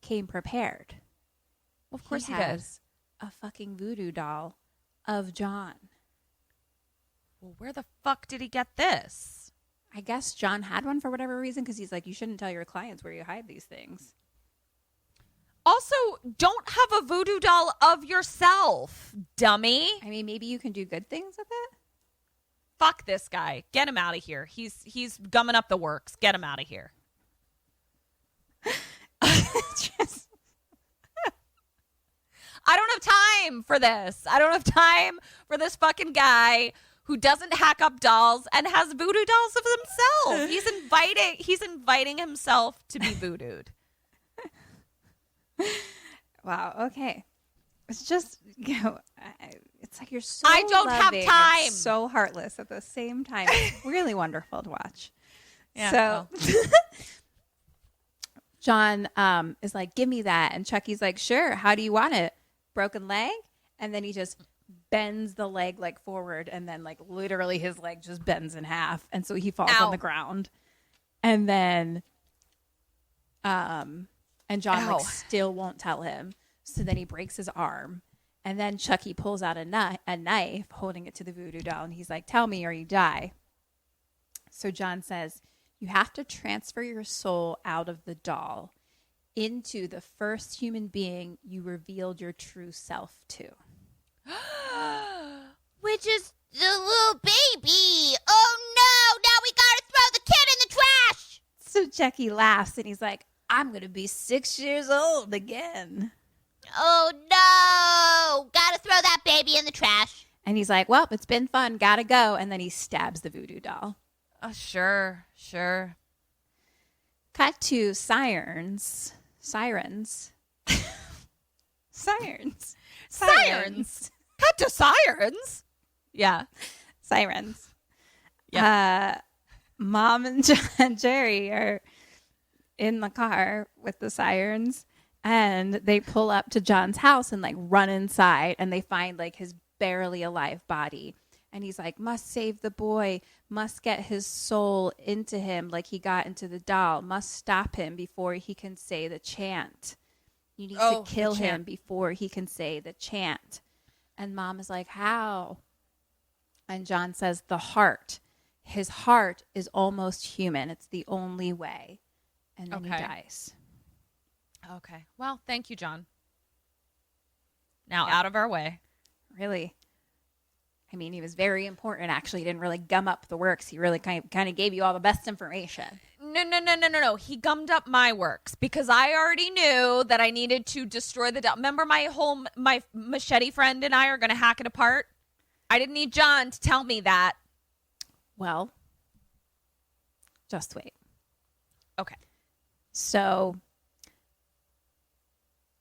came prepared. Well, of course he has a fucking voodoo doll of John. Well, where the fuck did he get this? I guess John had one for whatever reason, because he's like, you shouldn't tell your clients where you hide these things. Also, don't have a voodoo doll of yourself, dummy. I mean, maybe you can do good things with it. Fuck this guy. Get him out of here. He's gumming up the works. Get him out of here. I don't have time for this. I don't have time for this fucking guy who doesn't hack up dolls and has voodoo dolls of himself. He's inviting himself to be voodooed. Wow. Okay. It's just, it's like you're so I don't have loving and time. so heartless at the same time. It's really wonderful to watch. Yeah, So John is like, give me that. And Chucky's like, sure. How do you want it? Broken leg? And then he just bends the leg like forward, and then like literally his leg just bends in half, and so he falls on the ground. And then and John like still won't tell him. So then he breaks his arm. And then Chucky pulls out a knife, holding it to the voodoo doll, and he's like, "Tell me or you die." So John says, "You have to transfer your soul out of the doll into the first human being you revealed your true self to." Which is the little baby. Oh no, now we gotta throw the kid in the trash. So Chucky laughs and he's like, "I'm going to be 6 years old again." Oh no, gotta throw that baby in the trash. And he's like, "Well, it's been fun, gotta go." And then he stabs the voodoo doll. Sure. Cut to sirens. Cut to sirens. Yeah. Sirens. Yeah. Mom and John and Jerry are in the car with the sirens, and they pull up to John's house and like run inside, and they find like his barely alive body. And he's like, "Must save the boy, must get his soul into him like he got into the doll, must stop him before he can say the chant. You need to kill him before he can say the chant." And Mom is like, "How?" And John says, "The heart. His heart is almost human. It's the only way." And then he dies. Okay. Well, thank you, John. Now out of our way. Really? I mean, he was very important, actually. He didn't really gum up the works. He really kind of gave you all the best information. No. He gummed up my works because I already knew that I needed to destroy the doll. Remember my machete friend and I are going to hack it apart? I didn't need John to tell me that. Well, just wait. Okay. So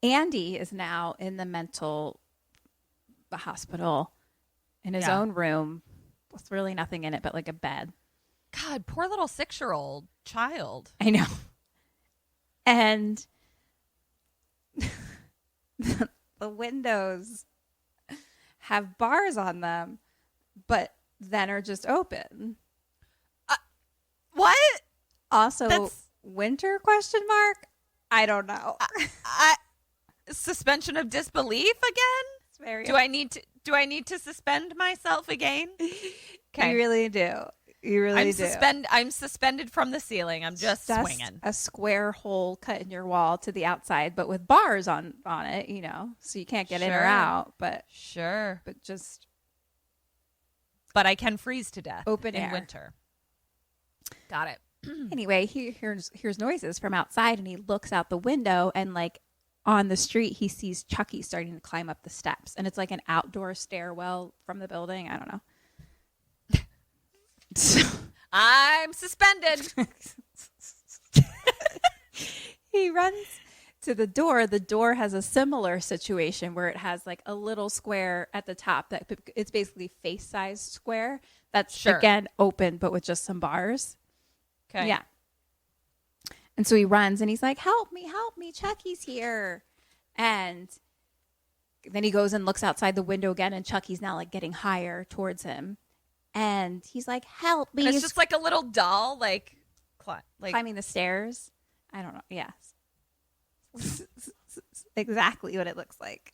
Andy is now in the hospital in his own room with really nothing in it but like a bed. God, poor little 6-year-old child. I know. And the windows have bars on them, but then are just open. What? Also, winter ? I don't know. Suspension of disbelief again? It's very Do I need to suspend myself again? Okay. You really do. You really do. I'm suspended from the ceiling. I'm just swinging. A square hole cut in your wall to the outside, but with bars on it, so you can't get in or out. But sure. But I can freeze to death open in air. Winter. Got it. Anyway, he hears noises from outside, and he looks out the window, and like on the street, he sees Chucky starting to climb up the steps, and it's like an outdoor stairwell from the building. I don't know. I'm suspended. He runs to the door. The door has a similar situation where it has like a little square at the top that it's basically face-sized square that's again open but with just some bars. Okay. Yeah. And so he runs and he's like, help me, Chucky's here. And then he goes and looks outside the window again, and Chucky's now like getting higher towards him. And he's like, help me. And it's just like a little doll, like climbing the stairs. I don't know. Yeah. Exactly what it looks like.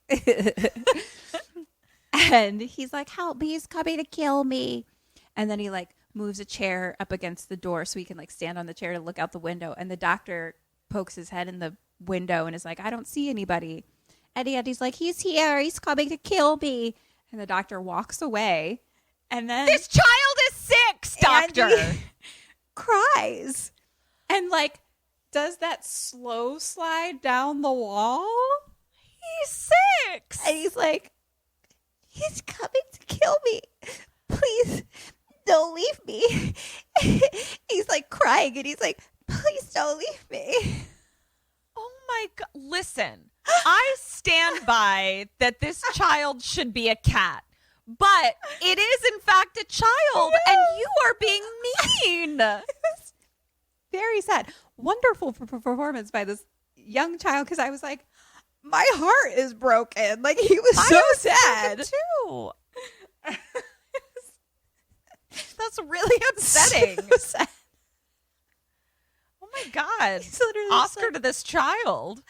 And he's like, help me, he's coming to kill me. And then he like moves a chair up against the door so he can like stand on the chair to look out the window. And the doctor pokes his head in the window and is like, I don't see anybody. And Andy's like, he's here, he's coming to kill me. And the doctor walks away. And then this child is 6, doctor. Andy cries and like does that slow slide down the wall. He's 6. And he's like, he's coming to kill me. Please don't leave me. He's like crying and he's like, please don't leave me. Oh my God. Listen, I stand by that this child should be a cat. But it is, in fact, a child, and you are being mean. Very sad. Wonderful performance by this young child, because I was like, my heart is broken. Like, he was so sad. Too. That's really upsetting. Oh my God. He's literally Oscar said, to this child.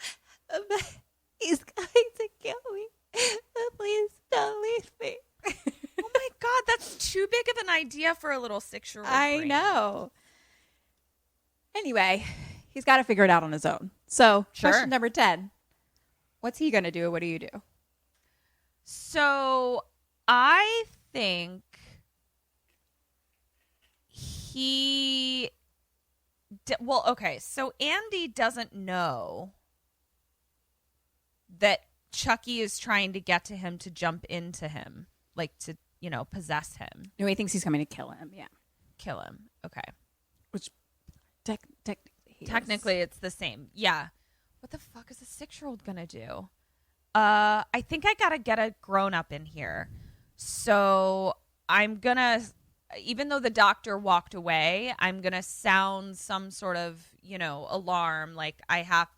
he's going to kill me. But please don't leave me. Oh my God, that's too big of an idea for a little 6-year-old I brain. know. Anyway, he's got to figure it out on his own. So, Sure. question number 10. What's he going to do? What do you do? So I think okay, so Andy doesn't know that Chucky is trying to get to him to jump into him, like to, possess him, No, he thinks he's coming to kill him. Yeah. kill him. Okay. Which technically he is. Technically, it's the same. Yeah. What the fuck is a 6-year-old gonna do? I think I gotta get a grown-up in here. So I'm gonna, even though the doctor walked away, I'm gonna sound some sort of, alarm. Like I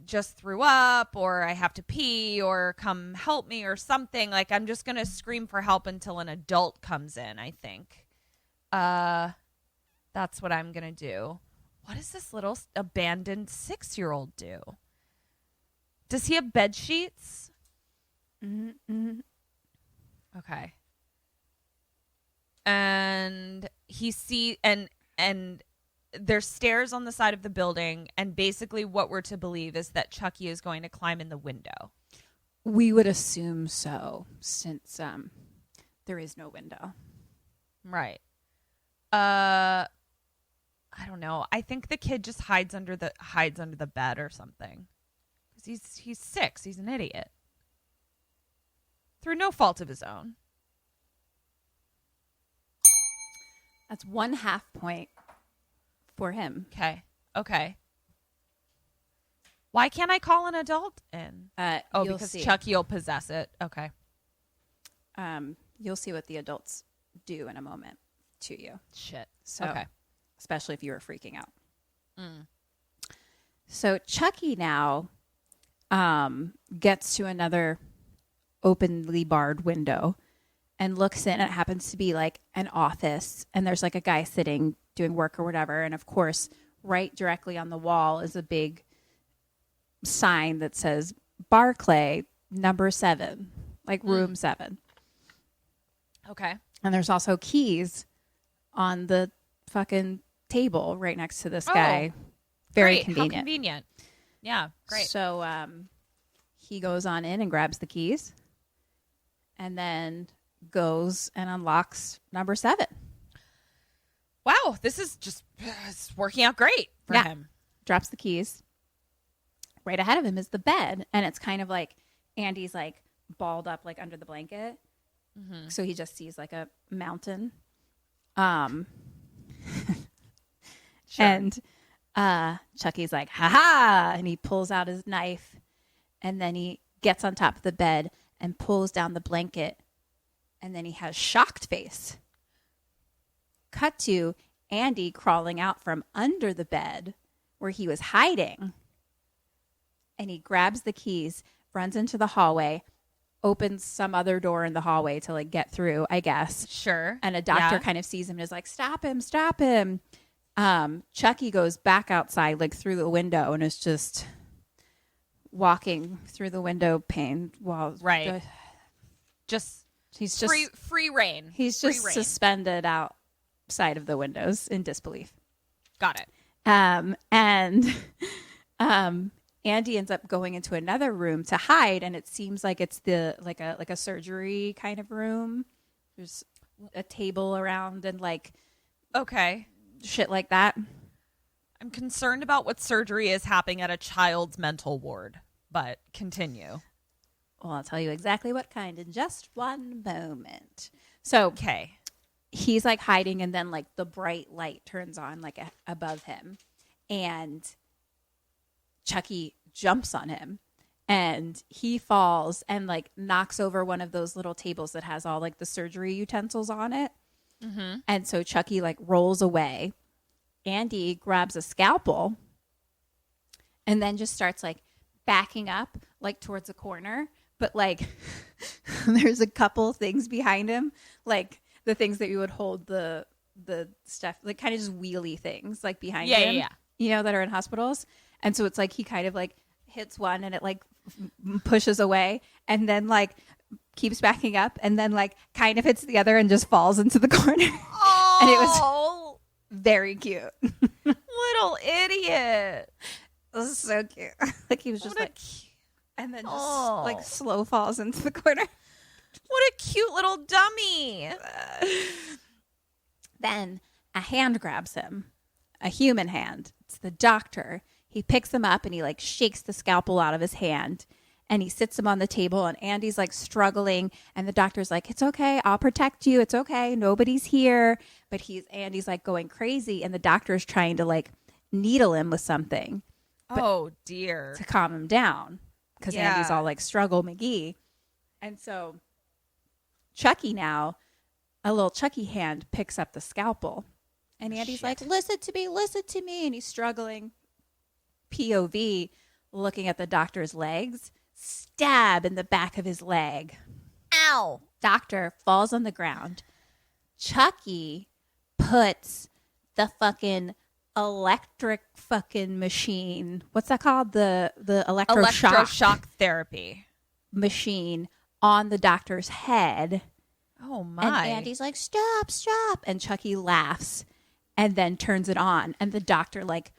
just threw up, or I have to pee, or come help me, or something. Like I'm just gonna scream for help until an adult comes in, I think. That's what I'm gonna do. What does this little abandoned 6-year-old do? Does he have bed sheets? Mm-hmm. Okay. And he and there's stairs on the side of the building, and basically what we're to believe is that Chucky is going to climb in the window. We would assume so, since there is no window. Right. I don't know. I think the kid just hides under the bed or something. Because he's 6. He's an idiot. Through no fault of his own. That's 1/2 point for him. Okay. Why can't I call an adult in? You'll Because see. Chucky will possess it. Okay. You'll see what the adults do in a moment to you. Shit. So, Okay. especially if you were freaking out. So Chucky now gets to another openly barred window and looks in. It happens to be like an office, and there's like a guy sitting doing work or whatever. And of course, right directly on the wall is a big sign that says Barclay number 7, like room 7. Okay. And there's also keys on the fucking table right next to this guy. Very Great. convenient. How convenient. Yeah, great. So he goes on in and grabs the keys and then goes and unlocks number 7. Wow, this is just it's working out great for him. Drops the keys. Right ahead of him is the bed, and it's kind of like Andy's like balled up like under the blanket. Mm-hmm. So he just sees like a mountain. Sure. And Chucky's like, ha-ha, and he pulls out his knife, and then he gets on top of the bed and pulls down the blanket, and then he has shocked face. Cut to Andy crawling out from under the bed where he was hiding, and he grabs the keys, runs into the hallway, opens some other door in the hallway to like get through, I guess. Sure. And a doctor kind of sees him and is like, stop him. Chucky goes back outside, like through the window, and is just walking through the window pane while he's just free reign. He's just suspended outside of the windows in disbelief. Got it. And Andy ends up going into another room to hide, and it seems like it's like a surgery kind of room. There's a table around and like shit like that. I'm concerned about what surgery is happening at a child's mental ward, but continue. Well, I'll tell you exactly what kind in just one moment. So he's like hiding, and then like the bright light turns on like above him, and Chucky jumps on him, and he falls and like knocks over one of those little tables that has all like the surgery utensils on it. Mm-hmm. And so Chucky like rolls away. Andy grabs a scalpel and then just starts like backing up like towards a corner, but like there's a couple things behind him, like the things that you would hold the stuff, like kind of just wheelie things like behind him, you know, that are in hospitals. And so it's like he kind of like hits one and it like pushes away and then like keeps backing up and then like kind of hits the other and just falls into the corner. Oh, And it was very cute. little idiot. It was so cute. Like he was just like, and then just like slow falls into the corner. What a cute little dummy. Then a hand grabs him, a human hand. It's the doctor. He picks him up and he like shakes the scalpel out of his hand and he sits him on the table and Andy's like struggling and the doctor's like, it's okay. I'll protect you. It's okay. Nobody's here. But Andy's like going crazy and the doctor's trying to like needle him with something. Oh dear. To calm him down because Andy's all like struggle McGee. And so Chucky now, a little Chucky hand picks up the scalpel and Andy's like, listen to me. And he's struggling. POV looking at the doctor's legs, stab in the back of his leg. Ow. Doctor falls on the ground. Chucky puts the fucking electric fucking machine. What's that called? The electroshock therapy machine on the doctor's head. Oh my. And Andy's like, stop. And Chucky laughs and then turns it on. And the doctor like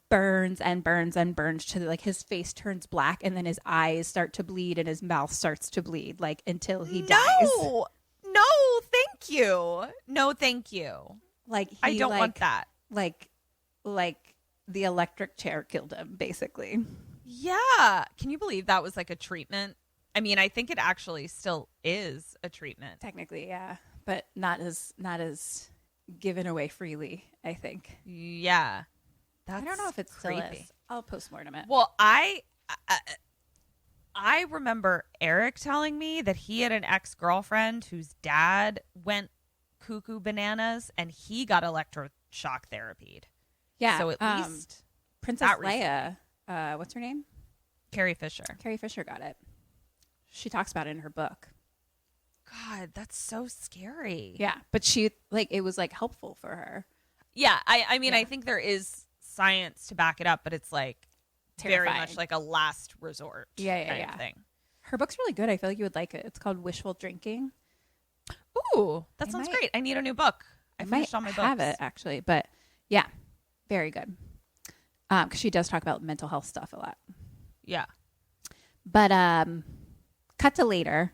burns to like his face turns black and then his eyes start to bleed and his mouth starts to bleed like until he dies. No, thank you. No, thank you. Like I don't want that. Like the electric chair killed him, basically. Yeah. Can you believe that was like a treatment? I mean, I think it actually still is a treatment. Technically, yeah. But not as given away freely, I think. Yeah. I don't know if it's creepy. Still is. I'll postmortem it. Well, I remember Eric telling me that he had an ex-girlfriend whose dad went cuckoo bananas and he got electroshock therapied. Yeah. So at least Princess Leia, what's her name? Carrie Fisher. Carrie Fisher got it. She talks about it in her book. God, that's so scary. Yeah. But she it was like helpful for her. Yeah. I mean, I think there is science to back it up, but it's like terrifying. Very much like a last resort kind of thing. Her book's really good. I feel like you would like it. It's called Wishful Drinking. Ooh, that sounds great. I need a new book. I finished all my books. I have it actually, but yeah, very good. Because she does talk about mental health stuff a lot. Yeah. But cut to later,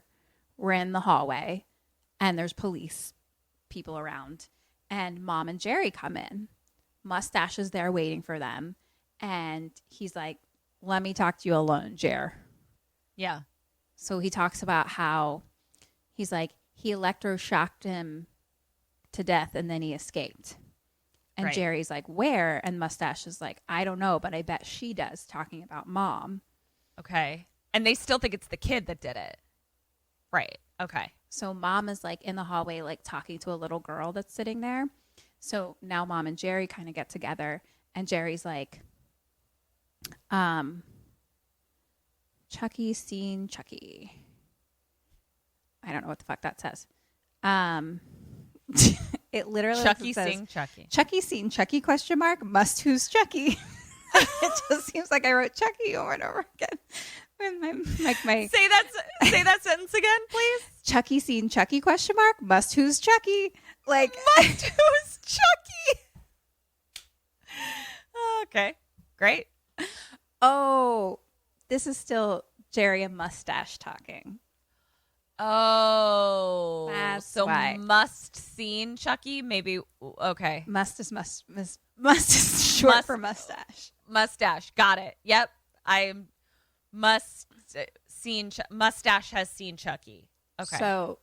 we're in the hallway and there's police people around and Mom and Jerry come in. Mustache is there waiting for them. And he's like, let me talk to you alone, Jer. Yeah. So he talks about how he's like, he electroshocked him to death and then he escaped. And Jerry's like, where? And Mustache is like, I don't know, but I bet she does, talking about Mom. Okay. And they still think it's the kid that did it. Right. Okay. So Mom is like in the hallway, like talking to a little girl that's sitting there. So now Mom and Jerry kind of get together and Jerry's like, Chucky seen Chucky. I don't know what the fuck that says. It literally Chucky says, seen Chucky. Chucky seen Chucky ? Must who's Chucky? It just seems like I wrote Chucky over and over again. With my Say that sentence again, please. Chucky seen Chucky ? Must who's Chucky? Like Must who's Chucky? Okay, great. Oh, this is still Jerry and Mustache talking. Oh, That's so why. must seen Chucky? Maybe okay. must is short for mustache. Mustache, got it. Yep, Mustache has seen Chucky. Okay, So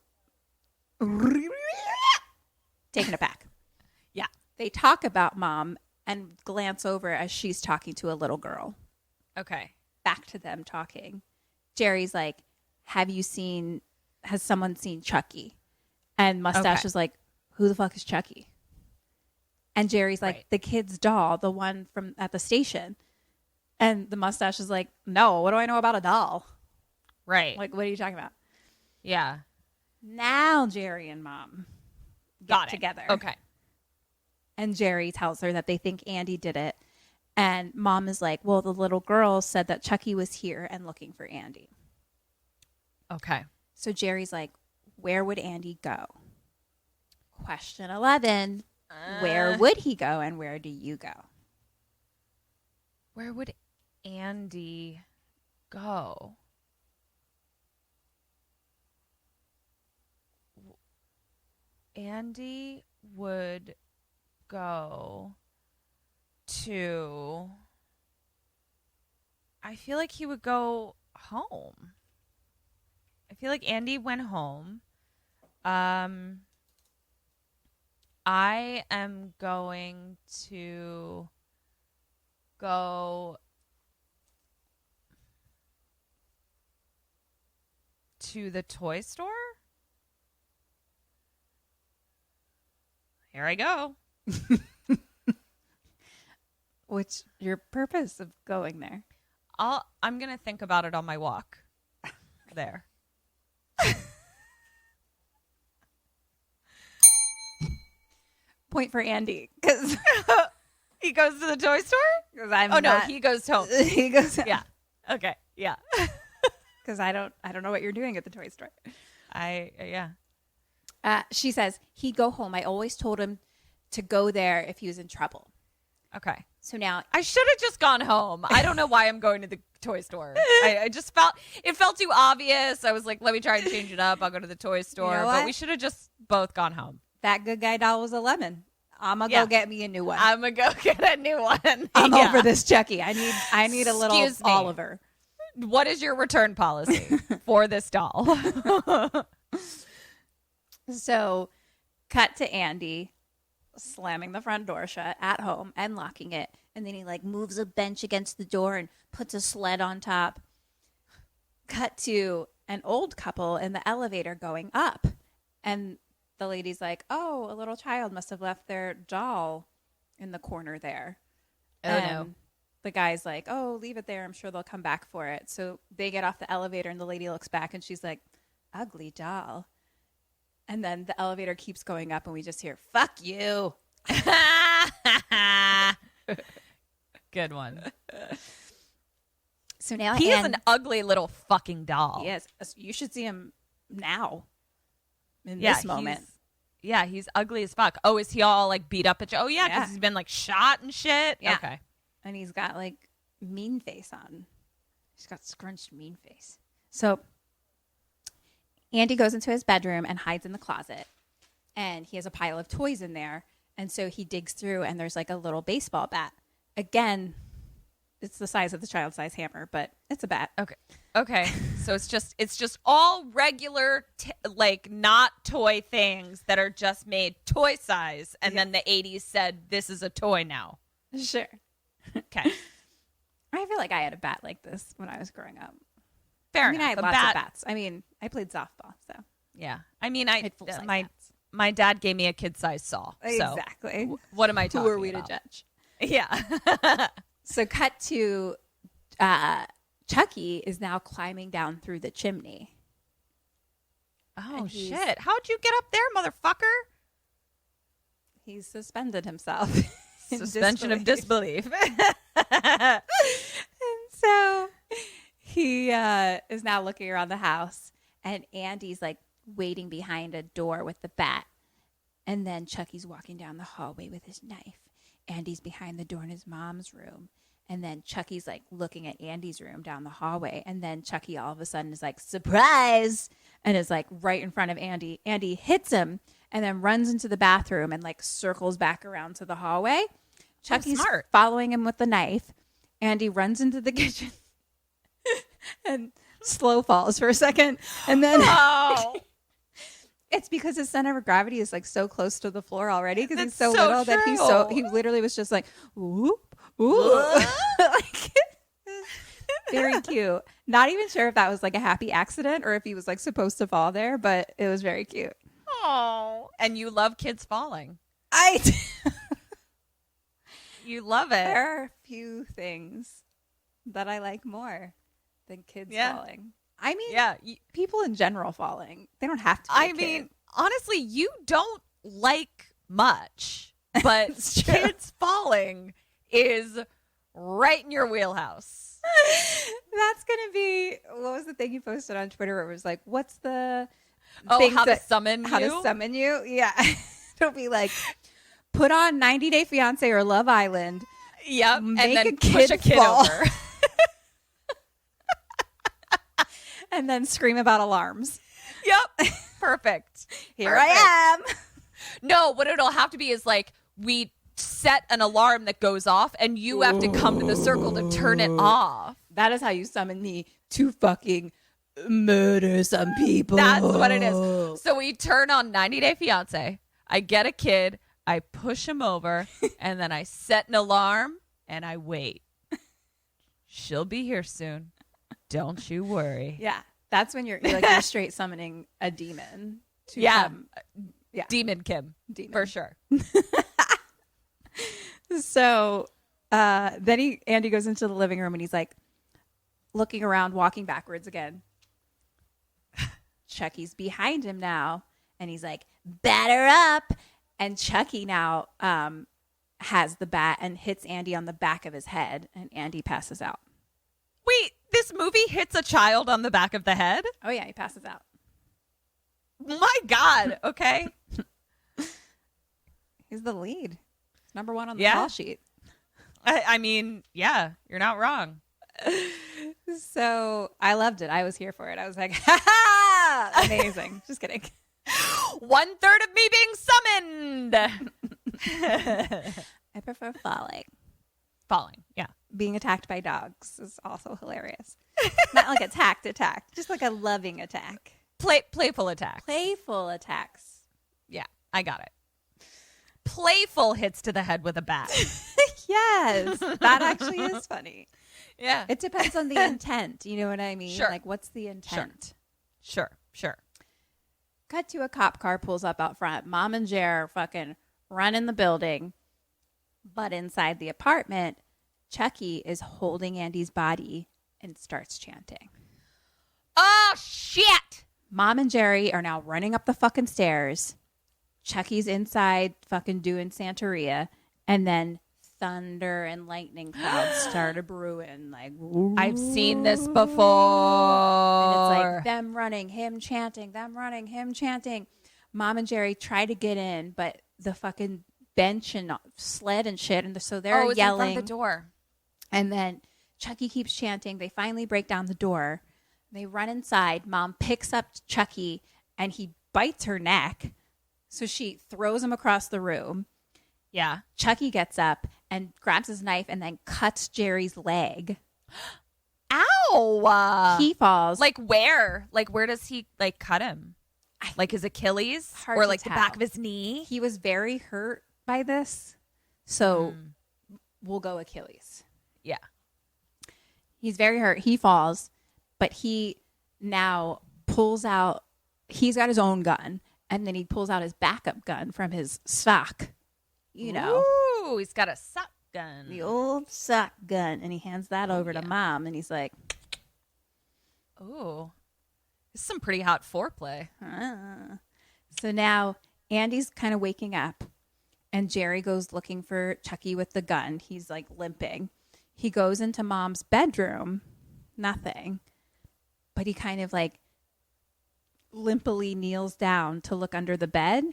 taking it back. yeah, They talk about Mom and glance over as she's talking to a little girl. okay. Back to them talking. Jerry's like, has someone seen Chucky? And Mustache Okay. is like, who the fuck is Chucky? And Jerry's like, Right. the kid's doll, the one from at the station. And the Mustache is like, no, what do I know about a doll? Right. Like, what are you talking about? Yeah. Now Jerry and Mom get together. Okay. And Jerry tells her that they think Andy did it. And Mom is like, well, the little girl said that Chucky was here and looking for Andy. Okay. So Jerry's like, where would Andy go? Question 11, where would he go and where do you go? Where would Andy go? Andy would go to... I feel like he would go home. I feel like Andy went home. I am going to go to the toy store. Here I go. What's your purpose of going there? I'm going to think about it on my walk there. Point for Andy, because He goes to the toy store? I'm no, not- he goes home. he goes. Yeah. Okay. Yeah. Because I don't know what you're doing at the toy store. Yeah. She says he'd go home. I always told him to go there if he was in trouble. Okay. So now I should have just gone home. I don't know why I'm going to the toy store. I just felt too obvious. I was like, let me try and change it up. I'll go to the toy store. You know But what? we should have just both gone home. that good guy doll was a lemon. I'm gonna Yeah. go get me a new one. I'm gonna go get a new one. I'm Yeah. over this Chucky. I need a little Excuse me. Oliver. What is your return policy for this doll? So, cut to Andy slamming the front door shut at home and locking it, and then he like moves a bench against the door and puts a sled on top. Cut to an old couple in the elevator going up, and the lady's like, "Oh, a little child must have left their doll in the corner there." Oh, and no. The guy's like, "Oh, leave it there. I'm sure they'll come back for it." So they get off the elevator, and the lady looks back, and she's like, "Ugly doll." And then the elevator keeps going up, and we just hear, "Fuck you." Good one. So now He is an ugly little fucking doll. Yes, you should see him now in Yeah, this moment. He's ugly as fuck. Oh, is he all like beat up at you? Oh, yeah, because Yeah. he's been like shot and shit. Yeah. Okay. And he's got like mean face on. He's got scrunched mean face. So Andy goes into his bedroom and hides in the closet. And he has a pile of toys in there. And so he digs through and there's like a little baseball bat. Again, it's the size of the child size hammer, but it's a bat. Okay. So it's just all regular, like not toy things that are just made toy size. And then the 80s said, this is a toy now. Sure. Okay. I feel like I had a bat like this when I was growing up. Fair I mean, I enough. had A lots bat- of bats. I mean, I played softball, so Yeah. I mean, I had full-size bats. my dad gave me a kid-sized saw. Exactly. So what am I talking Who are we about? to judge? Yeah. So cut to Chucky is now climbing down through the chimney. Oh, And he's- shit. How'd you get up there, motherfucker? He's suspended himself. in Suspension of disbelief. And so he is now looking around the house, and Andy's like waiting behind a door with the bat. And then Chucky's walking down the hallway with his knife. Andy's behind the door in his mom's room. And then Chucky's like looking at Andy's room down the hallway. And then Chucky all of a sudden is like, surprise! And is like right in front of Andy. Andy hits him and then runs into the bathroom and like circles back around to the hallway. Chucky's smart. following him with the knife. Andy runs into the kitchen and slow falls for a second. And then Oh. it's because his center of gravity is like so close to the floor already because he's so, That's so little that true. he literally was just like, whoop, whoop. Like, very cute. Not even sure if that was like a happy accident or if he was like supposed to fall there, but it was very cute. Oh. And you love kids falling. You love it. There are a few things that I like more than kids Yeah. falling. I mean, Yeah. people in general falling. They don't have to. Be I a kid. mean, honestly, you don't like much, but kids falling is right in your wheelhouse. That's gonna be, what was the thing you posted on Twitter where it was like, what's the How to summon you? How to summon you? Yeah. It'll be like, put on 90 Day Fiance or Love Island. Yep. Make And then a kid push a kid fall. over. And then scream about alarms. Yep. Perfect. Here Perfect. I am. No, what it'll have to be is like we set an alarm that goes off and you have to come to the circle to turn it off. That is how you summon me to fucking murder some people. That's what it is. So we turn on 90 Day Fiance. I get a kid. I push him over. And then I set an alarm and I wait. She'll be here soon. Don't you worry. Yeah. That's when you're like, you're straight summoning a demon. To come. Yeah. Demon Kim. Demon. For sure. So then Andy goes into the living room and he's like looking around, walking backwards again. Chucky's behind him now. And he's like, batter up. And Chucky now has the bat and hits Andy on the back of his head. And Andy passes out. Wait, this movie hits a child on the back of the head? Oh, yeah, he passes out. My God. Okay. He's the lead. Number one on the Yeah. call sheet. I mean, yeah, you're not wrong. So I loved it. I was here for it. I was like, ha ha! Amazing. Just kidding. 1/3 of me being summoned. I prefer falling. Falling, yeah. Being attacked by dogs is also hilarious. Not like attacked, just like a loving attack. Playful attack. Playful attacks. Yeah, I got it. Playful hits to the head with a bat. Yes, that actually is funny. Yeah. It depends on the intent. You know what I mean? Sure. Like, what's the intent? Sure. Cut to a cop car pulls up out front. Mom and Jer are fucking running the building. But inside the apartment, Chucky is holding Andy's body and starts chanting. Oh, shit. Mom and Jerry are now running up the fucking stairs. Chucky's inside fucking doing Santeria. And then thunder and lightning clouds start a brewing. Like, I've seen this before. and it's like them running, him chanting, them running, him chanting. Mom and Jerry try to get in, but the fucking bench and sled and shit. And so they're it's yelling. in front of the door. And then Chucky keeps chanting. They finally break down the door. They run inside. Mom picks up Chucky and he bites her neck. So she throws him across the room. Yeah. Chucky gets up and grabs his knife and then cuts Jerry's leg. Ow. He falls. Like where? Like where does he like cut him? Like his Achilles? Hard Or to like the tell. back of his knee? He was very hurt by this. So we'll go Achilles. Yeah. He's very hurt. He falls, but he now pulls out, he's got his own gun, and then he pulls out his backup gun from his sock, you know, Ooh, he's got a sock gun. the old sock gun, and he hands that over to Mom, and he's like, Ooh. This is some pretty hot foreplay. ah. So now Andy's kind of waking up, and Jerry goes looking for Chucky with the gun. He's like limping. He goes into Mom's bedroom, nothing, but he kind of like limply kneels down to look under the bed.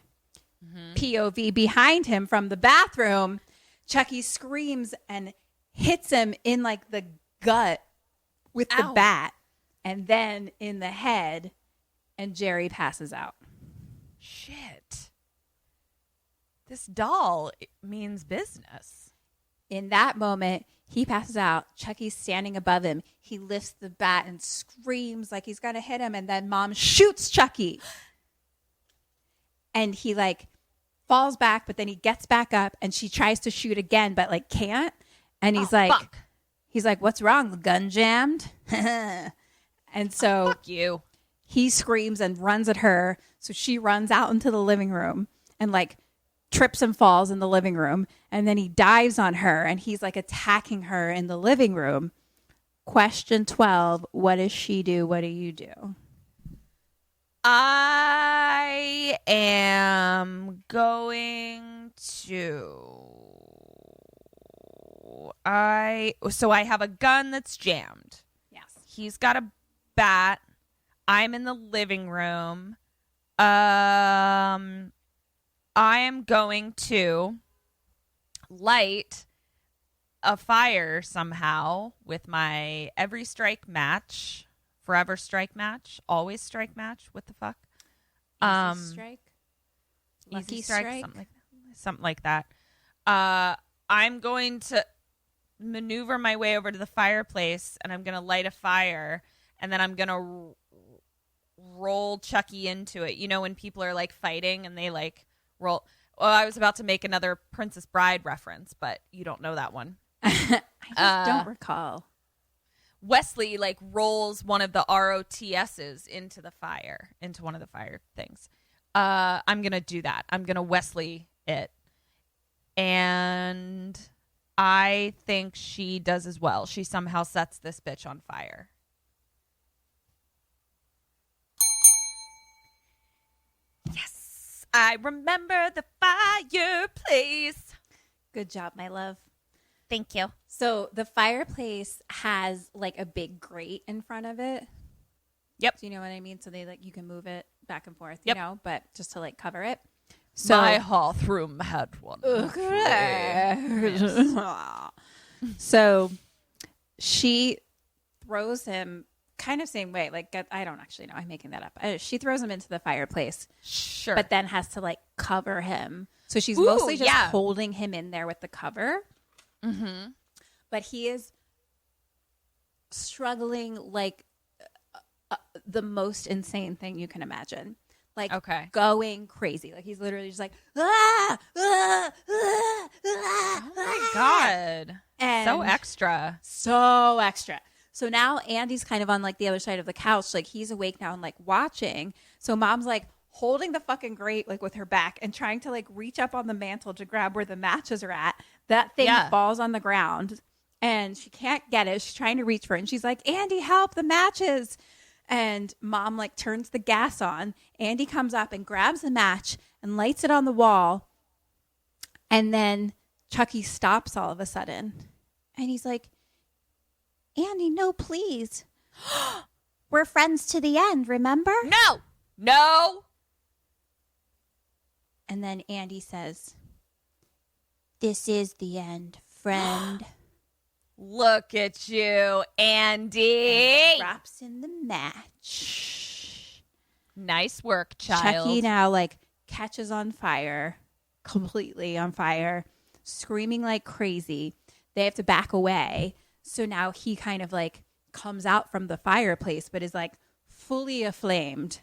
POV behind him from the bathroom, Chucky screams and hits him in like the gut with the Ow. bat and then in the head, and Jerry passes out. Shit. This doll means business. In that moment, he passes out. Chucky's standing above him. He lifts the bat and screams like he's going to hit him. And then Mom shoots Chucky. And he like falls back, but then he gets back up and she tries to shoot again, but like can't. And he's fuck. he's like, what's wrong? The gun jammed? And so Fuck you. he screams and runs at her. So she runs out into the living room and like trips and falls in the living room. And then he dives on her and he's like attacking her in the living room. question 12. What does she do? What do you do? I am going to. So I have a gun that's jammed. Yes. He's got a bat. I'm in the living room. I am going to light a fire somehow with my every strike match, forever strike match, always strike match. What the fuck? Easy strike. Easy Lucky strike, something like that. I'm going to maneuver my way over to the fireplace, and I'm going to light a fire, and then I'm going to roll Chucky into it. You know when people are like fighting and they like roll. Well, I was about to make another Princess Bride reference, but you don't know that one. I just don't recall. Wesley like rolls one of the ROTSs into the fire, into one of the fire things. I'm going to do that. I'm going to Wesley it. And I think she does as well. She somehow sets this bitch on fire. Yes, I remember the fireplace. Good job, my love. Thank you. So the fireplace has like a big grate in front of it. Yep. Do you know what I mean? So they like you can move it back and forth, Yep. you know, but just to like cover it. So My bathroom had one. So she throws him kind of same way. Like I don't actually know. I'm making that up. She throws him into the fireplace, Sure. but then has to like cover him. So she's Ooh, mostly just yeah. holding him in there with the cover. Mm-hmm. But he is struggling like the most insane thing you can imagine. Like going crazy. Like he's literally just like, ah, ah, ah, ah, Oh my God. And So extra. So extra. So now Andy's kind of on like the other side of the couch. Like he's awake now and like watching. So mom's like holding the fucking grate like with her back and trying to like reach up on the mantle to grab where the matches are at. That thing falls on the ground and she can't get it. She's trying to reach for it. And she's like, Andy, help, the matches. And mom like turns the gas on. Andy comes up and grabs the match and lights it on the wall. And then Chucky stops all of a sudden. And he's like, Andy, no, please. We're friends to the end, remember? No. And then Andy says, this is the end, friend. Look at you, Andy. And drops in the match. Nice work, child. Chucky now like catches on fire, completely on fire, screaming like crazy. They have to back away. So now he kind of like comes out from the fireplace, but is like fully aflamed.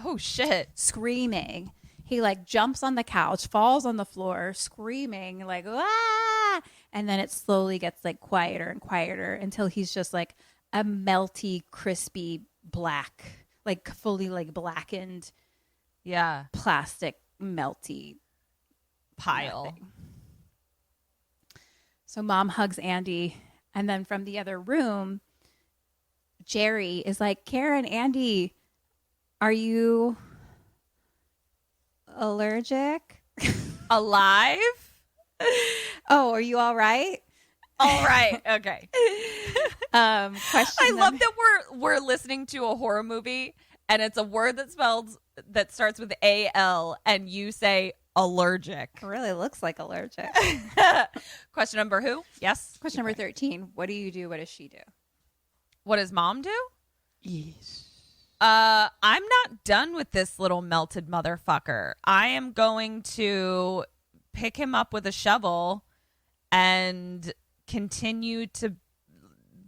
Oh, shit. Screaming. He like jumps on the couch, falls on the floor, screaming like, ah! And then it slowly gets like quieter and quieter until he's just like a melty, crispy black, like fully like blackened, plastic melty pile. Nothing. So mom hugs Andy, and then from the other room, Jerry is like, Karen, Andy, are you allergic? Alive? Oh, are you all right? All right. Okay. Question. I love that we're listening to a horror movie and it's a word that starts with AL and you say allergic. It really looks like allergic. Question number who? Yes. Question number 13. What do you do? What does she do? What does mom do? Yes. I'm not done with this little melted motherfucker. I am going to pick him up with a shovel and continue to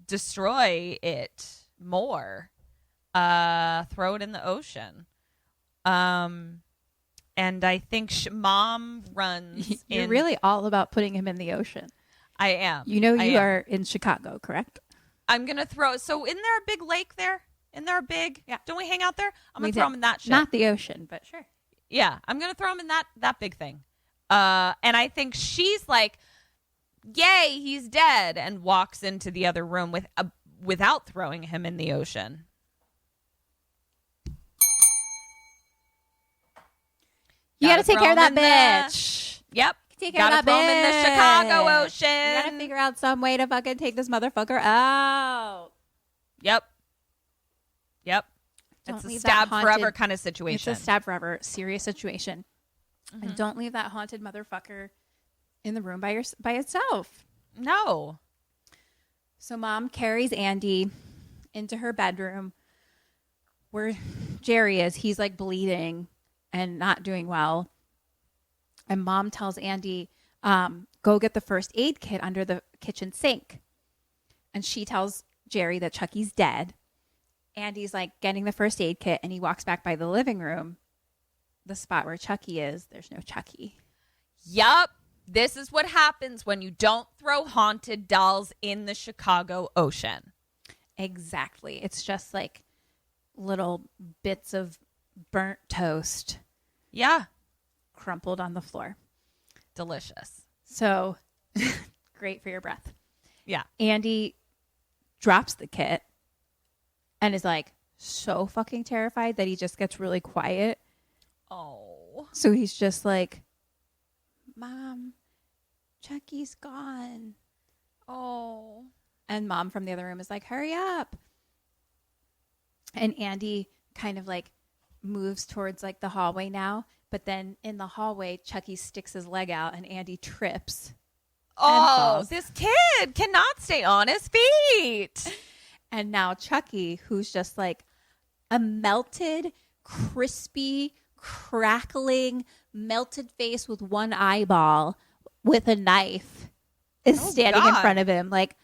destroy it more. Throw it in the ocean. And I think mom runs. You're really all about putting him in the ocean. I am. You know you are in Chicago, correct? I'm going to throw. So isn't there a big lake there? Isn't there a big? Yeah. Don't we hang out there? I'm going to throw him in that shit. Not the ocean, but sure. Yeah. I'm going to throw him in that big thing. And I think she's like, yay, he's dead. And walks into the other room without throwing him in the ocean. You got to take care of that throw him bitch. Yep. Take care of that Gotta throw him in the Chicago bitch. Ocean. You got to figure out some way to fucking take this motherfucker out. Yep. Don't It's a leave stab that forever haunted- kind of situation. It's a stab forever serious situation. And don't leave that haunted motherfucker in the room by itself. No. So mom carries Andy into her bedroom where Jerry is. He's like bleeding and not doing well. And mom tells Andy, go get the first aid kit under the kitchen sink. And she tells Jerry that Chucky's dead. Andy's like getting the first aid kit, and he walks back by the living room, the spot where Chucky is. There's no Chucky. Yup. This is what happens when you don't throw haunted dolls in the Chicago Ocean. Exactly. It's just like little bits of burnt toast Yeah. crumpled on the floor. Delicious. So great for your breath. Yeah. Andy drops the kit and is like so fucking terrified that he just gets really quiet. Oh. So he's just like, Mom, Chucky's gone. Oh. And mom from the other room is like, hurry up. And Andy kind of like moves towards like the hallway now. But then in the hallway, Chucky sticks his leg out and Andy trips. Oh, falls. this kid cannot stay on his feet. And now Chucky, who's just like a melted, crispy, crackling, melted face with one eyeball with a knife, is standing in God. front of him like,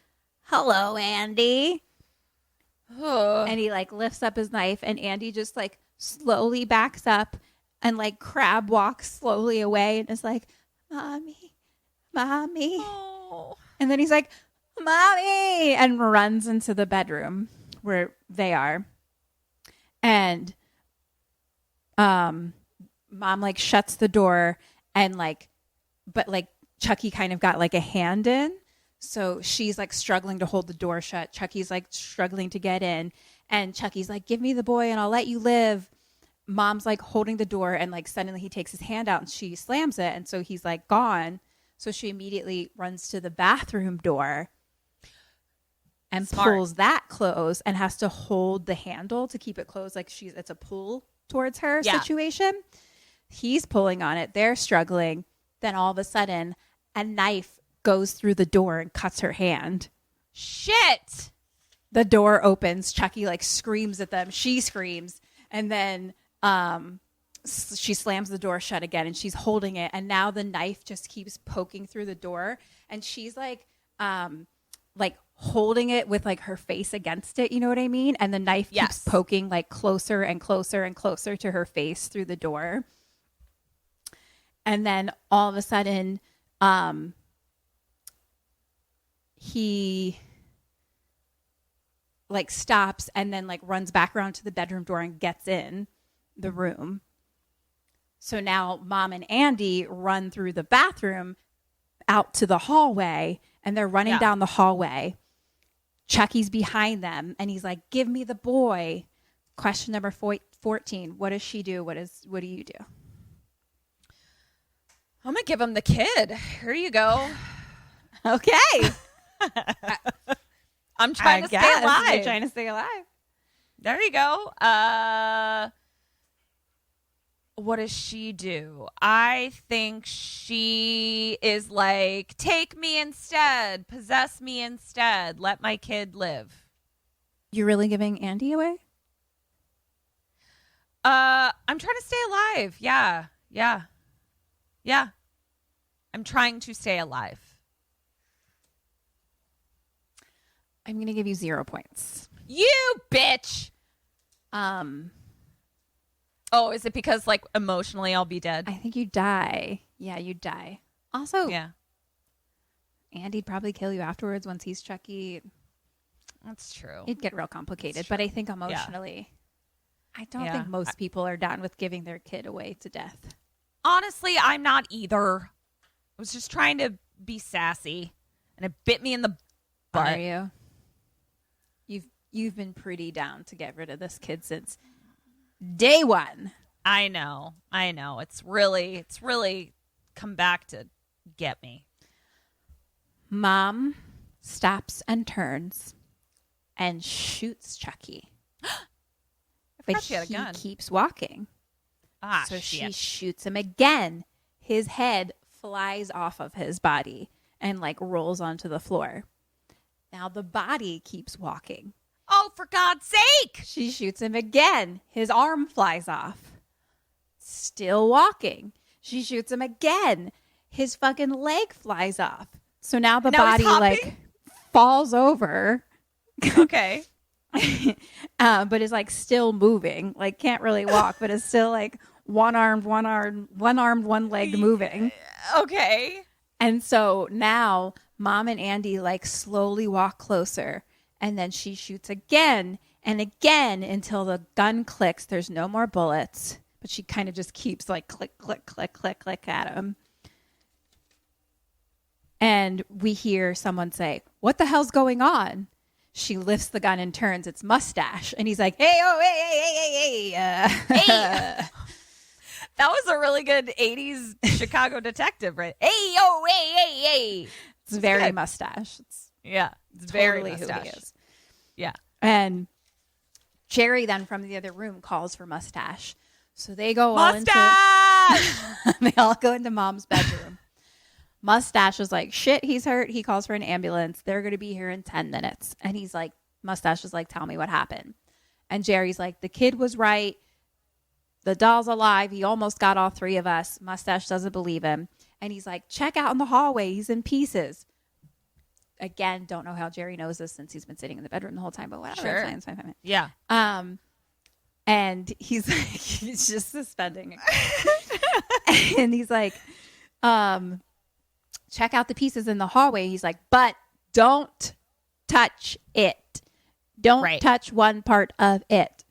hello, Andy. Ugh. And he like lifts up his knife and Andy just like slowly backs up and like crab walks slowly away and is like, Mommy, Mommy. Oh. And then he's like, Mommy, and runs into the bedroom where they are. And mom like shuts the door and like, but like Chucky kind of got like a hand in. So she's like struggling to hold the door shut. Chucky's like struggling to get in. And Chucky's like, give me the boy and I'll let you live. Mom's like holding the door and like suddenly he takes his hand out and she slams it. And so he's like gone. So she immediately runs to the bathroom door and Smart. pulls that closed and has to hold the handle to keep it closed. Like it's a pull towards her Yeah. situation. He's pulling on it. They're struggling. Then all of a sudden a knife goes through the door and cuts her hand. Shit. The door opens. Chucky like screams at them. She screams. And then she slams the door shut again and she's holding it. And now the knife just keeps poking through the door. And she's like holding it with like her face against it. You know what I mean? And the knife Yes. keeps poking like closer and closer and closer to her face through the door. And then all of a sudden, he like stops and then like runs back around to the bedroom door and gets in the room. So now mom and Andy run through the bathroom out to the hallway and they're running Yeah. down the hallway. Chucky's behind them and he's like, give me the boy. Question number 14. What does she do? What do you do? I'm going to give him the kid. Here you go. Okay. I'm trying to stay alive. You're trying to stay alive. There you go. What does she do? I think she is like, take me instead, possess me instead, let my kid live. You're really giving Andy away? I'm trying to stay alive. Yeah. I'm trying to stay alive. I'm going to give you 0 points. You bitch. Oh, is it because like emotionally I'll be dead? I think you die. Yeah, you die. Also, Yeah, Andy'd probably kill you afterwards once he's Chucky. that's true. It'd get real complicated. But I think emotionally, I don't Yeah. think most people are down with giving their kid away to death. Honestly, I'm not either. I was just trying to be sassy, and it bit me in the butt. Are you? you've been pretty down to get rid of this kid since day one. I know. It's really come back to get me. Mom stops and turns and shoots Chucky. But she had a gun. He keeps walking. So Shit. she shoots him again. His head flies off of his body and like rolls onto the floor. Now the body keeps walking. Oh, for God's sake! She shoots him again. His arm flies off. Still walking. She shoots him again. His fucking leg flies off. So now the body like falls over. Okay. But is like still moving. Like can't really walk, but is still like one armed, one leg moving. Okay. And so now Mom and Andy like slowly walk closer, and then she shoots again and again until the gun clicks. There's no more bullets, but she kind of just keeps like click, click, click, click, click at him. And we hear someone say, "What the hell's going on?" She lifts the gun and turns. It's Mustache. And he's like, "Hey, oh, hey. Hey. That was a really good 80s Chicago detective, right? Hey, yo, hey. It's very Mustache. It's It's very totally Mustache. who he is. Yeah. And Jerry then from the other room calls for Mustache. So they go all Mustache! they all go into Mom's bedroom. Mustache is like, shit, he's hurt. He calls for an ambulance. They're going to be here in 10 minutes. And he's like, Mustache is like, tell me what happened. And Jerry's like, the kid was right. The doll's alive. He almost got all three of us. Mustache doesn't believe him. And he's like, check out in the hallway. He's in pieces. Again, don't know how Jerry knows this since he's been sitting in the bedroom the whole time, but whatever. Sure. It's fine. Yeah. And he's like, he's just suspending. And he's like, check out the pieces in the hallway. He's like, but don't touch it. Don't touch one part of it.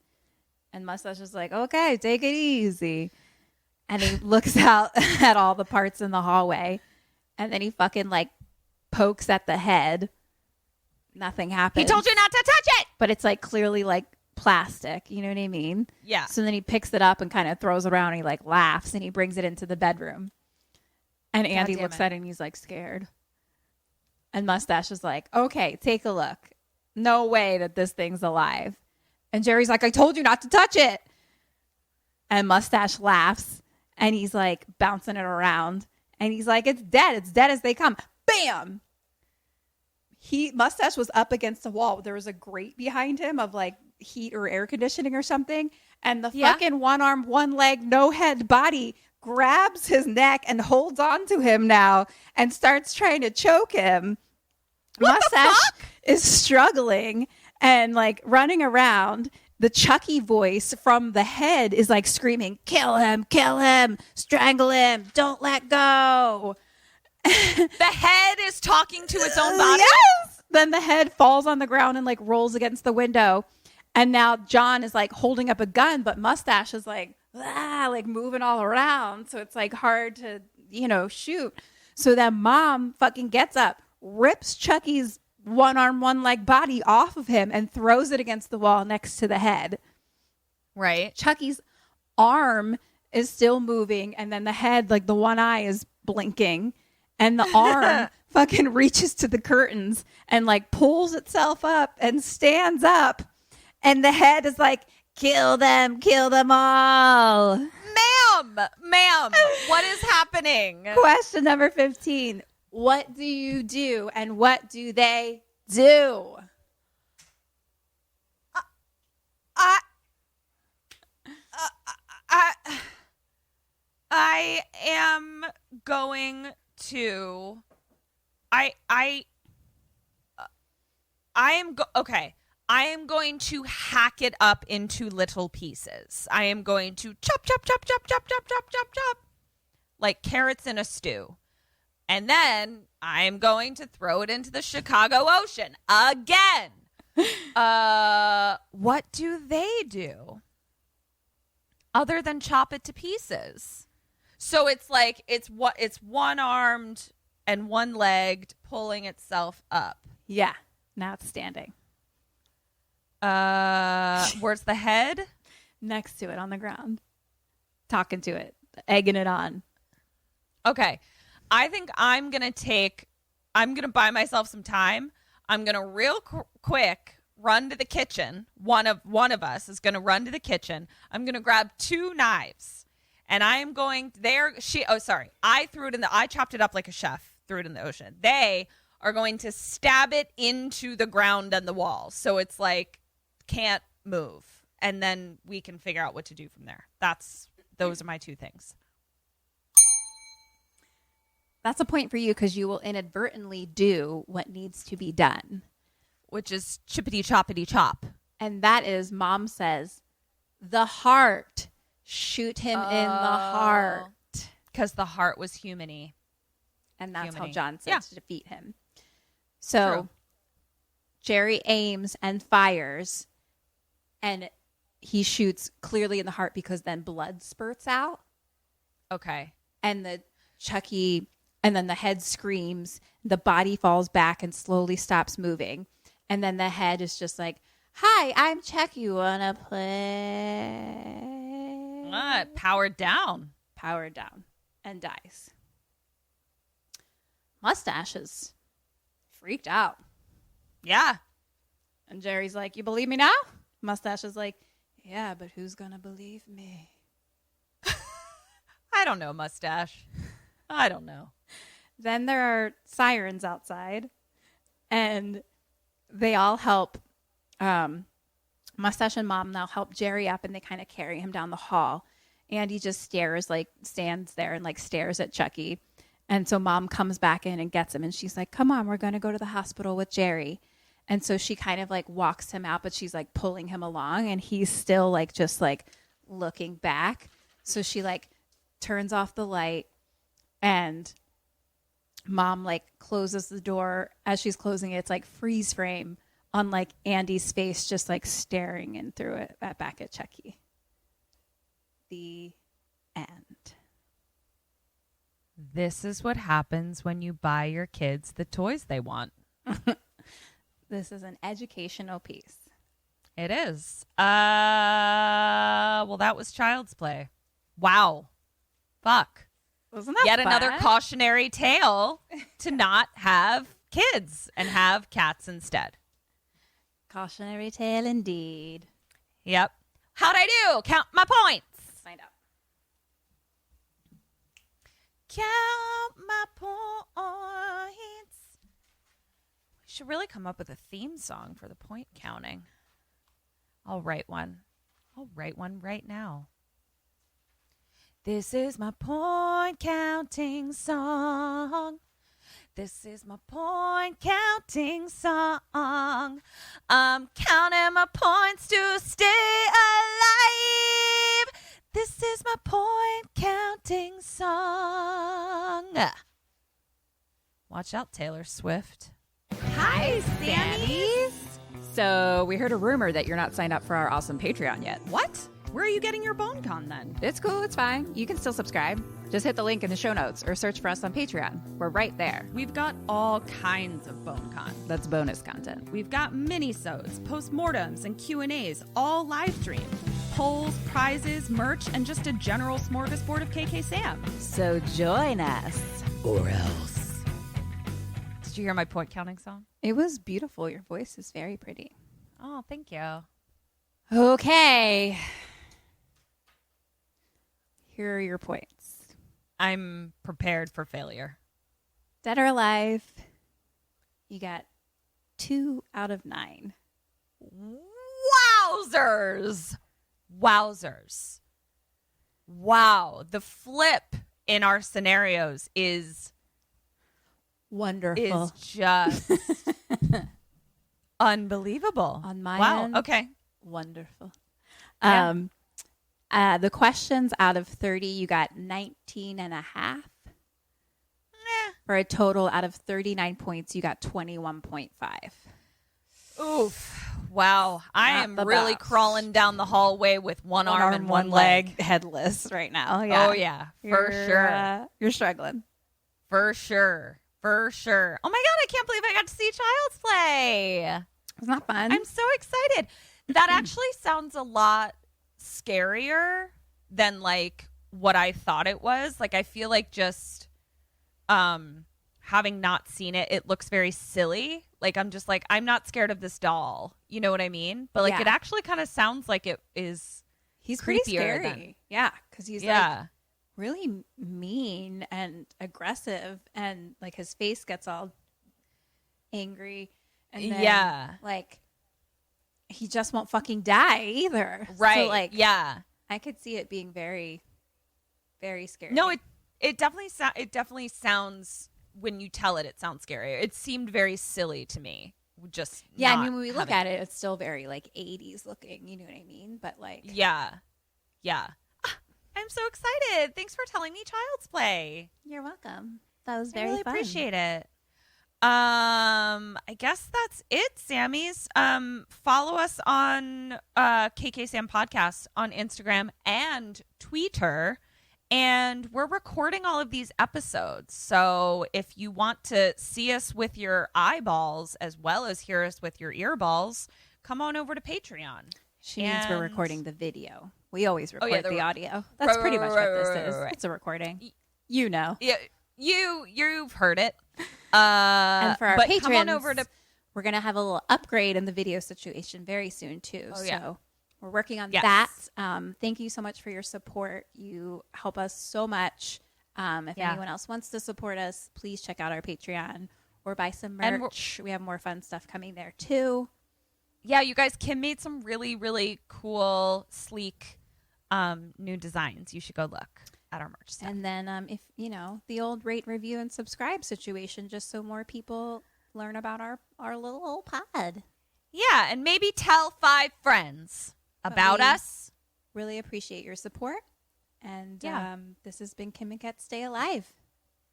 And Mustache is like, okay, take it easy. And he looks out at all the parts in the hallway. And then he fucking like pokes at the head. Nothing happens. He told you not to touch it. But it's like clearly like plastic. You know what I mean? Yeah. So then he picks it up and kind of throws it around. And he like laughs and he brings it into the bedroom. And Andy looks at it and he's like scared. And Mustache is like, okay, take a look. No way that this thing's alive. And Jerry's like, I told you not to touch it. And Mustache laughs and he's like bouncing it around. And he's like, it's dead. It's dead as they come. Bam. Mustache was up against the wall. There was a grate behind him of like heat or air conditioning or something. And the fucking one arm, one leg, no head body grabs his neck and holds on to him now and starts trying to choke him. Mustache is struggling and like running around. The Chucky voice from the head is like screaming, kill him, strangle him, don't let go. The head is talking to its own body? Yes! Then the head falls on the ground and like rolls against the window. And now John is like holding up a gun, but Mustache is like moving all around. So it's like hard to, shoot. So then Mom fucking gets up, rips Chucky's one arm, one leg body off of him and throws it against the wall next to the head. Right. Chucky's arm is still moving. And then the head, like the one eye is blinking. And the arm fucking reaches to the curtains and like pulls itself up and stands up. And the head is like, kill them all. Ma'am, what is happening? Question number 15. What do you do and what do they do? I am going to I am going to hack it up into little pieces. I am going to chop like carrots in a stew. And then I'm going to throw it into the Chicago Ocean again. What do they do other than chop it to pieces? So it's like it's one-armed and one-legged pulling itself up. Yeah, now it's standing. Where's the head? Next to it on the ground. Talking to it. Egging it on. Okay. I think I'm going to buy myself some time. I'm going to real quick run to the kitchen. One of us is going to run to the kitchen. I'm going to grab 2 knives. And I am going there. I chopped it up like a chef, threw it in the ocean. They are going to stab it into the ground and the wall. So it's like, can't move. And then we can figure out what to do from there. Those are my 2 things. That's a point for you because you will inadvertently do what needs to be done. Which is chippity choppity chop. And that is, Mom says, the heart. Shoot him in the heart. Because the heart was human-y. And that's how Humany. John says Yeah. to defeat him. So True. Jerry aims and fires. And he shoots clearly in the heart because then blood spurts out. Okay. And then the head screams. The body falls back and slowly stops moving. And then the head is just like, hi, I'm Chucky. Wanna play? What? Powered down. Powered down and dies. Mustache is freaked out. Yeah. And Jerry's like, you believe me now? Mustache is like, yeah, but who's gonna believe me? I don't know, Mustache. I don't know. Then there are sirens outside, and they all help. Mustache and Mom now help Jerry up, and they kind of carry him down the hall. Andy just stands there and like stares at Chucky. And so Mom comes back in and gets him, and she's like, come on, we're going to go to the hospital with Jerry. And so she kind of like walks him out, but she's like pulling him along, and he's still like just like looking back. So she like turns off the light, and Mom like closes the door. As she's closing it, it's like freeze frame on like Andy's face, just like staring in through it back at Chucky. The end. This is what happens when you buy your kids the toys they want. This is an educational piece. It is. Well, that was Child's Play. Wow. Fuck. Wasn't that Yet fun? another cautionary tale to not have kids and have cats instead. Cautionary tale indeed. Yep. How'd I do? Count my points. Find out. Count my points. We should really come up with a theme song for the point counting. I'll write one. I'll write one right now. This is my point counting song. This is my point counting song. I'm counting my points to stay alive. This is my point counting song. Watch out, Taylor Swift. Hi, Sammys. So we heard a rumor that you're not signed up for our awesome Patreon yet. What? Where are you getting your bone con then? It's cool. It's fine. You can still subscribe. Just hit the link in the show notes or search for us on Patreon. We're right there. We've got all kinds of bone con. That's bonus content. We've got mini-sodes, postmortems, and Q&As, all live streamed. Polls, prizes, merch, and just a general smorgasbord of KK Sam. So join us. Or else. Did you hear my point counting song? It was beautiful. Your voice is very pretty. Oh, thank you. Okay. Here are your points. I'm prepared for failure. Dead or alive, you got 2 out of 9. Wowzers! Wowzers. Wow. The flip in our scenarios is Wonderful. just unbelievable. On my wow. end, Okay. wonderful. Yeah. The questions out of 30, you got 19 and a half. For a total out of 39 points, you got 21.5. Oof. Wow. I Not am the really best. crawling down the hallway with one arm and one leg. headless right now. Oh, yeah. For sure. You're struggling. For sure. For sure. Oh, my God. I can't believe I got to see Child's Play. It's not fun. I'm so excited. That actually sounds a lot scarier than like what I thought it was. Like I feel like just having not seen it, it looks very silly. Like I'm just like, I'm not scared of this doll. You know what I mean? But like it actually kind of sounds like it is. He's pretty scary. Than... Yeah, because he's like really mean and aggressive, and like his face gets all angry, and then, like he just won't fucking die either. Right? So, like, I could see it being very, very scary. No, it definitely sounds when you tell it, it sounds scary. It seemed very silly to me. Just I mean, when we look at it, it's still very like 80s looking. You know what I mean? But like, yeah. I'm so excited. Thanks for telling me Child's Play. You're welcome. That was very really fun. Appreciate it. I guess that's it, Sammys. Follow us on kksampodcast on Instagram and Twitter. And we're recording all of these episodes. So if you want to see us with your eyeballs as well as hear us with your earballs, come on over to Patreon. She means we're recording the video. We always record the audio. That's pretty much what this is. It's a recording. You know. Yeah, you've heard it. And for our patrons, come on over to... we're going to have a little upgrade in the video situation very soon, too. So we're working on that. Thank you so much for your support. You help us so much. If anyone else wants to support us, please check out our Patreon or buy some merch. We have more fun stuff coming there, too. Yeah, you guys, Kim made some really, really cool, sleek new designs. You should go look at our merch stuff. And then if, you know, the old rate, review, and subscribe situation, just so more people learn about our little old pod. Yeah, and maybe tell 5 friends about us. Really appreciate your support. And this has been Kim and Kat Stay Alive.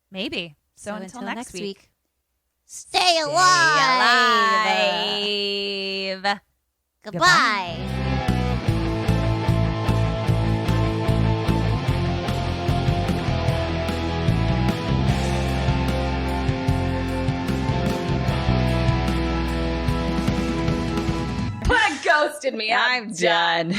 Maybe. So until next week. Stay alive. Goodbye. Ghosted me. I'm done.